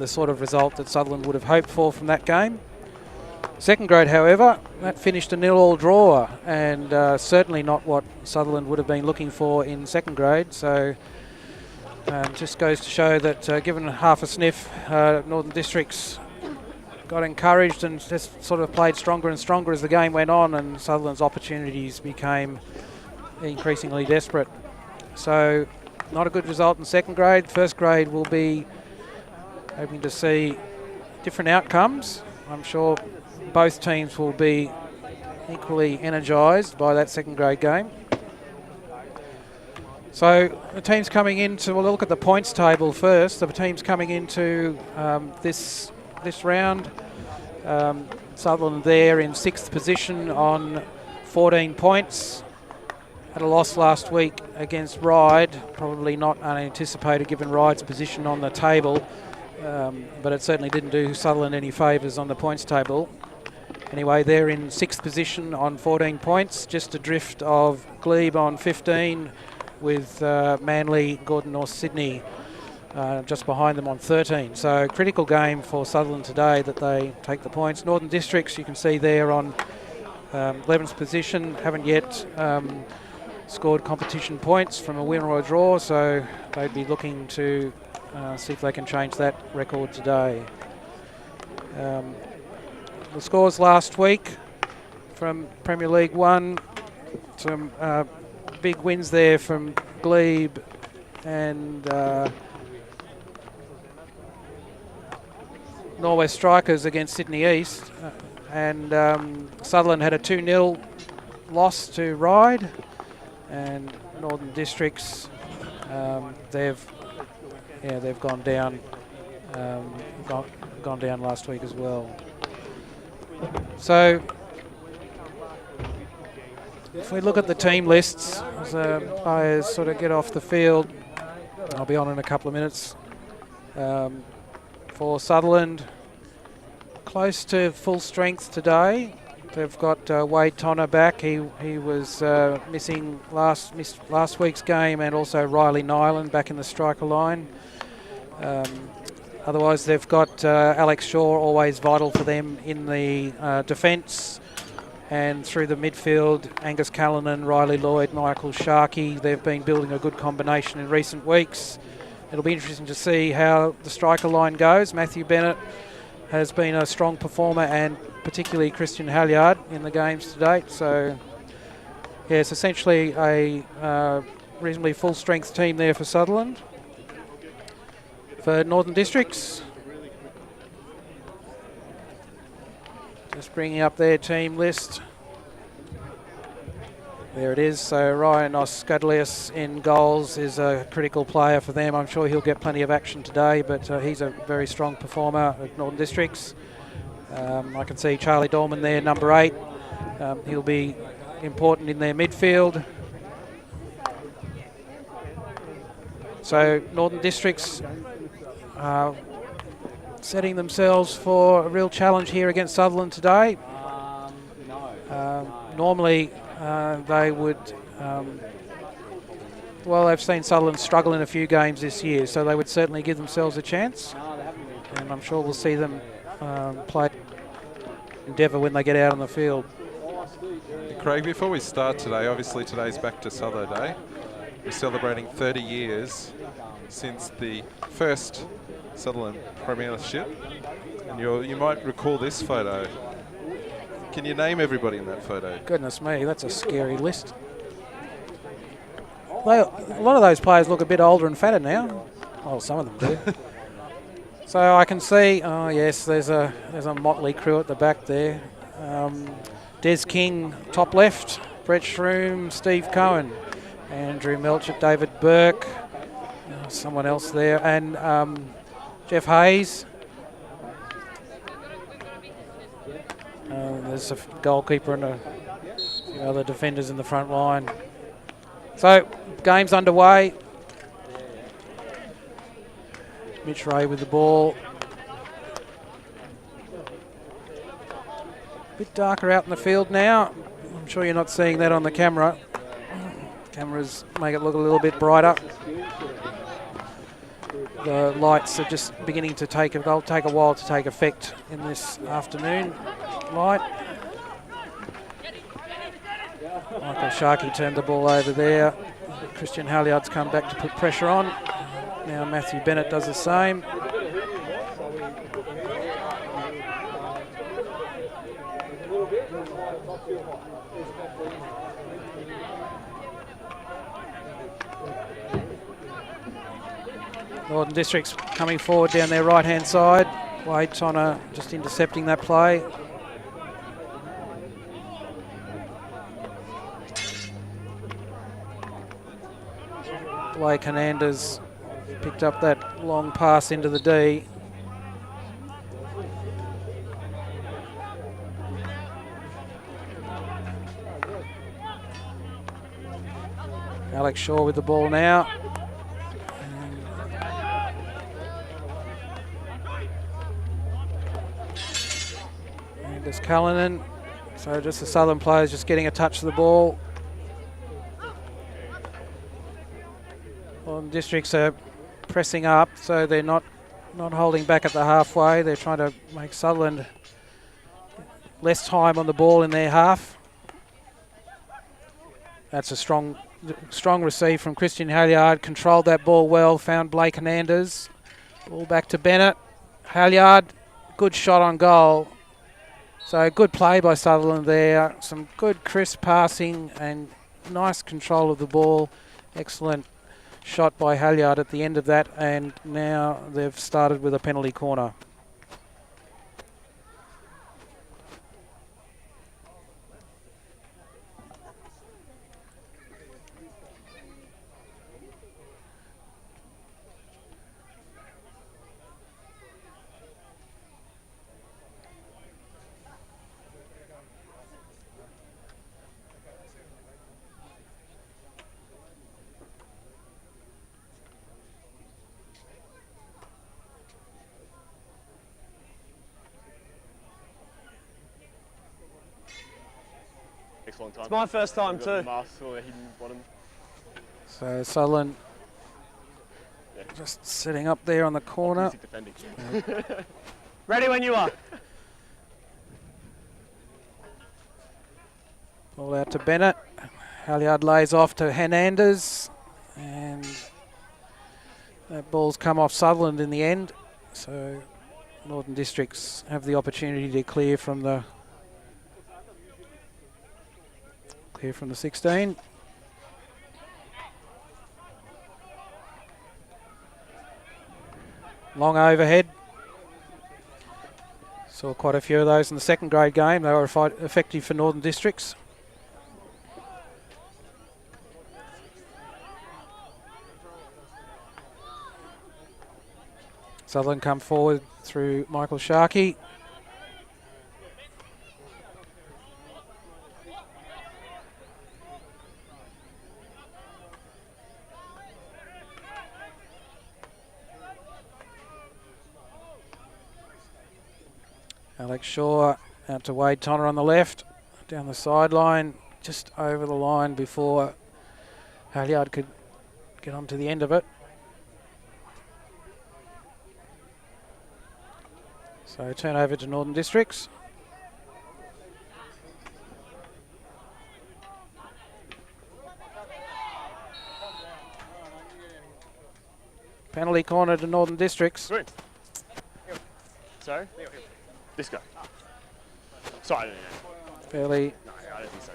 sort of result that Sutherland would have hoped for from that game. Second grade, however, that finished a 0-0 draw, and certainly not what Sutherland would have been looking for in second grade. So just goes to show that given half a sniff, Northern Districts got encouraged and just sort of played stronger and stronger as the game went on, and Sutherland's opportunities became increasingly desperate. So not a good result in second grade. First grade will be hoping to see different outcomes. I'm sure both teams will be equally energised by that second grade game. So the teams coming into, we'll look at the points table first. The teams coming into this round, Sutherland there in 6th position on 14 points. Had a loss last week against Ryde, probably not unanticipated given Ryde's position on the table, but it certainly didn't do Sutherland any favours on the points table. Anyway, they're in 6th position on 14 points, just adrift of Glebe on 15, with Manly, Gordon, North Sydney just behind them on 13. So critical game for Sutherland today that they take the points. Northern Districts, you can see there on 11th position, haven't yet scored competition points from a win or a draw, so they'd be looking to see if they can change that record today. The scores last week from Premier League 1, some big wins there from Glebe and Norway Strikers against Sydney East, and Sutherland had a 2-0 loss to Ryde, and Northern Districts they've gone down gone down last week as well. So if we look at the team lists, as players sort of get off the field, I'll be on in a couple of minutes. For Sutherland, close to full strength today. They've got Wade Tonner back. He was missing last week's game, and also Riley Nyland back in the striker line. Otherwise, they've got Alex Shaw, always vital for them in the defence. And through the midfield, Angus Callanan, Riley Lloyd, Michael Sharkey. They've been building a good combination in recent weeks. It'll be interesting to see how the striker line goes. Matthew Bennett has been a strong performer, and particularly Christian Halyard in the games to date. So, yeah, it's essentially a reasonably full-strength team there for Sutherland. For Northern Districts, just bringing up their team list. There it is. So Ryan Oskudlius in goals is a critical player for them. I'm sure he'll get plenty of action today, but he's a very strong performer at Northern Districts. I can see Charlie Dolman there, number 8. He'll be important in their midfield. So Northern Districts setting themselves for a real challenge here against Sutherland today. Normally they would, well, they've seen Sutherland struggle in a few games this year, so they would certainly give themselves a chance. And I'm sure we'll see them play endeavour when they get out on the field. Craig, before we start today, obviously today's Back to Sutho Day. We're celebrating 30 years since the first Sutherland Premiership. And you might recall this photo. Can you name everybody in that photo? Goodness me, that's a scary list. A lot of those players look a bit older and fatter now. Well, some of them do. So I can see, oh yes, there's a motley crew at the back there. Des King, top left. Brett Shroom, Steve Cohen. Andrew Melchett, David Burke. Someone else there. And Jeff Hayes. There's a goalkeeper and a few other defenders in the front line. So, game's underway. Mitch Ray with the ball. A bit darker out in the field now. I'm sure you're not seeing that on the camera. Cameras make it look a little bit brighter. The lights are just beginning to they'll take a while to take effect in this afternoon light. Michael Sharkey turned the ball over there. Christian Halliard's come back to put pressure on. Now Matthew Bennett does the same. Northern Districts coming forward down their right-hand side. Wade Tonner just intercepting that play. Blake Hernandez picked up that long pass into the D. Alex Shaw with the ball now. Angus Cullinan. So just the Southern players just getting a touch of the ball. Northern Districts are pressing up, so they're not holding back at the halfway. They're trying to make Sutherland less time on the ball in their half. That's a strong receive from Christian Halliard. Controlled that ball well, found Blake Hernandez. Ball back to Bennett. Halliard, good shot on goal. So good play by Sutherland there. Some good crisp passing and nice control of the ball. Excellent shot by Halliard at the end of that, and now they've started with a penalty corner. It's my first time too. So Sutherland just sitting up there on the corner. Ready when you are. Ball out to Bennett. Halliard lays off to Hernandez, and that ball's come off Sutherland in the end. So Northern Districts have the opportunity to clear from the 16. Long overhead. Saw quite a few of those in the second grade game. They were effective for Northern Districts. Sutherland come forward through Michael Sharkey. Alex Shaw out to Wade Tonner on the left, down the sideline, just over the line before Halyard could get onto the end of it. So turn over to Northern Districts. Penalty corner to Northern Districts. Green. Sorry? This guy. Sorry. Fairly No, I don't think so.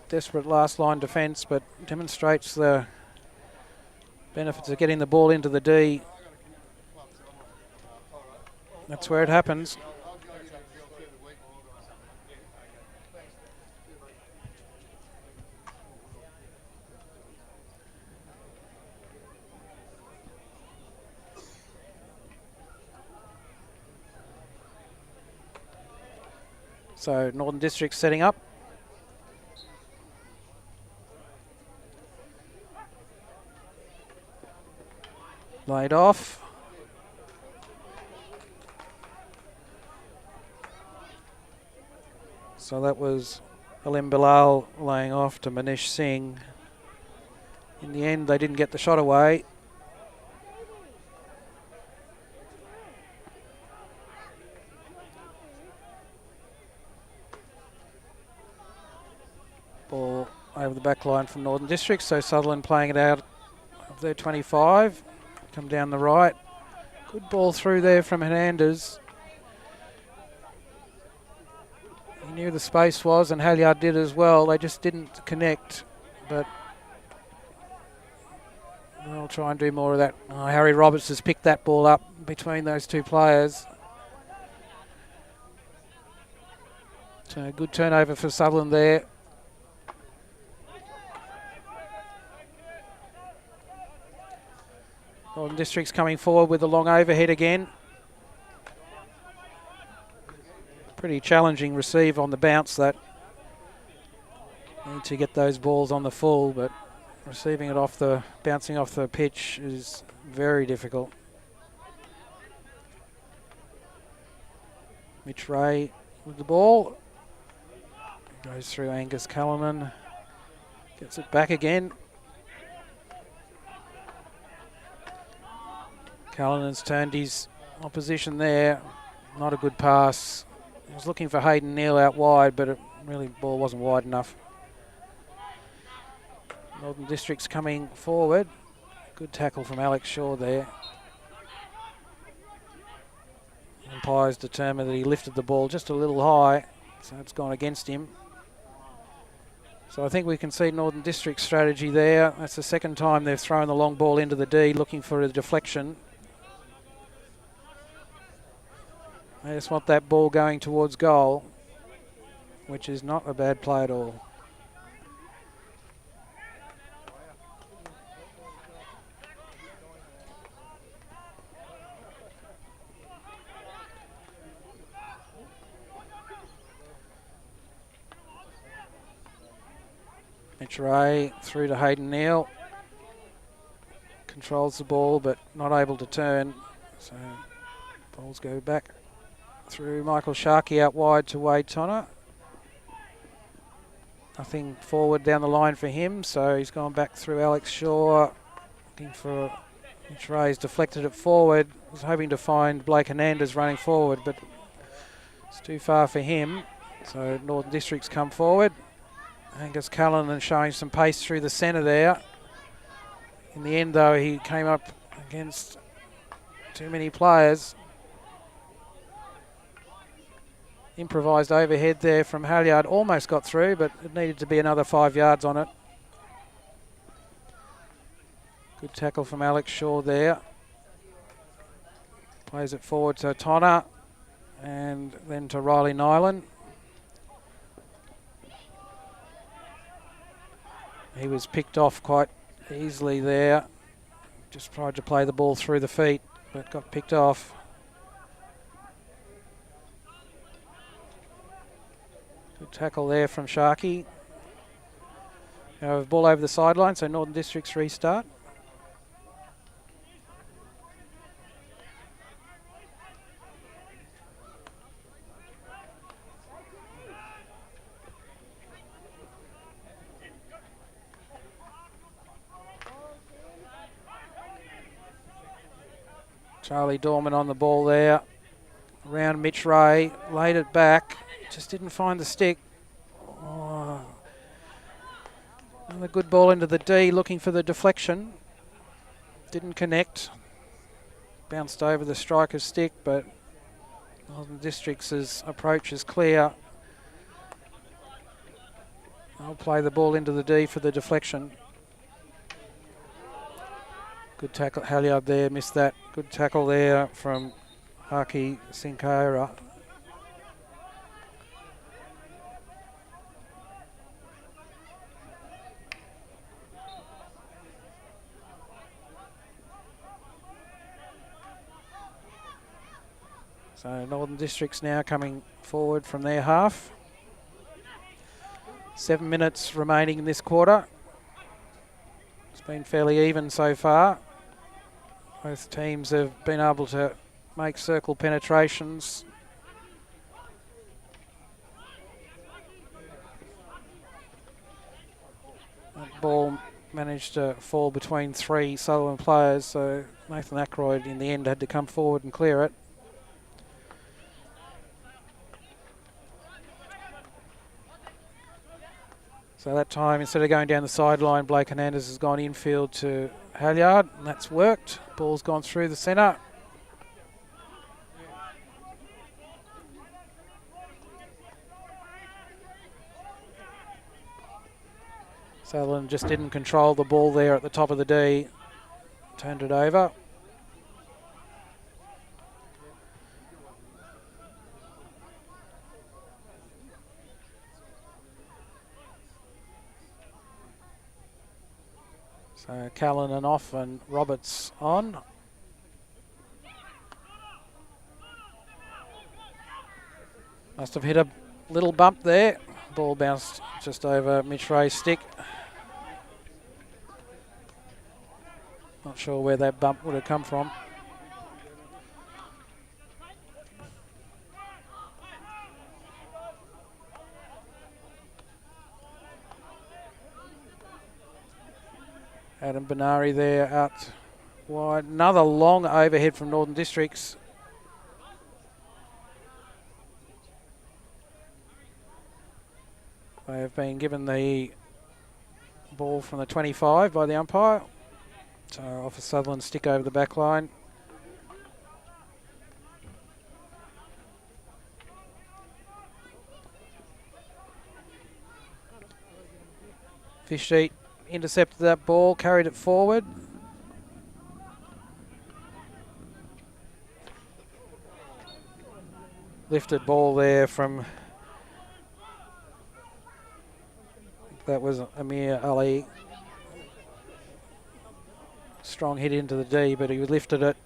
desperate last line defence, but demonstrates the benefits of getting the ball into the D. That's where it happens. So Northern District setting up. Laid off. So that was Alim Bilal laying off to Manish Singh. In the end, they didn't get the shot away. Ball over the back line from Northern District, so Sutherland playing it out of their 25. Come down the right. Good ball through there from Hernandez. He knew the space was, and Halyard did as well. They just didn't connect, but they'll try and do more of that. Oh, Harry Roberts has picked that ball up between those two players. So a good turnover for Sutherland there. Northern District's coming forward with a long overhead again. Pretty challenging receive on the bounce, that. Need to get those balls on the full, but receiving it off the, bouncing off the pitch is very difficult. Mitch Ray with the ball. Goes through Angus Callanan. Gets it back again. Callanan's turned his opposition there. Not a good pass. He was looking for Hayden Neal out wide, but it really, ball wasn't wide enough. Northern District's coming forward. Good tackle from Alex Shaw there. Umpire's determined that he lifted the ball just a little high, so it's gone against him. So I think we can see Northern District's strategy there. That's the second time they've thrown the long ball into the D looking for a deflection. They just want that ball going towards goal, which is not a bad play at all. Mitch Ray through to Hayden Neal. Controls the ball but not able to turn. So balls go back through Michael Sharkey out wide to Wade Tonner. Nothing forward down the line for him, so he's gone back through Alex Shaw. Looking for Mitch Ray's deflected it forward. Was hoping to find Blake Hernandez running forward, but it's too far for him. So Northern District's come forward. Angus Callanan showing some pace through the centre there. In the end, though, he came up against too many players. Improvised overhead there from Halyard. Almost got through, but it needed to be another 5 yards on it. Good tackle from Alex Shaw there. Plays it forward to Tonner and then to Riley Nyland. He was picked off quite easily there. Just tried to play the ball through the feet, but got picked off. Good tackle there from Sharkey. Ball over the sideline, so Northern District's restart. Charlie Dorman on the ball there. Around Mitch Ray, laid it back, just didn't find the stick. Oh. Another good ball into the D, looking for the deflection. Didn't connect. Bounced over the striker's stick, but Northern Districts' approach is clear. I'll play the ball into the D for the deflection. Good tackle, Halyard there, missed that. Good tackle there from Haki Sinkaira. So Northern Districts now coming forward from their half. 7 minutes remaining in this quarter. It's been fairly even so far. Both teams have been able to make circle penetrations. That ball managed to fall between 3 Sutherland players, so Nathan Ackroyd in the end had to come forward and clear it. So that time, instead of going down the sideline, Blake Hernandez has gone infield to Halyard, and that's worked. Ball's gone through the centre. Sutherland just didn't control the ball there at the top of the D. Turned it over. So Callanan off and Roberts on. Must have hit a little bump there. Ball bounced just over Mitch Ray's stick. Not sure where that bump would have come from. Adam Benari there out wide. Another long overhead from Northern Districts. They have been given the ball from the 25 by the umpire. So off a Sutherland stick over the back line. Fisheat intercepted that ball, carried it forward. Lifted ball there from, that was Amir Ali. Strong hit into the D, but he lifted it.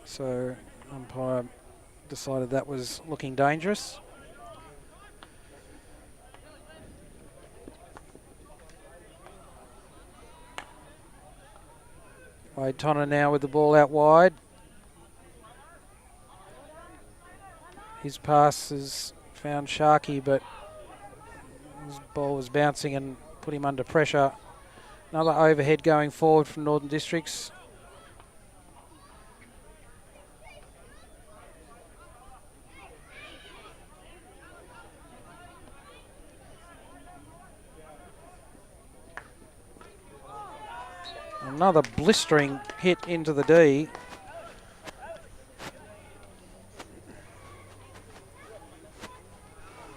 So umpire decided that was looking dangerous. Wade Tonner now with the ball out wide. His pass has found Sharkey, but his ball was bouncing and put him under pressure. Another overhead going forward from Northern Districts. Another blistering hit into the D.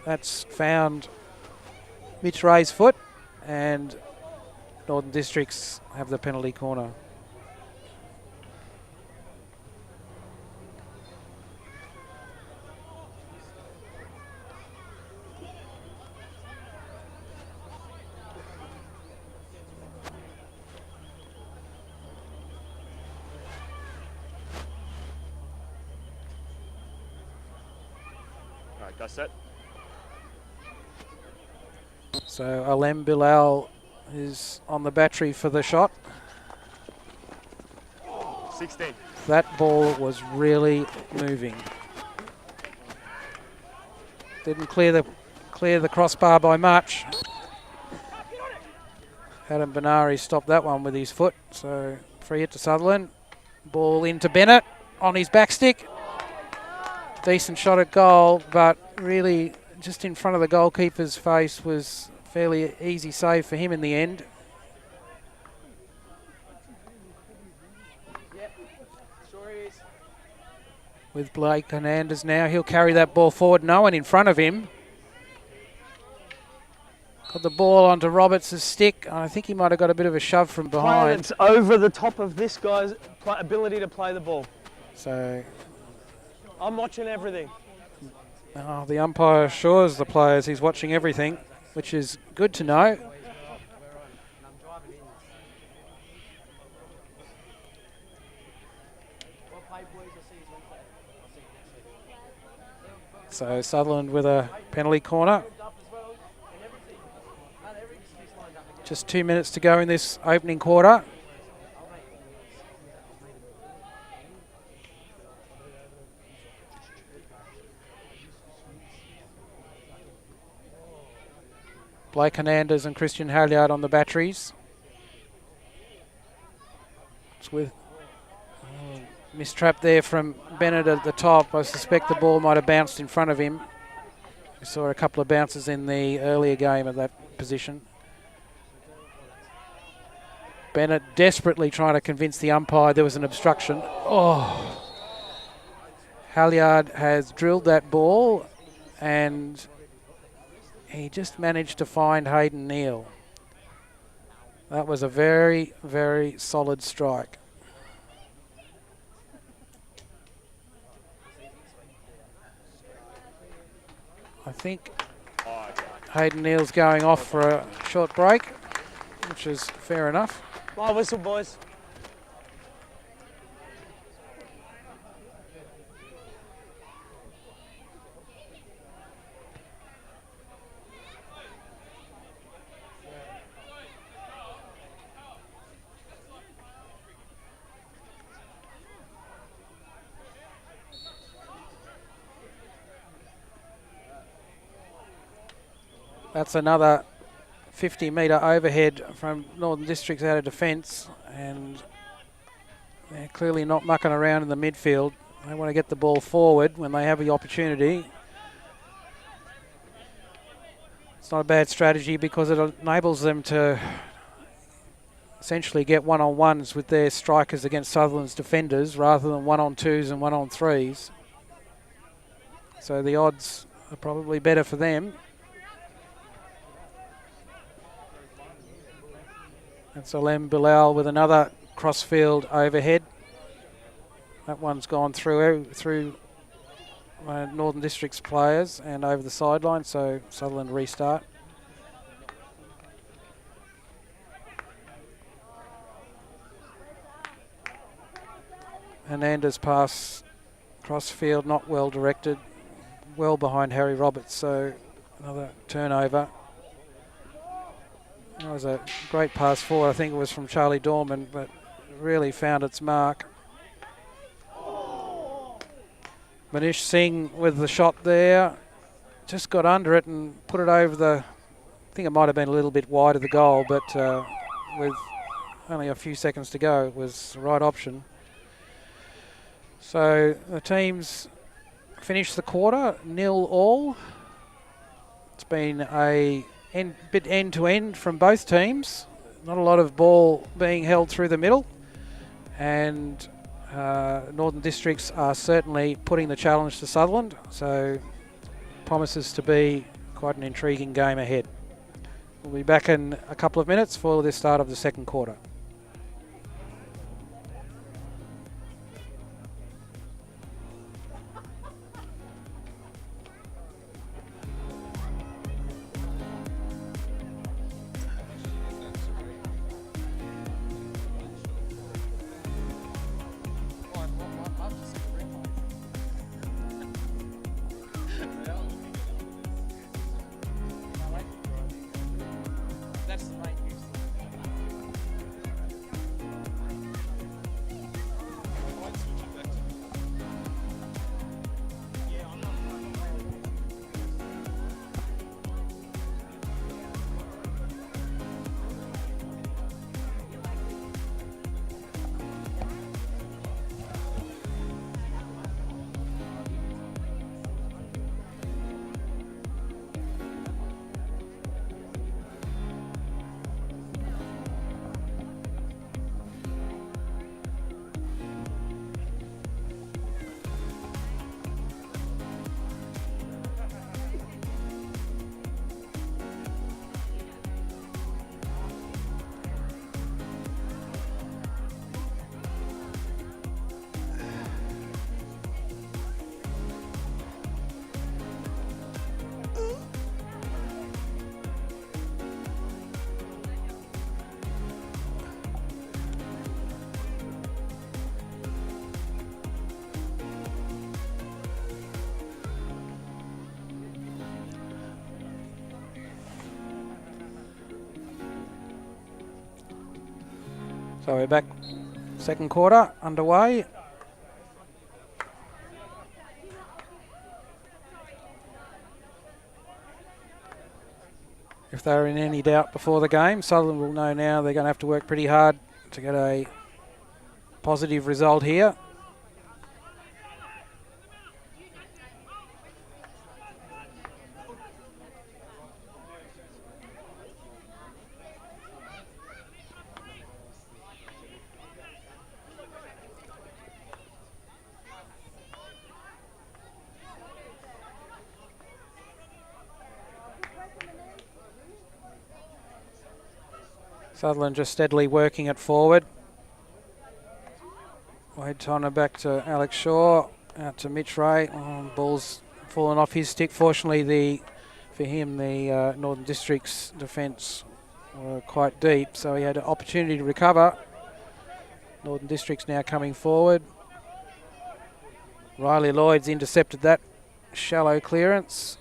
That's found Mitch Ray's foot, and Northern Districts have the penalty corner. All right, that's it. So Alem Bilal is on the battery for the shot. 16. That ball was really moving. Didn't clear the crossbar by much. Adam Benari stopped that one with his foot. So free hit to Sutherland. Ball into Bennett. on his back stick. Decent shot at goal, but really just in front of the goalkeeper's face was fairly easy save for him in the end. With Blake Hernandez now, he'll carry that ball forward. No one in front of him. Got the ball onto Roberts' stick. I think he might have got a bit of a shove from behind. It's over the top of this guy's ability to play the ball. So I'm watching everything. the umpire assures the players he's watching everything, which is good to know. So Sutherland with a penalty corner. Just 2 minutes to go in this opening quarter. Blake Hernandez and Christian Halliard on the batteries. It's with mistrap there from Bennett at the top. I suspect the ball might have bounced in front of him. We saw a couple of bounces in the earlier game at that position. Bennett desperately trying to convince the umpire there was an obstruction. Oh! Halliard has drilled that ball and he just managed to find Hayden Neal. That was a very, very solid strike. I think Hayden Neal's going off for a short break, which is fair enough. My whistle, boys. That's another 50-metre overhead from Northern Districts out of defence, and they're clearly not mucking around in the midfield. They want to get the ball forward when they have the opportunity. It's not a bad strategy because it enables them to essentially get one-on-ones with their strikers against Sutherland's defenders rather than one-on-twos and one-on-threes. So the odds are probably better for them. And Salem Bilal with another crossfield overhead. That one's gone through Northern Districts players and over the sideline, so Sutherland restart. Hernandez pass crossfield, not well directed, well behind Harry Roberts, so another turnover. That was a great pass forward. I think it was from Charlie Dorman, but really found its mark. Manish Singh with the shot there. Just got under it and put it over the... I think it might have been a little bit wide of the goal, but with only a few seconds to go, it was the right option. So the teams finished the quarter 0-0. It's been a bit end-to-end from both teams. Not a lot of ball being held through the middle. And Northern Districts are certainly putting the challenge to Sutherland. So promises to be quite an intriguing game ahead. We'll be back in a couple of minutes for the start of the second quarter. So we're back, second quarter underway. If they're in any doubt before the game, Sutherland will know now they're going to have to work pretty hard to get a positive result here. Sutherland just steadily working it forward. Wade Tonner back to Alex Shaw, out to Mitch Ray. Oh, ball's fallen off his stick. Fortunately, for him, the Northern District's defence were quite deep, so he had an opportunity to recover. Northern District's now coming forward. Riley Lloyd's intercepted that shallow clearance.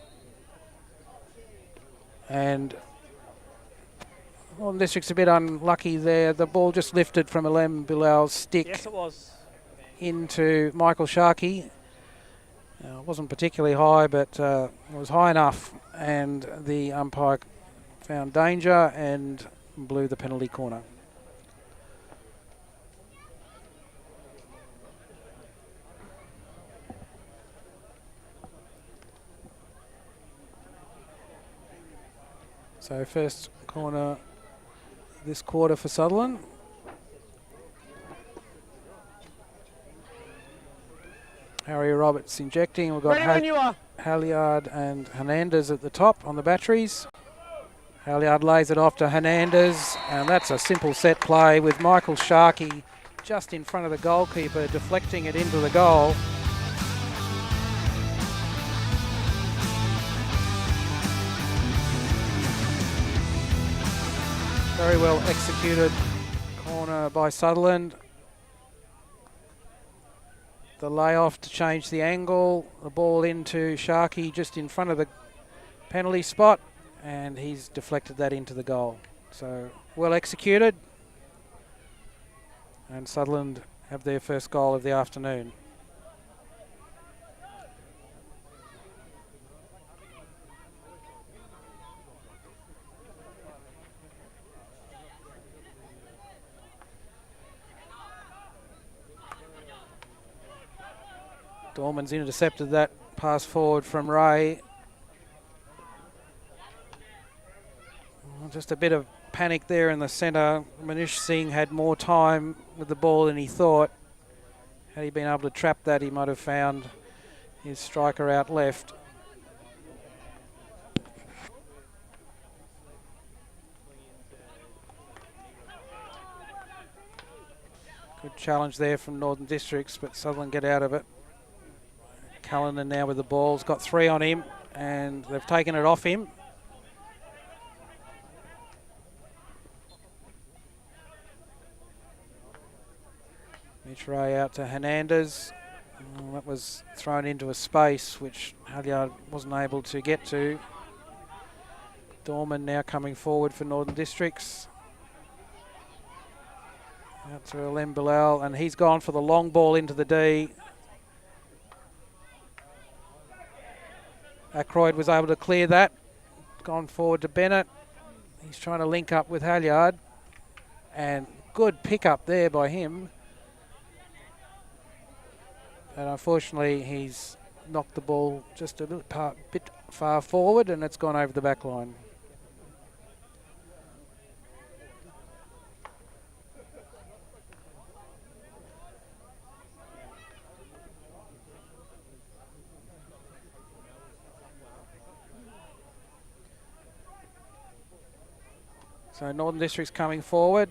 And Northern District's a bit unlucky there. The ball just lifted from Alem Bilal's stick. Yes, it was. Into Michael Sharkey. It wasn't particularly high, but it was high enough, and the umpire found danger and blew the penalty corner. So first corner this quarter for Sutherland. Harry Roberts injecting. We've got Halliard and Hernandez at the top on the batteries. Halliard lays it off to Hernandez, and that's a simple set play with Michael Sharkey just in front of the goalkeeper, deflecting it into the goal. Very well executed corner by Sutherland. The layoff to change the angle, the ball into Sharkey just in front of the penalty spot, and he's deflected that into the goal. So well executed, and Sutherland have their first goal of the afternoon. Dorman's intercepted that pass forward from Ray. Just a bit of panic there in the centre. Manish Singh had more time with the ball than he thought. Had he been able to trap that, he might have found his striker out left. Good challenge there from Northern Districts, but Sutherland get out of it. Cullinan now with the ball. He's got 3 on him, and they've taken it off him. Mitch Ray out to Hernandez. Oh, that was thrown into a space which Halliard wasn't able to get to. Dorman now coming forward for Northern Districts. Out to Alem Bilal, and he's gone for the long ball into the D. Ackroyd was able to clear that. Gone forward to Bennett. He's trying to link up with Halliard. And good pick up there by him. And unfortunately, he's knocked the ball just a bit far forward, and it's gone over the back line. So Northern District's coming forward.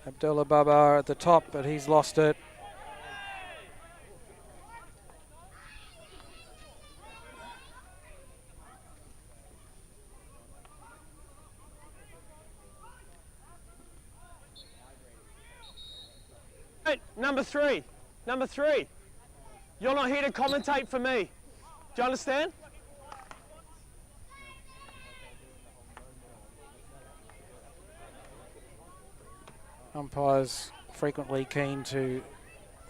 Abdullah Babar at the top, but he's lost it. Hey, number three. You're not here to commentate for me. Do you understand? Umpires frequently keen to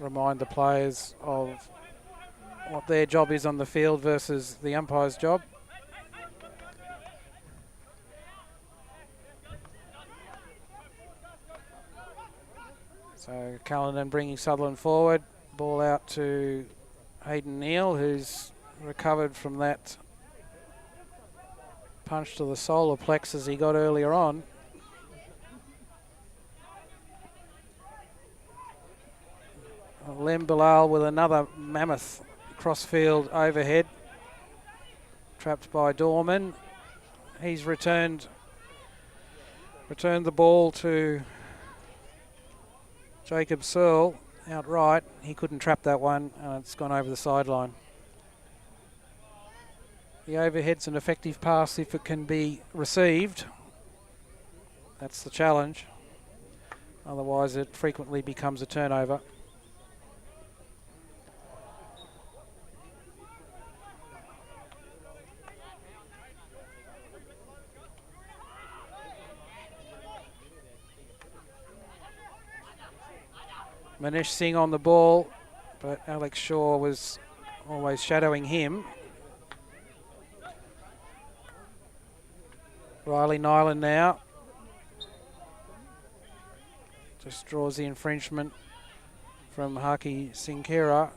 remind the players of what their job is on the field versus the umpire's job. So Callanan bringing Sutherland forward. Ball out to Hayden Neal, who's recovered from that punch to the solar plexus he got earlier on. Lem Bilal with another mammoth crossfield overhead. Trapped by Dorman. He's returned the ball to Jacob Searle outright. He couldn't trap that one, and it's gone over the sideline. The overhead's an effective pass if it can be received. That's the challenge. Otherwise, it frequently becomes a turnover. Manish Singh on the ball, but Alex Shaw was always shadowing him. Riley Nyland now. Just draws the infringement from Haki Sinkera.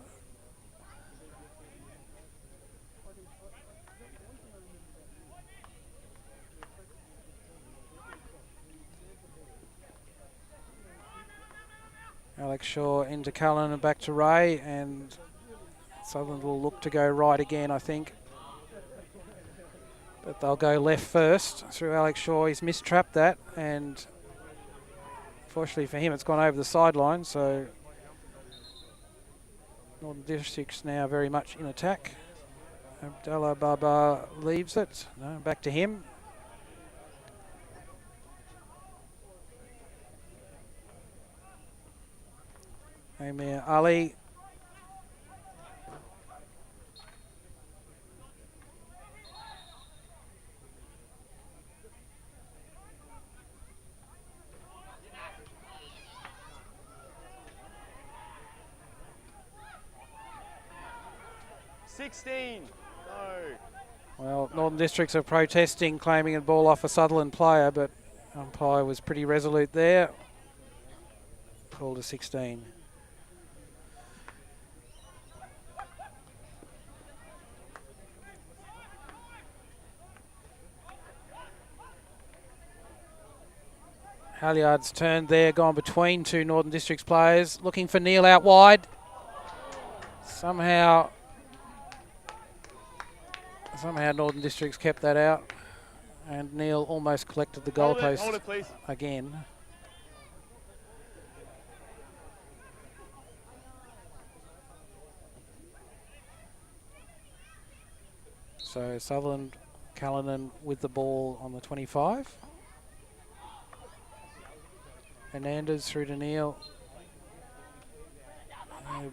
Alex Shaw into Cullen and back to Ray, and Sutherland will look to go right again, I think. But they'll go left first through Alex Shaw. He's mistrapped that, and fortunately for him, it's gone over the sideline. So Northern District's now very much in attack. Abdallah Baba leaves it. No, back to him. Amir Ali. Well, Northern Districts are protesting, claiming a ball off a Sutherland player, but umpire was pretty resolute there. Called a 16. Halyard's turned there, gone between two Northern Districts players, looking for Neal out wide. Somehow Northern Districts kept that out, and Neal almost collected the goalpost again. So Sutherland, Callanan with the ball on the 25. Hernandez through to Neal.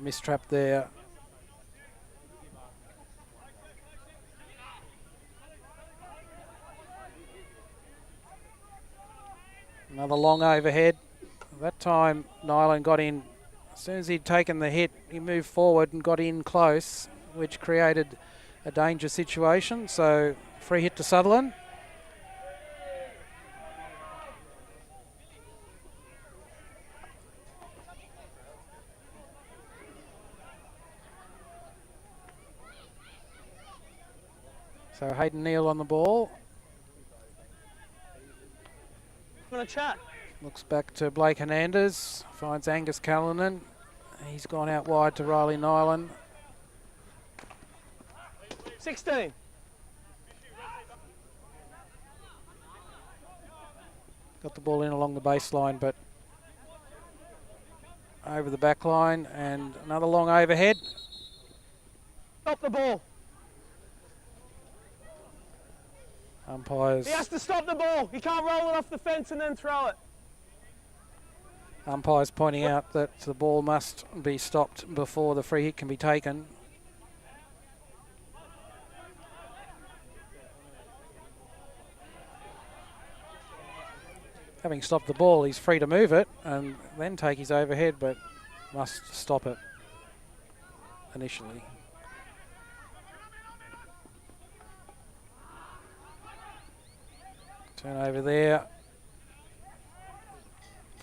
Mistrapped there. Another long overhead. That time Nyland got in. As soon as he'd taken the hit, he moved forward and got in close, which created a danger situation. So free hit to Sutherland. So Hayden Neal on the ball. Want to chat? Looks back to Blake Hernandez. Finds Angus Callanan. He's gone out wide to Riley Nyland. 16. Got the ball in along the baseline, but over the back line, and another long overhead. Stop the ball. Umpires. He has to stop the ball. He can't roll it off the fence and then throw it. Umpires pointing out that the ball must be stopped before the free hit can be taken. having stopped the ball, he's free to move it and then take his overhead, but must stop it initially. Turnover there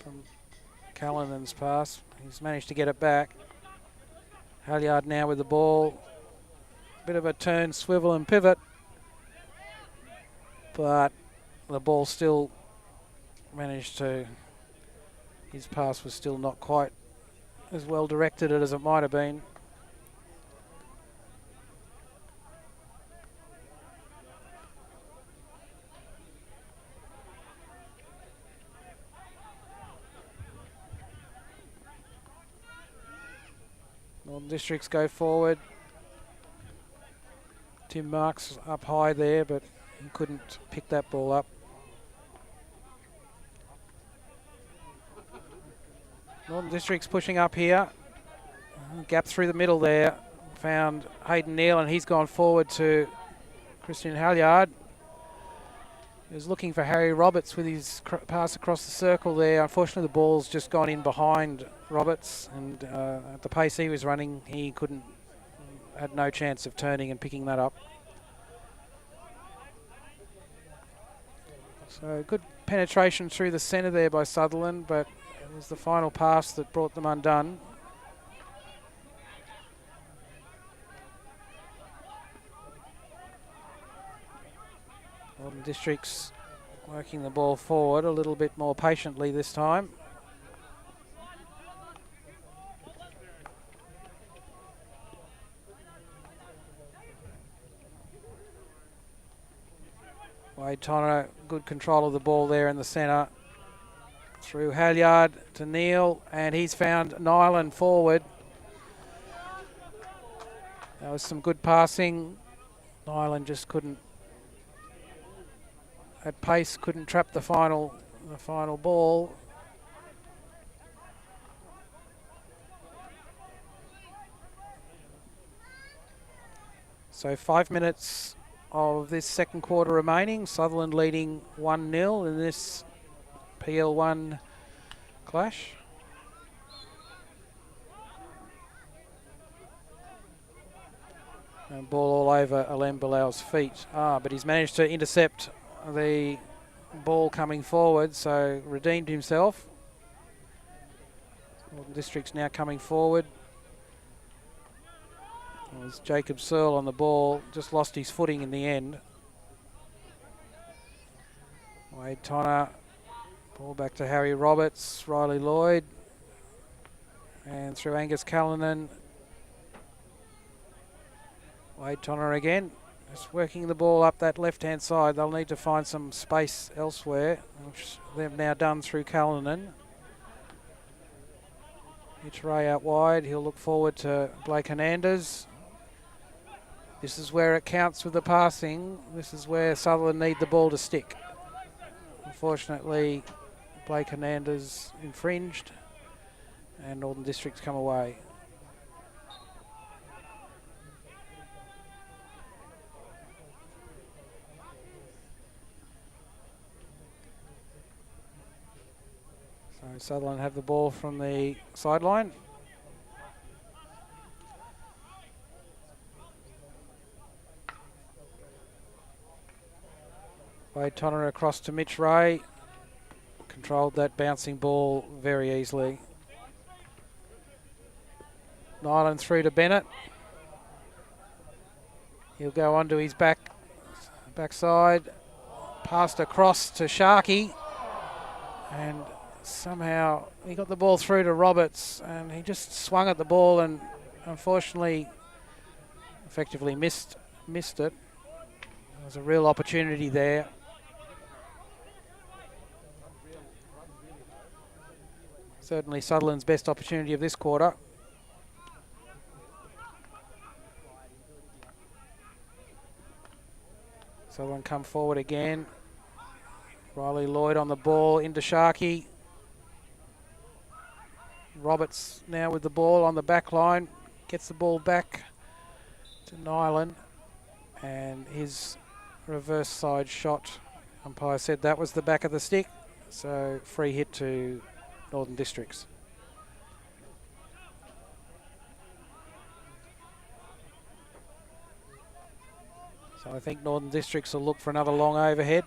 from Callinan's pass. He's managed to get it back. Halyard now with the ball. Bit of a turn, swivel and pivot. But the ball still managed to... His pass was still not quite as well directed as it might have been. Northern Districts go forward. Tim Marks up high there, but he couldn't pick that ball up. Northern Districts pushing up here. Gap through the middle there. Found Hayden Neal, and he's gone forward to Christian Halyard. He was looking for Harry Roberts with his pass across the circle there. Unfortunately, the ball's just gone in behind Roberts, and at the pace he was running, he had no chance of turning and picking that up. So good penetration through the centre there by Sutherland, but it was the final pass that brought them undone. Northern Districts working the ball forward a little bit more patiently this time. Wade Tonner, good control of the ball there in the centre. Through Halyard to Neal, and he's found Nyland forward. That was some good passing. Nyland just couldn't, at pace, couldn't trap the final ball. So 5 minutes of this second quarter remaining. Sutherland leading 1-0 in this PL1 clash. And ball all over Alem Bilal's feet. But he's managed to intercept the ball coming forward, so redeemed himself. Northern District's now coming forward. It was Jacob Searle on the ball, just lost his footing in the end. Wade Tonner, ball back to Harry Roberts, Riley Lloyd, and through Angus Callanan. Wade Tonner again, just working the ball up that left-hand side. They'll need to find some space elsewhere, which they've now done through Callanan. Mitch Ray out wide. He'll look forward to Blake Hernandez. This is where it counts with the passing. This is where Sutherland need the ball to stick. Unfortunately, Blake Hernandez infringed, and Northern Districts come away. So Sutherland have the ball from the sideline. Wade Tonner across to Mitch Ray. Controlled that bouncing ball very easily. Nyland through to Bennett. He'll go onto his backside. Passed across to Sharkey. And somehow he got the ball through to Roberts, and he just swung at the ball and unfortunately effectively missed it. There was a real opportunity there. Certainly Sutherland's best opportunity of this quarter. Sutherland come forward again. Riley Lloyd on the ball into Sharkey. Roberts now with the ball on the back line. Gets the ball back to Nyland. And his reverse side shot, umpire said that was the back of the stick. So free hit to Northern Districts. So I think Northern Districts will look for another long overhead.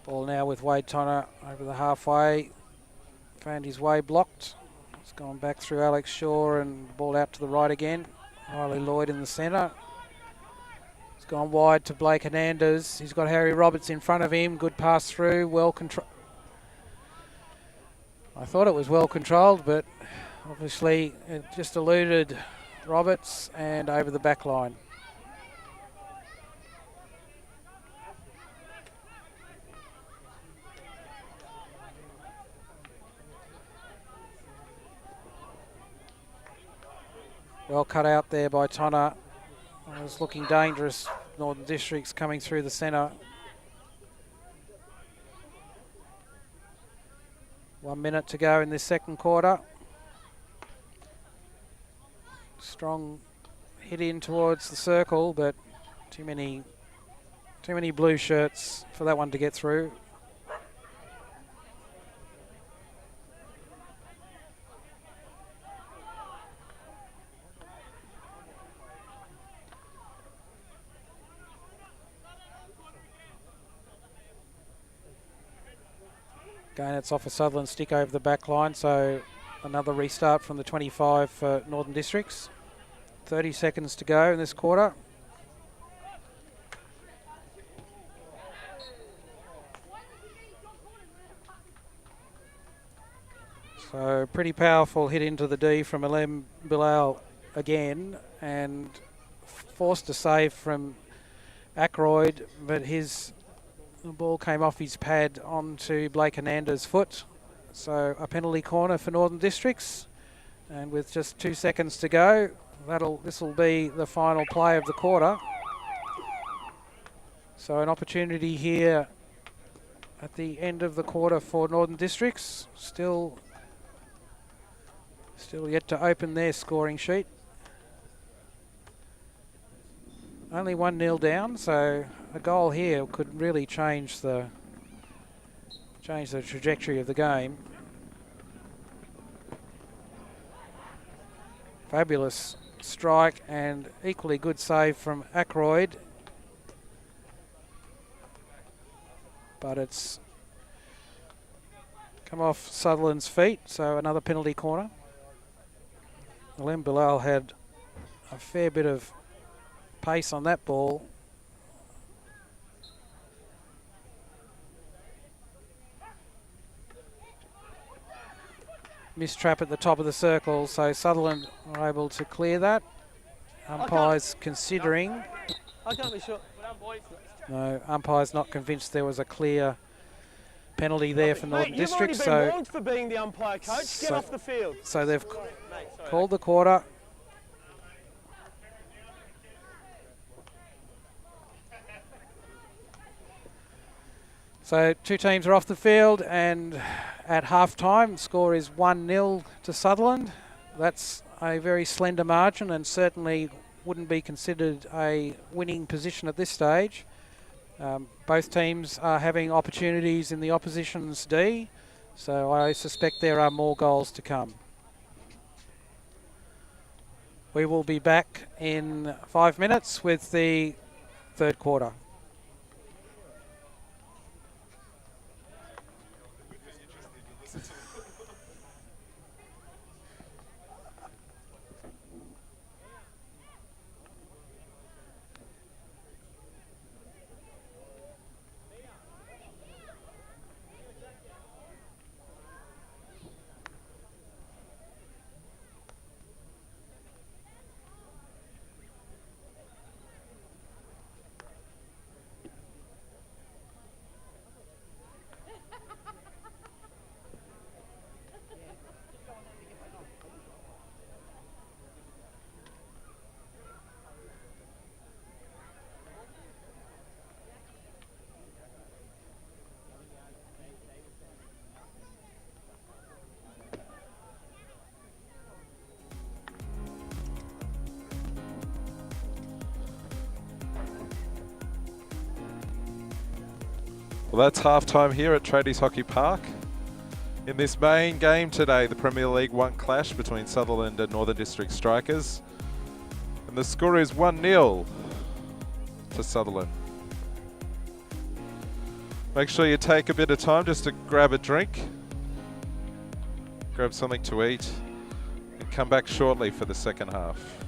Ball now with Wade Tonner over the halfway. Found his way blocked. It's gone back through Alex Shaw and ball out to the right again. Riley Lloyd in the centre. It's gone wide to Blake Hernandez. He's got Harry Roberts in front of him. Good pass through. Well controlled. I thought it was well controlled, but obviously it just eluded Roberts and over the back line. Well cut out there by Tonner. It was looking dangerous. Northern Districts coming through the centre. 1 minute to go in this second quarter. Strong hit in towards the circle, but too many blue shirts for that one to get through. Again, it's off a Sutherland stick over the back line, so another restart from the 25 for Northern Districts. 30 seconds to go in this quarter. So pretty powerful hit into the D from Alem Bilal again, and forced to save from Ackroyd, but the ball came off his pad onto Blake Hernandez's foot. So a penalty corner for Northern Districts. And with just 2 seconds to go, this will be the final play of the quarter. So an opportunity here at the end of the quarter for Northern Districts. Still yet to open their scoring sheet. Only 1-0 down, so a goal here could really change the trajectory of the game. Fabulous strike and equally good save from Ackroyd. But it's come off Sutherland's feet, so another penalty corner. Alem Bilal had a fair bit of pace on that ball. Missed trap at the top of the circle, so Sutherland were able to clear that. Umpires considering. I can't be sure. No, umpires not convinced there was a clear penalty there for Northern Districts. You've already been warned for being the umpire, coach. Get off the field. So they've called the quarter. So two teams are off the field, and at half-time, the score is 1-0 to Sutherland. That's a very slender margin and certainly wouldn't be considered a winning position at this stage. Both teams are having opportunities in the opposition's D, so I suspect there are more goals to come. We will be back in 5 minutes with the third quarter. Well, that's half-time here at Tradies Hockey Park. In this main game today, the Premier League 1 clash between Sutherland and Northern District Strikers. And the score is 1-0 to Sutherland. Make sure you take a bit of time just to grab a drink, grab something to eat, and come back shortly for the second half.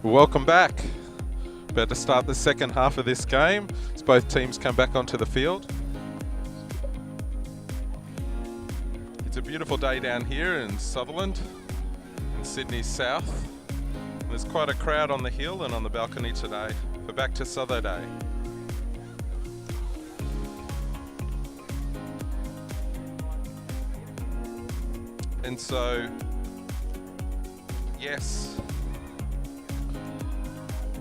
Welcome back. About to start the second half of this game as both teams come back onto the field. It's a beautiful day down here in Sutherland, in Sydney's south. There's quite a crowd on the hill and on the balcony today for Back to Sutho Day. And so, yes,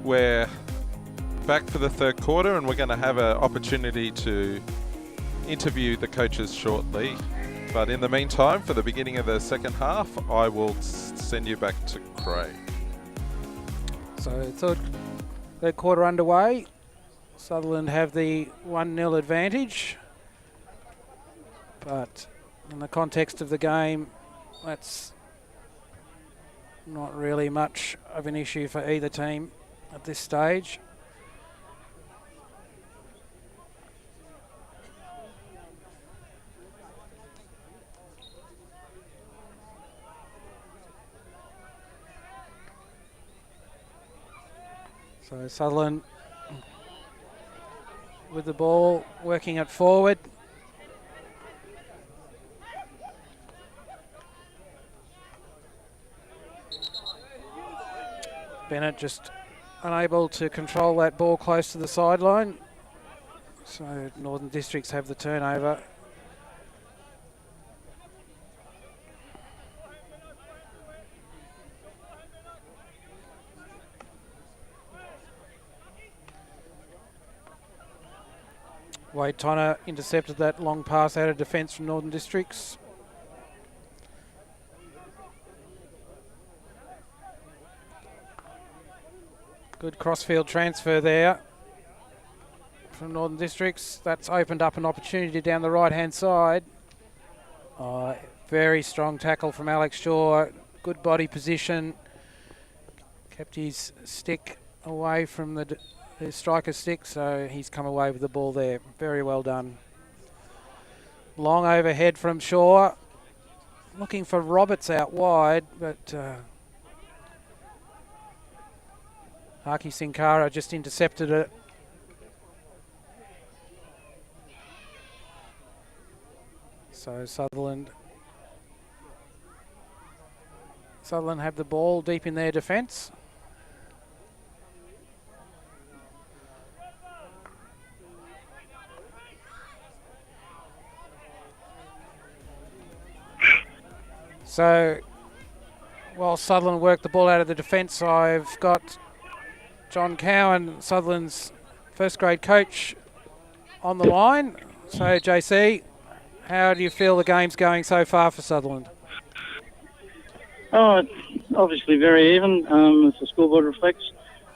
we're back for the third quarter and we're going to have an opportunity to interview the coaches shortly. But in the meantime, for the beginning of the second half, I will send you back to Craig. So third quarter underway. Sutherland have the 1-0 advantage. But in the context of the game, that's not really much of an issue for either team at this stage. So Sutherland with the ball, working it forward. Bennett just unable to control that ball close to the sideline. So Northern Districts have the turnover. Wade Tonner intercepted that long pass out of defence from Northern Districts. Good crossfield transfer there from Northern Districts. That's opened up an opportunity down the right-hand side. Very strong tackle from Alex Shaw. Good body position. Kept his stick away from the striker's stick, so he's come away with the ball there. Very well done. Long overhead from Shaw. Looking for Roberts out wide, but Aki Sinkara just intercepted it. So Sutherland have the ball deep in their defence. So while Sutherland work the ball out of the defence, I've got John Cowan, Sutherland's first grade coach, on the line. So JC, how do you feel the game's going so far for Sutherland? Oh, it's obviously very even, as the scoreboard reflects.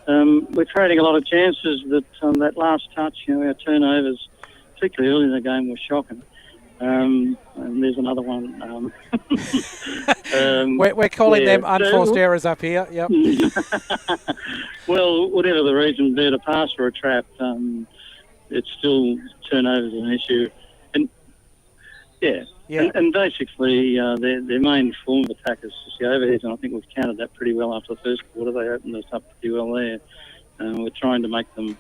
We're creating a lot of chances, but that last touch, our turnovers, particularly early in the game, were shocking. And there's another one. We're calling them unforced errors up here. Yep. Well, whatever the reason, be it a pass or a trap, it's still turnovers an issue. And and basically their main form of attack is just the overheads, and I think we've countered that pretty well after the first quarter. They opened us up pretty well there. We're trying to make them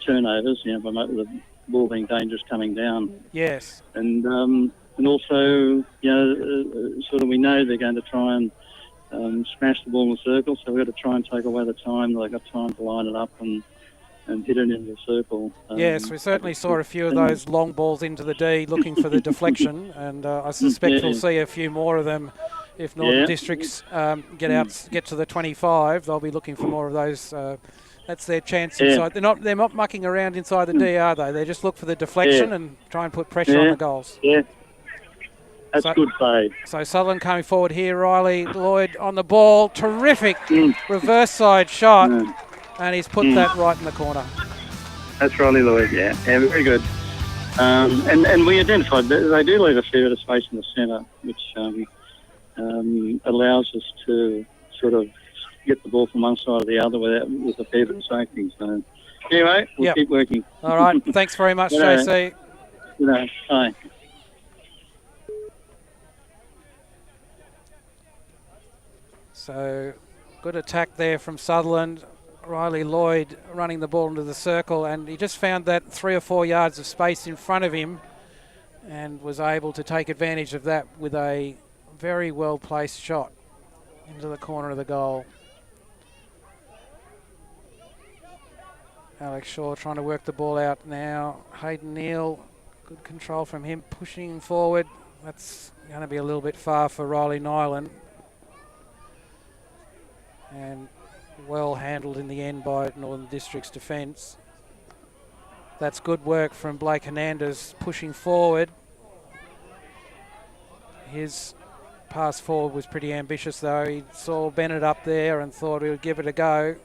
turnovers, by the ball being dangerous coming down. Yes. And also, sort of we know they're going to try and smash the ball in the circle, so we've got to try and take away the time. They've got time to line it up and hit it into the circle. Yes, we certainly saw a few of those long balls into the D looking for the deflection, and I suspect we'll see a few more of them if Northern Districts get to the 25. They'll be looking for more of those. That's their chance inside. They're not mucking around inside the D, are they? They just look for the deflection and try and put pressure on the goals. Yeah, that's good play. So Sutherland coming forward here. Riley Lloyd on the ball. Terrific reverse side shot, and he's put that right in the corner. That's Riley Lloyd, yeah, very good. And we identified that they do leave a fair bit of space in the centre, which allows us to sort of get the ball from one side or the other with a fair bit of safety. So anyway, we'll keep working. All right, thanks very much, JC. Bye. So good attack there from Sutherland. Riley Lloyd running the ball into the circle, and he just found that 3 or 4 yards of space in front of him and was able to take advantage of that with a very well placed shot into the corner of the goal. Alex Shaw trying to work the ball out now. Hayden Neal, good control from him, pushing forward. That's going to be a little bit far for Riley Nyland. And well handled in the end by Northern District's defence. That's good work from Blake Hernandez pushing forward. His pass forward was pretty ambitious though. He saw Bennett up there and thought he would give it a go.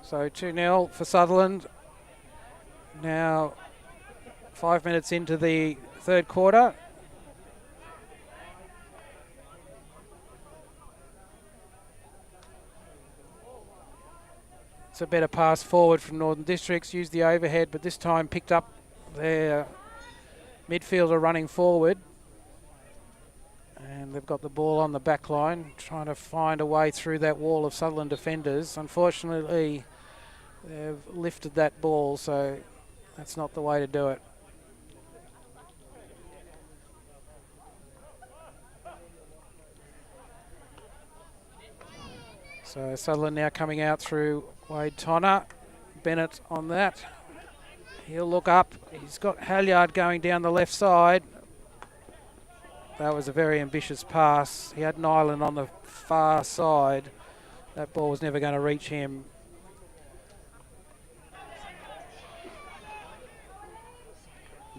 So 2-0 for Sutherland. Now 5 minutes into the third quarter. It's a better pass forward from Northern Districts. Used the overhead, but this time picked up their midfielder running forward. And they've got the ball on the back line, trying to find a way through that wall of Sutherland defenders. Unfortunately, they've lifted that ball, so that's not the way to do it. So Sutherland now coming out through Wade Tonner. Bennett on that. He'll look up. He's got Halyard going down the left side. That was a very ambitious pass. He had Nyland on the far side. That ball was never going to reach him.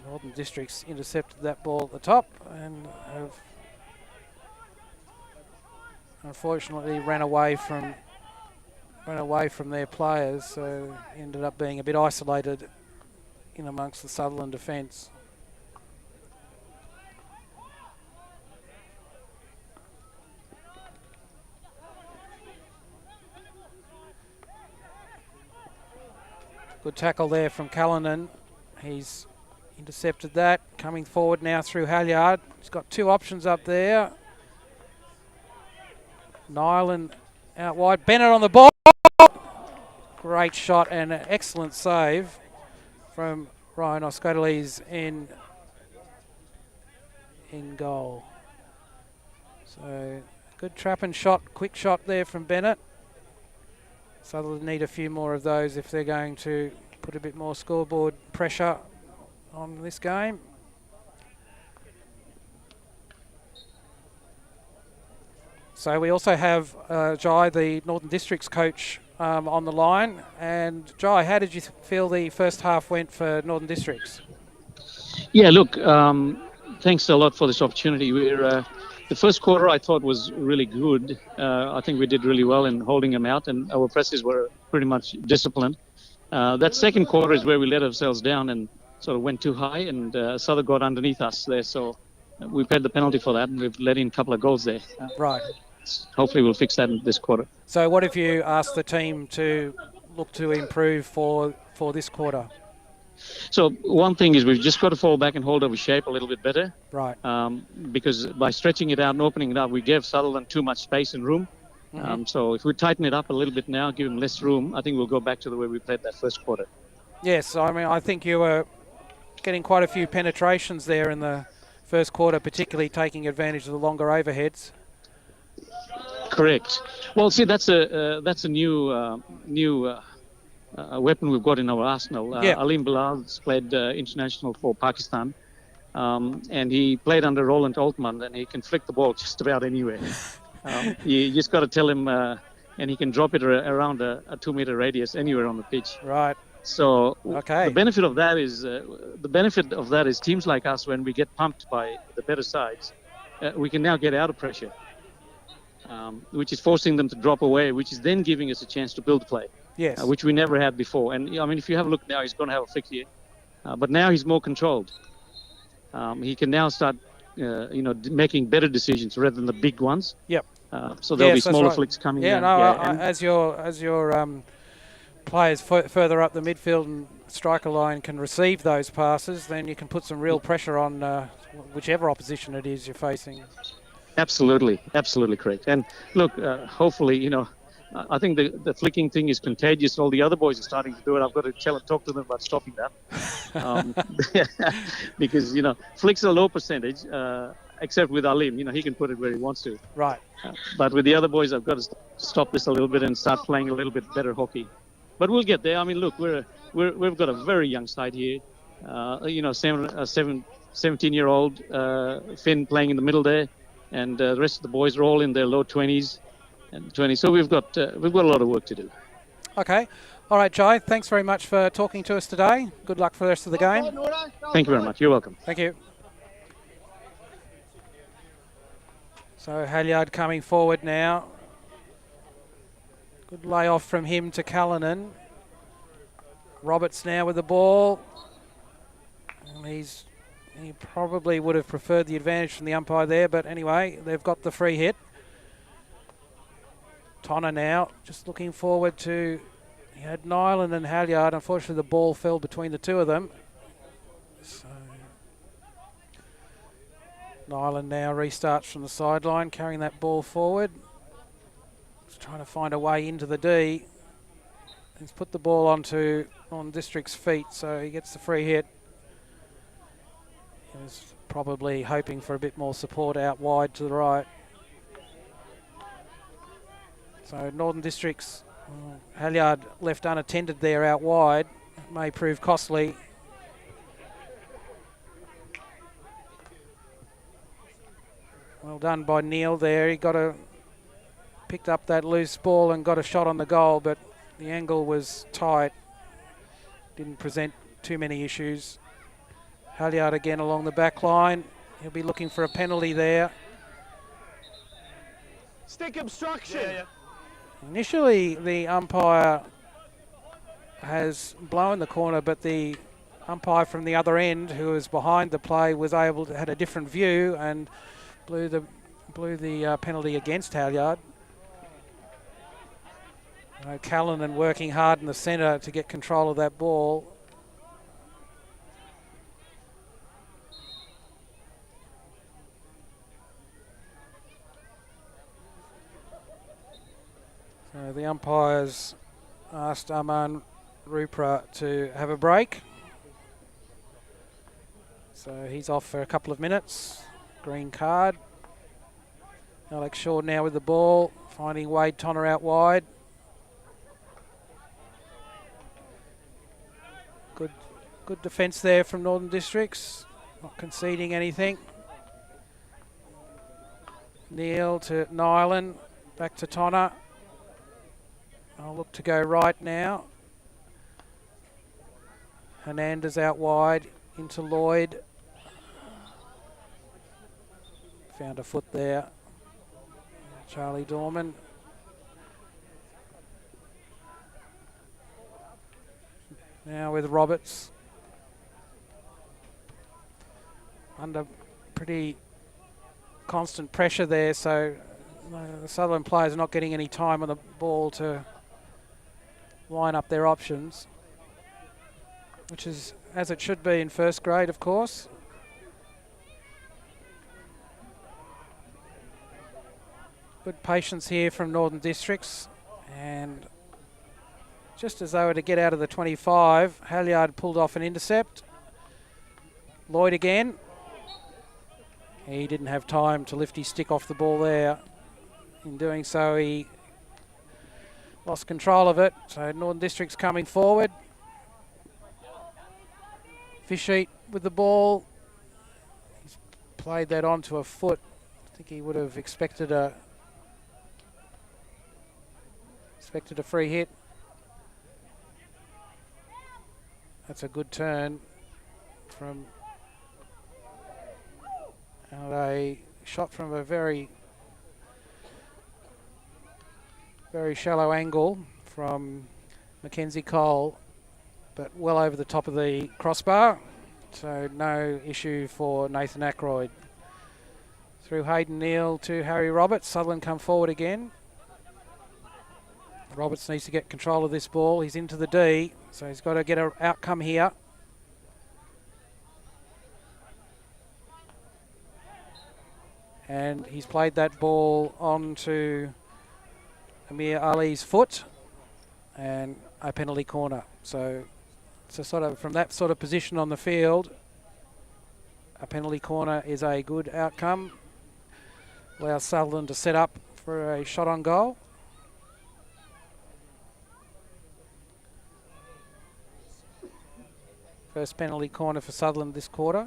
Northern Districts intercepted that ball at the top and have unfortunately ran away from their players, so ended up being a bit isolated in amongst the Sutherland defence. Good tackle there from Callanan. He's intercepted that. Coming forward now through Halyard. He's got two options up there. Nyland out wide. Bennett on the ball. Great shot and an excellent save from Ryan Oscoteles in goal. So good trap and shot, quick shot there from Bennett. Sutherland need a few more of those if they're going to put a bit more scoreboard pressure on this game. So we also have Jai, the Northern Districts coach, on the line. And Jai, how did you feel the first half went for Northern Districts? Yeah, look, thanks a lot for this opportunity. The first quarter I thought was really good. I think we did really well in holding them out, and our presses were pretty much disciplined. That second quarter is where we let ourselves down and sort of went too high, and Sutherland got underneath us there. So we paid the penalty for that, and we've let in a couple of goals there. Right. Hopefully we'll fix that in this quarter. So what if you asked the team to look to improve for this quarter? So one thing is we've just got to fall back and hold our shape a little bit better. Right. Because by stretching it out and opening it up, we gave Sutherland too much space and room. Mm-hmm. So if we tighten it up a little bit now, give them less room, I think we'll go back to the way we played that first quarter. Yes, I mean, I think you were getting quite a few penetrations there in the first quarter, particularly taking advantage of the longer overheads. Correct. Well, see, that's a new weapon we've got in our arsenal. Alim Bilal's played international for Pakistan, and he played under Roland Altman, and he can flick the ball just about anywhere. You just got to tell him, and he can drop it around a 2-meter radius anywhere on the pitch. Right. So okay. The benefit of that is teams like us, when we get pumped by the better sides, we can now get out of pressure, which is forcing them to drop away, which is then giving us a chance to build play. Yes. Which we never had before. And I mean, if you have a look now, he's going to have a flick here, but now he's more controlled. He can now start, making better decisions rather than the big ones. Yep. So there'll be smaller flicks coming. Yeah, down. As your players further up the midfield and striker line can receive those passes, then you can put some real pressure on whichever opposition it is you're facing. Absolutely correct. And look, hopefully, I think the flicking thing is contagious. All the other boys are starting to do it. I've got to talk to them about stopping that. Because, flicks are low percentage, except with Alim. He can put it where he wants to. Right. But with the other boys, I've got to stop this a little bit and start playing a little bit better hockey. But we'll get there. I mean, look, we've got a very young side here. 17-year-old Finn playing in the middle there, and the rest of the boys are all in their low 20s and 20s. So we've got a lot of work to do. Okay. All right, Jai, thanks very much for talking to us today. Good luck for the rest of the game. Thank you very much. You're welcome. Thank you. So Halyard coming forward now. Good layoff from him to Callanan. Roberts now with the ball. And he probably would have preferred the advantage from the umpire there, but anyway, they've got the free hit. Tonner now, just looking forward to, he had Nyland and Halyard. Unfortunately, the ball fell between the two of them. So Nyland now restarts from the sideline, carrying that ball forward. He's trying to find a way into the D. He's put the ball onto District's feet, so he gets the free hit. He was probably hoping for a bit more support out wide to the right. So Northern District's Halyard left unattended there out wide. It may prove costly. Well done by Neil there. He picked up that loose ball and got a shot on the goal, but the angle was tight. Didn't present too many issues. Halyard again along the back line. He'll be looking for a penalty there. Stick obstruction. Initially, the umpire has blown the corner, but the umpire from the other end, who was behind the play, had a different view and blew the penalty against Halyard. Callanan working hard in the centre to get control of that ball. So the umpires asked Aman Rupra to have a break. So he's off for a couple of minutes. Green card. Alex Shaw now with the ball, finding Wade Tonner out wide. Good defence there from Northern Districts, not conceding anything. Neil to Nyland, back to Tonner. I'll look to go right now. Hernandez out wide into Lloyd. Found a foot there. Charlie Dorman. Now with Roberts. Under pretty constant pressure there, so the Sutherland players are not getting any time on the ball to line up their options, which is as it should be in first grade, of course. Good patience here from Northern Districts, and just as they were to get out of the 25, Halyard pulled off an intercept. Lloyd again. He didn't have time to lift his stick off the ball there. In doing so, he lost control of it. So Northern District's coming forward. Fisheat with the ball. He's played that onto a foot. I think he would have expected a free hit. That's a good turn from a shot from a very, very shallow angle from Mackenzie Cole, but well over the top of the crossbar. So no issue for Nathan Ackroyd. Through Hayden Neal to Harry Roberts. Sutherland come forward again. Roberts needs to get control of this ball. He's into the D, so he's got to get an outcome here. And he's played that ball onto Amir Ali's foot and a penalty corner. So it's a sort of, from that sort of position on the field, a penalty corner is a good outcome. Allows Sutherland to set up for a shot on goal. First penalty corner for Sutherland this quarter.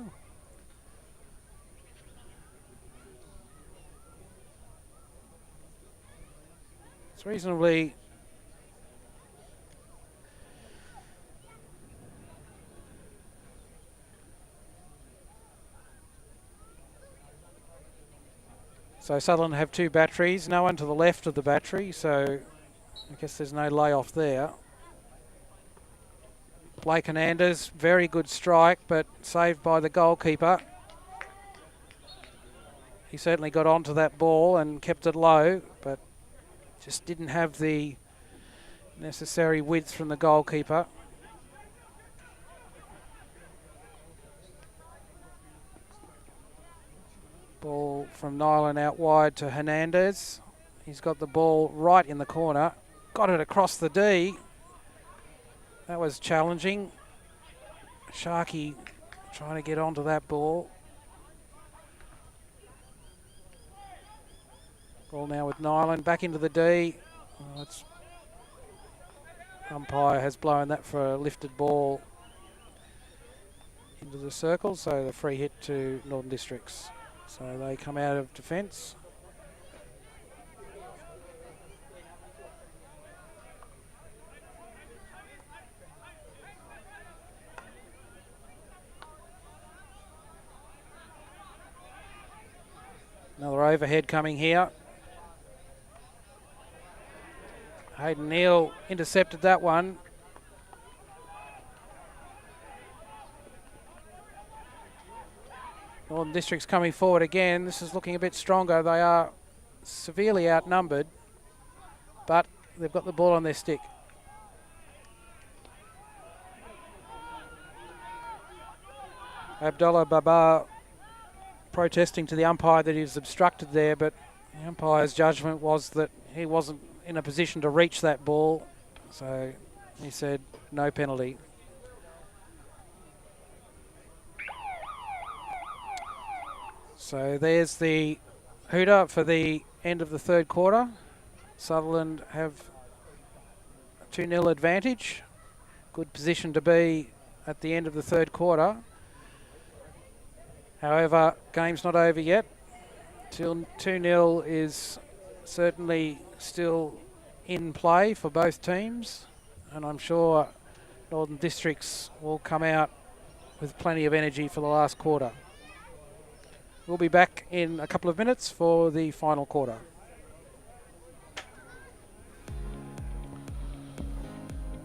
It's reasonably so Sutherland have two batteries, no one to the left of the battery, so I guess there's no layoff there. Blake Hernandez, very good strike, but saved by the goalkeeper. He certainly got onto that ball and kept it low, but just didn't have the necessary width from the goalkeeper. Nyland out wide to Hernandez. He's got the ball right in the corner. Got it across the D. That was challenging. Sharkey trying to get onto that ball. Ball now with Nyland back into the D. Oh, umpire has blown that for a lifted ball into the circle, so the free hit to Northern Districts. So they come out of defence. Another overhead coming here. Hayden Neal intercepted that one. Northern Districts coming forward again. This is looking a bit stronger. They are severely outnumbered, but they've got the ball on their stick. Abdullah Baba protesting to the umpire that he was obstructed there, but the umpire's judgment was that he wasn't in a position to reach that ball, so he said no penalty. So there's the hooter for the end of the third quarter. Sutherland have a 2-0 advantage. Good position to be at the end of the third quarter. However, game's not over yet. 2-0 is certainly still in play for both teams, and I'm sure Northern Districts will come out with plenty of energy for the last quarter. We'll be back in a couple of minutes for the final quarter.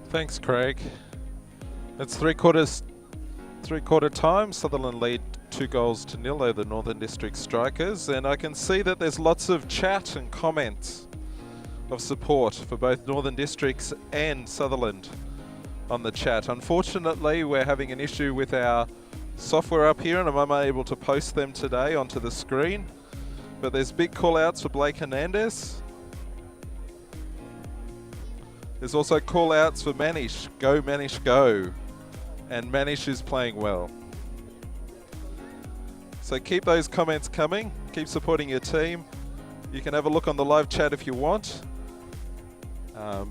Thanks, Craig. It's three-quarter time. Sutherland lead 2-0 over the Northern District Strikers, and I can see that there's lots of chat and comments of support for both Northern Districts and Sutherland on the chat. Unfortunately, we're having an issue with our software up here, and I'm unable to post them today onto the screen. But there's big call-outs for Blake Hernandez. There's also call-outs for Manish. Go, Manish, go. And Manish is playing well. So keep those comments coming. Keep supporting your team. You can have a look on the live chat if you want.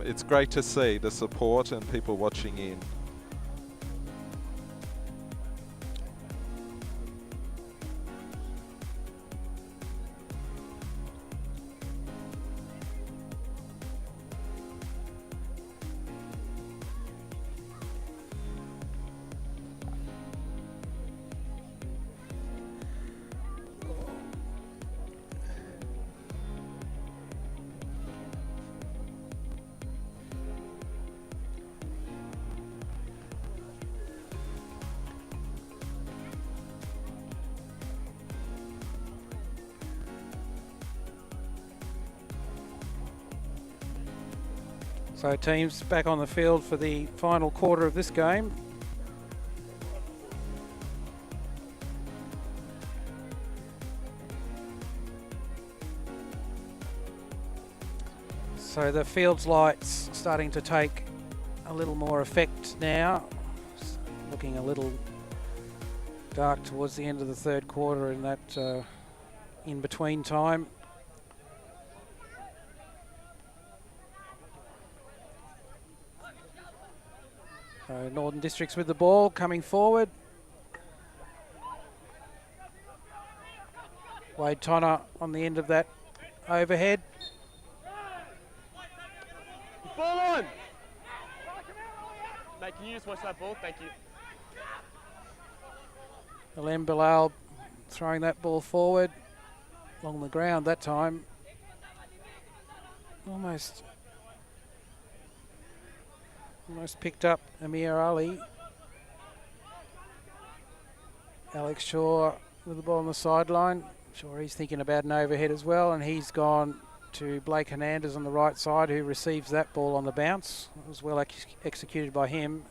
It's great to see the support and people watching in. So teams back on the field for the final quarter of this game. So the field's lights starting to take a little more effect now. It's looking a little dark towards the end of the third quarter in that in-between time. So Northern Districts with the ball coming forward. Wade Tonner on the end of that overhead. Ball on! Mate, can you just watch that ball? Thank you. Alem Bilal throwing that ball forward along the ground that time. Almost picked up Amir Ali. Alex Shaw with the ball on the sideline. Sure, he's thinking about an overhead as well, and he's gone to Blake Hernandez on the right side, who receives that ball on the bounce. It was well executed by him.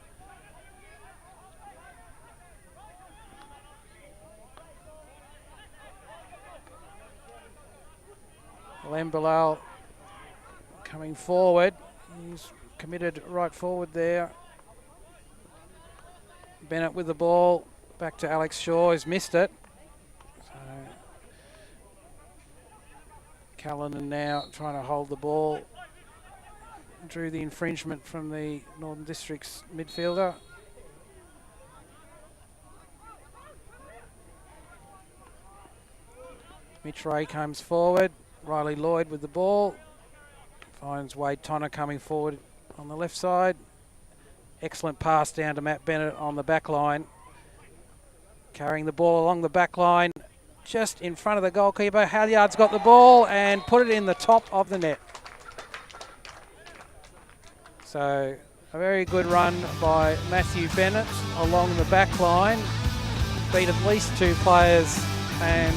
Len Bilal coming forward. He's committed right forward there. Bennett with the ball. Back to Alex Shaw, who's missed it. So Callanan now trying to hold the ball. Drew the infringement from the Northern District's midfielder. Mitch Ray comes forward. Riley Lloyd with the ball. Finds Wade Tonner coming forward on the left side. Excellent pass down to Matt Bennett on the back line. Carrying the ball along the back line, just in front of the goalkeeper. Halyard's got the ball and put it in the top of the net. So a very good run by Matthew Bennett along the back line. Beat at least two players and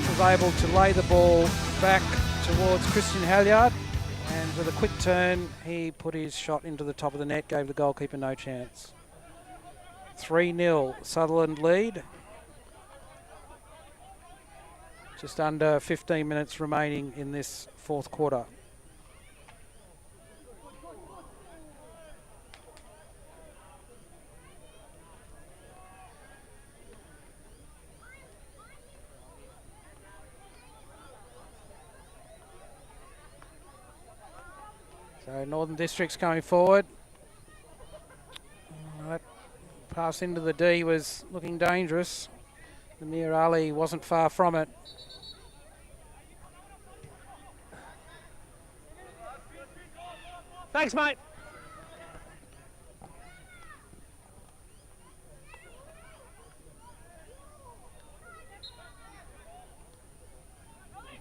was able to lay the ball back towards Christian Halyard. And with a quick turn, he put his shot into the top of the net, gave the goalkeeper no chance. 3-0 Sutherland lead. Just under 15 minutes remaining in this fourth quarter. So Northern District's coming forward. That pass into the D was looking dangerous. Amir Ali wasn't far from it. Thanks, mate.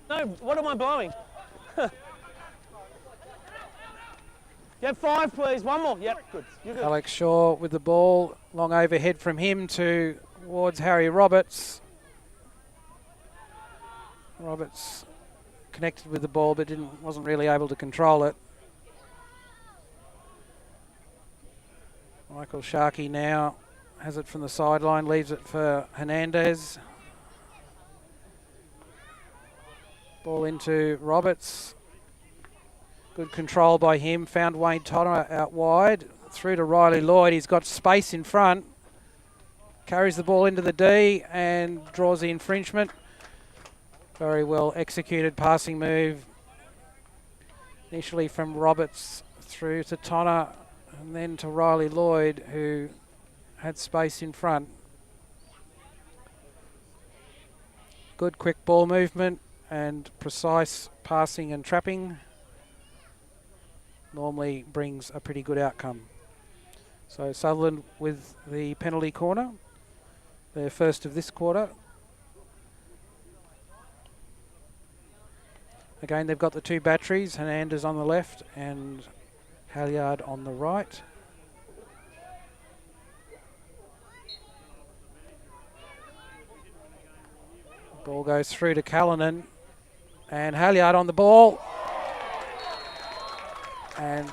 No, what am I blowing? Yep, 5, please. One more. Yep, good. You're good. Alex Shaw with the ball. Long overhead from him towards Harry Roberts. Roberts connected with the ball but wasn't really able to control it. Michael Sharkey now has it from the sideline, leaves it for Hernandez. Ball into Roberts. Good control by him. Found Wayne Tonner out wide. Through to Riley Lloyd. He's got space in front. Carries the ball into the D and draws the infringement. Very well executed passing move. Initially from Roberts through to Tonner and then to Riley Lloyd, who had space in front. Good quick ball movement and precise passing and trapping normally brings a pretty good outcome. So Sutherland with the penalty corner, their first of this quarter. Again, they've got the two batteries, Hernandez on the left and Halyard on the right. Ball goes through to Callanan and Halyard on the ball. And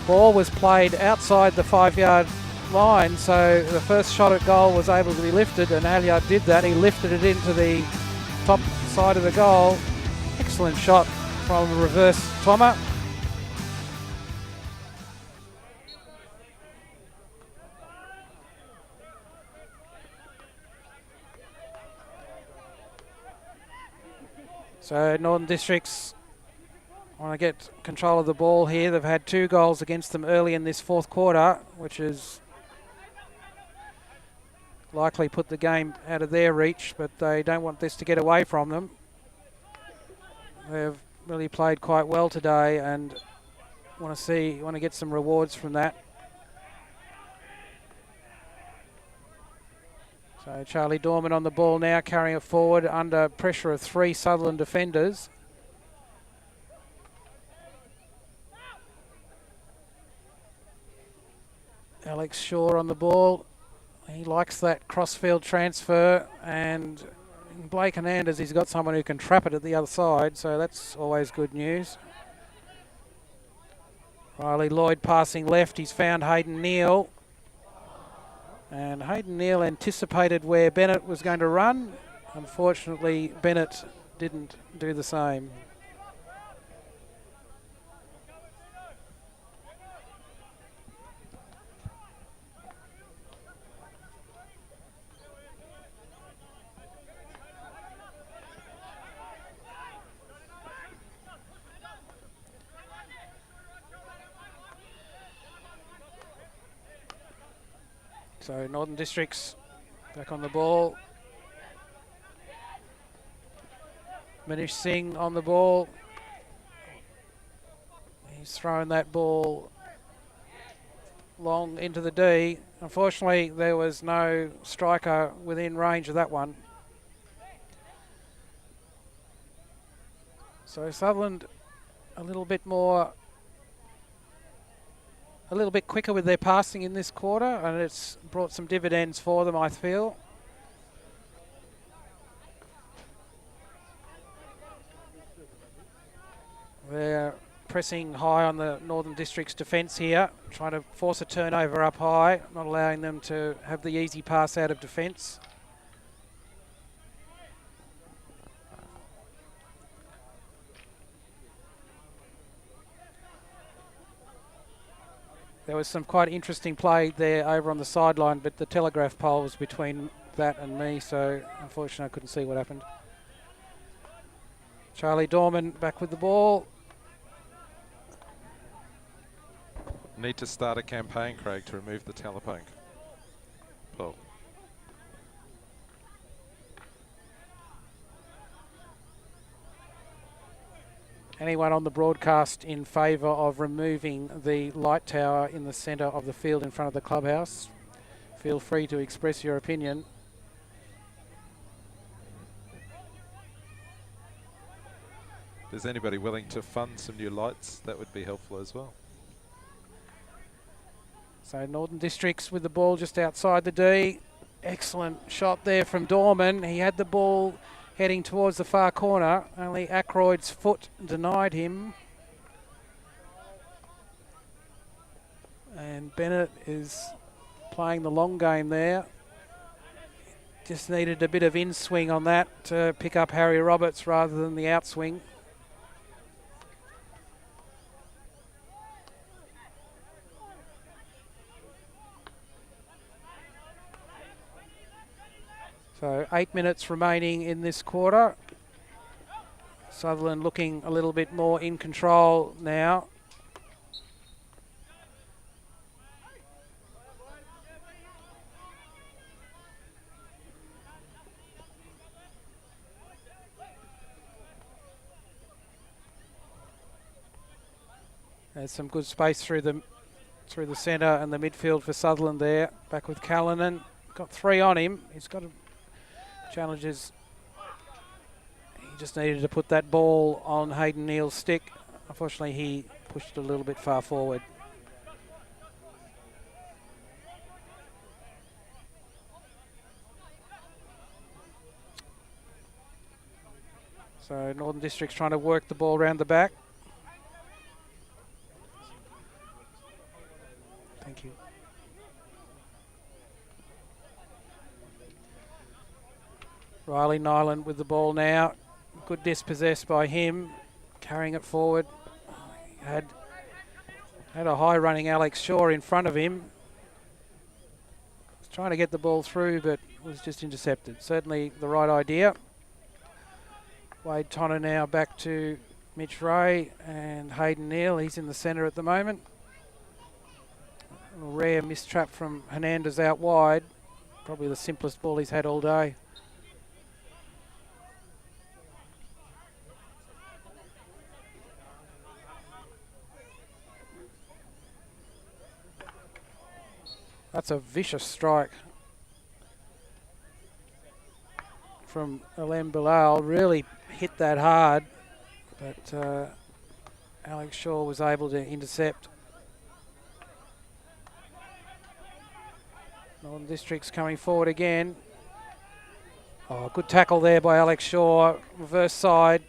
ball was played outside the 5-yard line, so the first shot at goal was able to be lifted, and Halyard did that. He lifted it into the top side of the goal. Excellent shot from reverse Thomas. So Northern Districts want to get control of the ball here. They've had 2 goals against them early in this fourth quarter, which has likely put the game out of their reach, but they don't want this to get away from them. They've really played quite well today and want to get some rewards from that. So Charlie Dorman on the ball now, carrying it forward under pressure of 3 Sutherland defenders. Alex Shaw on the ball. He likes that crossfield transfer, and in Blake Hernandez, he's got someone who can trap it at the other side, so that's always good news. Riley Lloyd passing left. He's found Hayden Neal. And Hayden Neal anticipated where Bennett was going to run. Unfortunately, Bennett didn't do the same. So Northern Districts back on the ball. Manish Singh on the ball. He's thrown that ball long into the D. Unfortunately, there was no striker within range of that one. So Sutherland a little bit quicker with their passing in this quarter, and it's brought some dividends for them, I feel. They're pressing high on the Northern District's defence here, trying to force a turnover up high, not allowing them to have the easy pass out of defence. There was some quite interesting play there over on the sideline, but the telegraph pole was between that and me, so unfortunately I couldn't see what happened. Charlie Dorman back with the ball. Need to start a campaign, Craig, to remove the telephone pole. Anyone on the broadcast in favour of removing the light tower in the centre of the field in front of the clubhouse? Feel free to express your opinion. If there's anybody willing to fund some new lights, that would be helpful as well. So Northern Districts with the ball just outside the D. Excellent shot there from Dorman. He had the ball heading towards the far corner. Only Ackroyd's foot denied him. And Bennett is playing the long game there. Just needed a bit of in-swing on that to pick up Harry Roberts rather than the outswing. So 8 minutes remaining in this quarter. Sutherland looking a little bit more in control now. There's some good space through the centre and the midfield for Sutherland there. Back with Callanan. Got 3 on him. He's got challenges. He just needed to put that ball on Hayden Neal's stick. Unfortunately, he pushed it a little bit far forward. So Northern District's trying to work the ball around the back. Thank you. Riley Nyland with the ball now. Good dispossessed by him, carrying it forward. Had a high running Alex Shaw in front of him. Was trying to get the ball through, but was just intercepted. Certainly the right idea. Wade Tonner now back to Mitch Ray and Hayden Neal. He's in the centre at the moment. A rare mistrap from Hernandez out wide. Probably the simplest ball he's had all day. That's a vicious strike from Alem Bilal. Really hit that hard, but Alex Shaw was able to intercept. Northern District's coming forward again. Oh, good tackle there by Alex Shaw. Reverse side,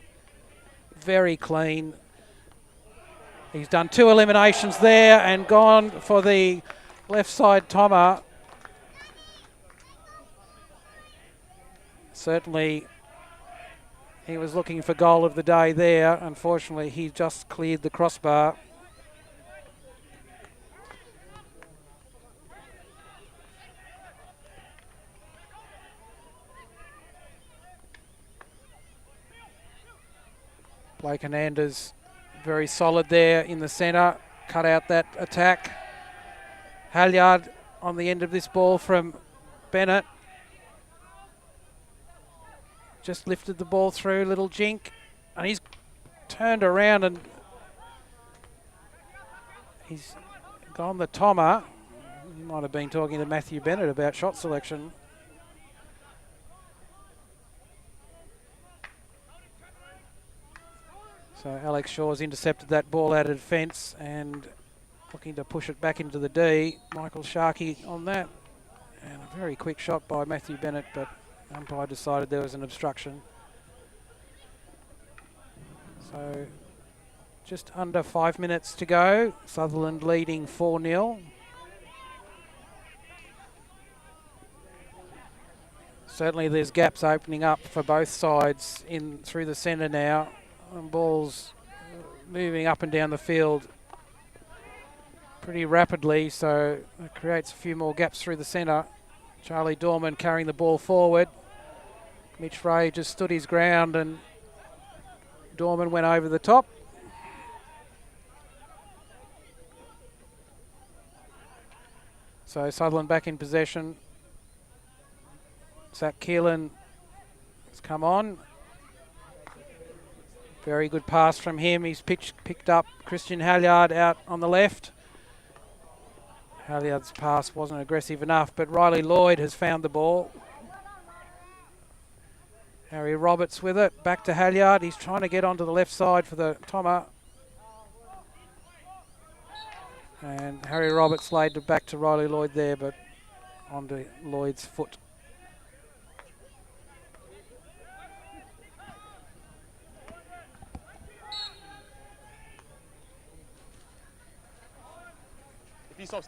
very clean. He's done 2 eliminations there and gone for the left side Tommer. Certainly He was looking for goal of the day there. Unfortunately, he just cleared the crossbar. Blake Hernandez very solid there in the centre, cut out that attack. Halyard on the end of this ball from Bennett. Just lifted the ball through, little jink, and he's turned around and he's gone the Tommer. He might have been talking to Matthew Bennett about shot selection. So Alex Shaw's intercepted that ball out of defence and looking to push it back into the D. Michael Sharkey on that. And a very quick shot by Matthew Bennett, but umpire decided there was an obstruction. So just under 5 minutes to go. Sutherland leading 4-0. Certainly there's gaps opening up for both sides in through the centre now. And balls moving up and down the field pretty rapidly, so it creates a few more gaps through the centre. Charlie Dorman carrying the ball forward. Mitch Ray just stood his ground and Dorman went over the top. So Sutherland back in possession. Zach Keelan has come on. Very good pass from him. He's picked up Christian Halyard out on the left. Halyard's pass wasn't aggressive enough, but Riley Lloyd has found the ball. Harry Roberts with it. Back to Halyard. He's trying to get onto the left side for the Tommer. And Harry Roberts laid it back to Riley Lloyd there, but onto Lloyd's foot. He stops.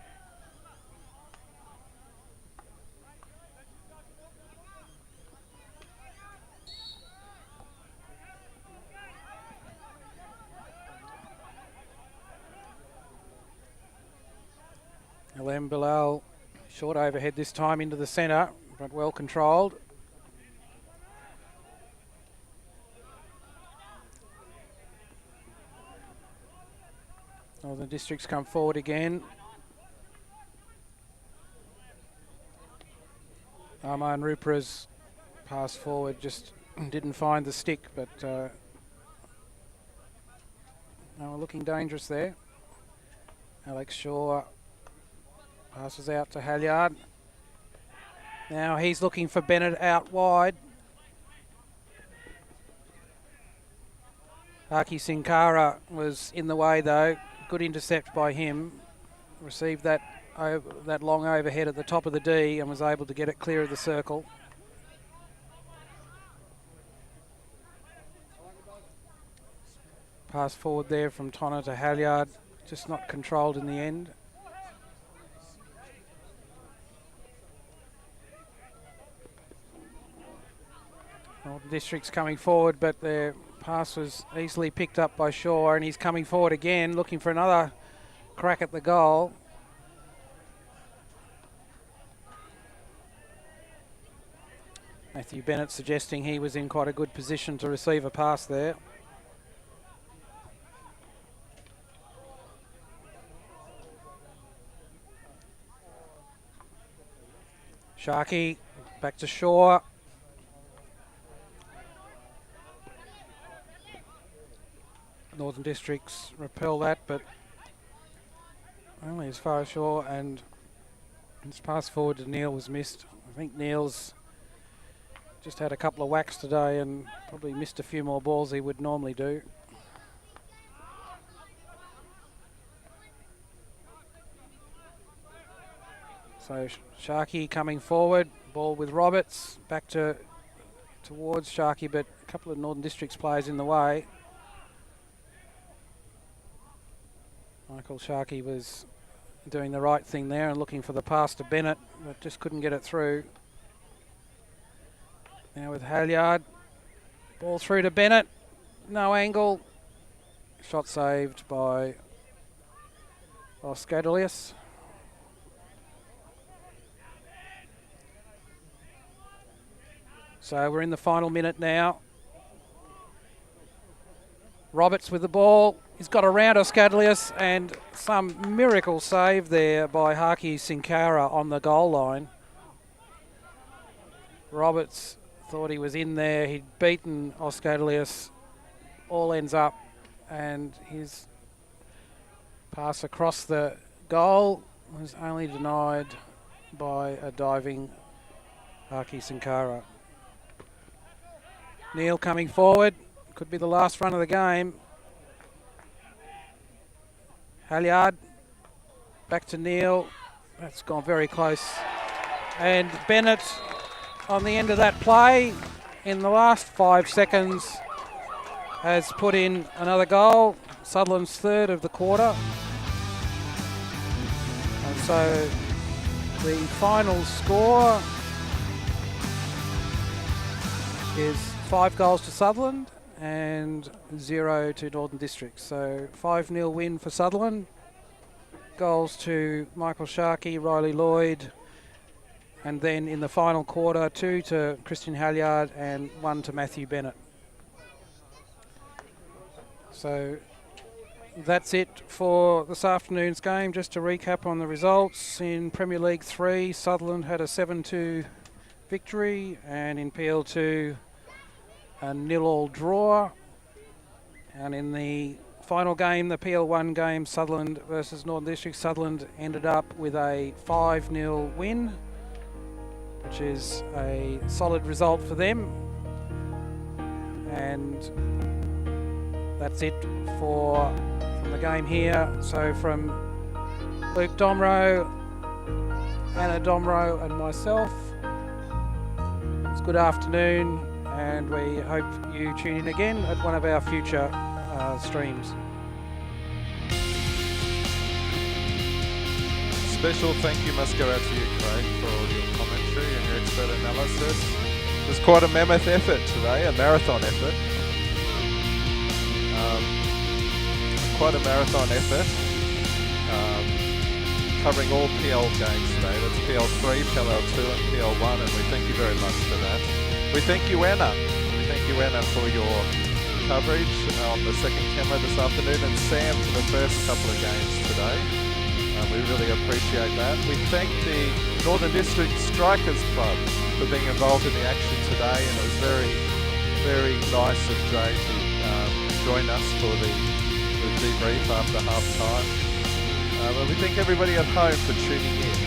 Alem Bilal, short overhead this time into the centre, but well controlled. Northern Districts come forward again. Arman Rupra's pass forward just didn't find the stick, but they were looking dangerous there. Alex Shaw passes out to Halyard. Now he's looking for Bennett out wide. Haki Sinkara was in the way though. Good intercept by him. Received that long overhead at the top of the D and was able to get it clear of the circle. Pass forward there from Tonner to Halyard, just not controlled in the end. Northern District's coming forward, but their pass was easily picked up by Shaw, and he's coming forward again, looking for another crack at the goal. Matthew Bennett suggesting he was in quite a good position to receive a pass there. Sharkey back to Shaw. Northern Districts repel that, but only as far as Shaw, and his pass forward to Neil was missed. I think Neil's just had a couple of whacks today and probably missed a few more balls he would normally do. So Sharkey coming forward, ball with Roberts, back towards Sharkey, but a couple of Northern Districts players in the way. Michael Sharkey was doing the right thing there and looking for the pass to Bennett, but just couldn't get it through. Now with Halyard, Ball through to Bennett. No angle. Shot saved by Oscadilius. So we're in the final minute now. Roberts with the ball. He's got around Oscadilius, and some miracle save there by Haki Sinkara on the goal line. Roberts thought he was in there. He'd beaten Oscadilius. All ends up, and his pass across the goal was only denied by a diving Haki Sinkara. Neil coming forward. Could be the last run of the game. Halyard back to Neil. That's gone very close. And Bennett on the end of that play in the last 5 seconds has put in another goal. Sutherland's third of the quarter. And so the final score is 5 goals to Sutherland and 0 to Northern District. So 5-0 win for Sutherland. Goals to Michael Sharkey, Riley Lloyd, and then in the final quarter 2 to Christian Halyard and 1 to Matthew Bennett. So that's it for this afternoon's game. Just to recap on the results, in Premier League 3, Sutherland had a 7-2 victory, and in PL2 a 0-0 draw. And in the final game, the PL1 game, Sutherland versus Northern District, Sutherland ended up with a 5-0 win, which is a solid result for them. And that's it from the game here. So from Luke Domro, Anna Domro and myself, it's good afternoon, and we hope you tune in again at one of our future streams. Special thank you must go out to you, Craig, for all your commentary and your expert analysis. It was quite a mammoth effort today, a marathon effort. Quite a marathon effort. Covering all PL games today. That's PL3, PL2 and PL1, and we thank you very much for that. We thank you, Anna. We thank you, Anna, for your coverage on the second camera this afternoon, and Sam for the first couple of games today. We really appreciate that. We thank the Northern District Strikers Club for being involved in the action today, and it was very, very nice of Jay to join us for the debrief after half time. And we thank everybody at home for tuning in.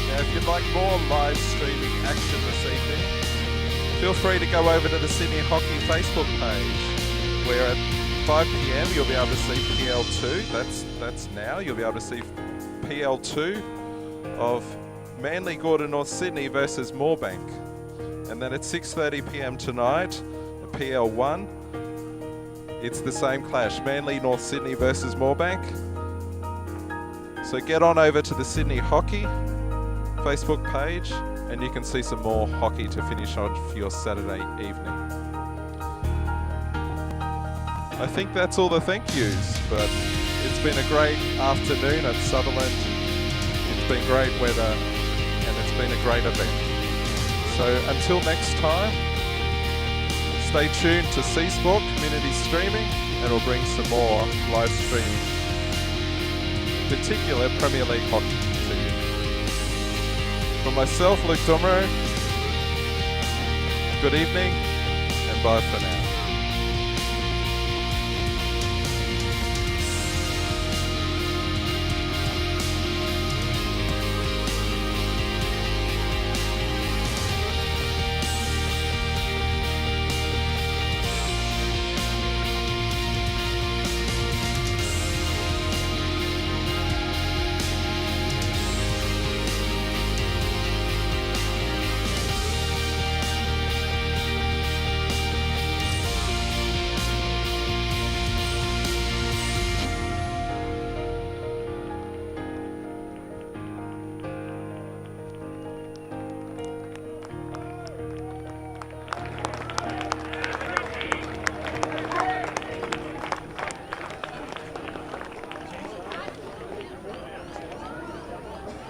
Now, if you'd like more live streaming action this evening, feel free to go over to the Sydney Hockey Facebook page, where at 5 p.m. you'll be able to see PL2. That's now. You'll be able to see PL2 of Manly Gordon North Sydney versus Moorebank. And then at 6:30 p.m. tonight, PL1. It's the same clash, Manly North Sydney versus Moorebank. So get on over to the Sydney Hockey Facebook page, and you can see some more hockey to finish on for your Saturday evening. I think that's all the thank yous, but it's been a great afternoon at Sutherland. It's been great weather, and it's been a great event. So until next time, stay tuned to C-Sport Community Streaming, and we'll bring some more live streaming, in particular Premier League hockey, to you. From myself, Luke Domro, good evening, and bye for now.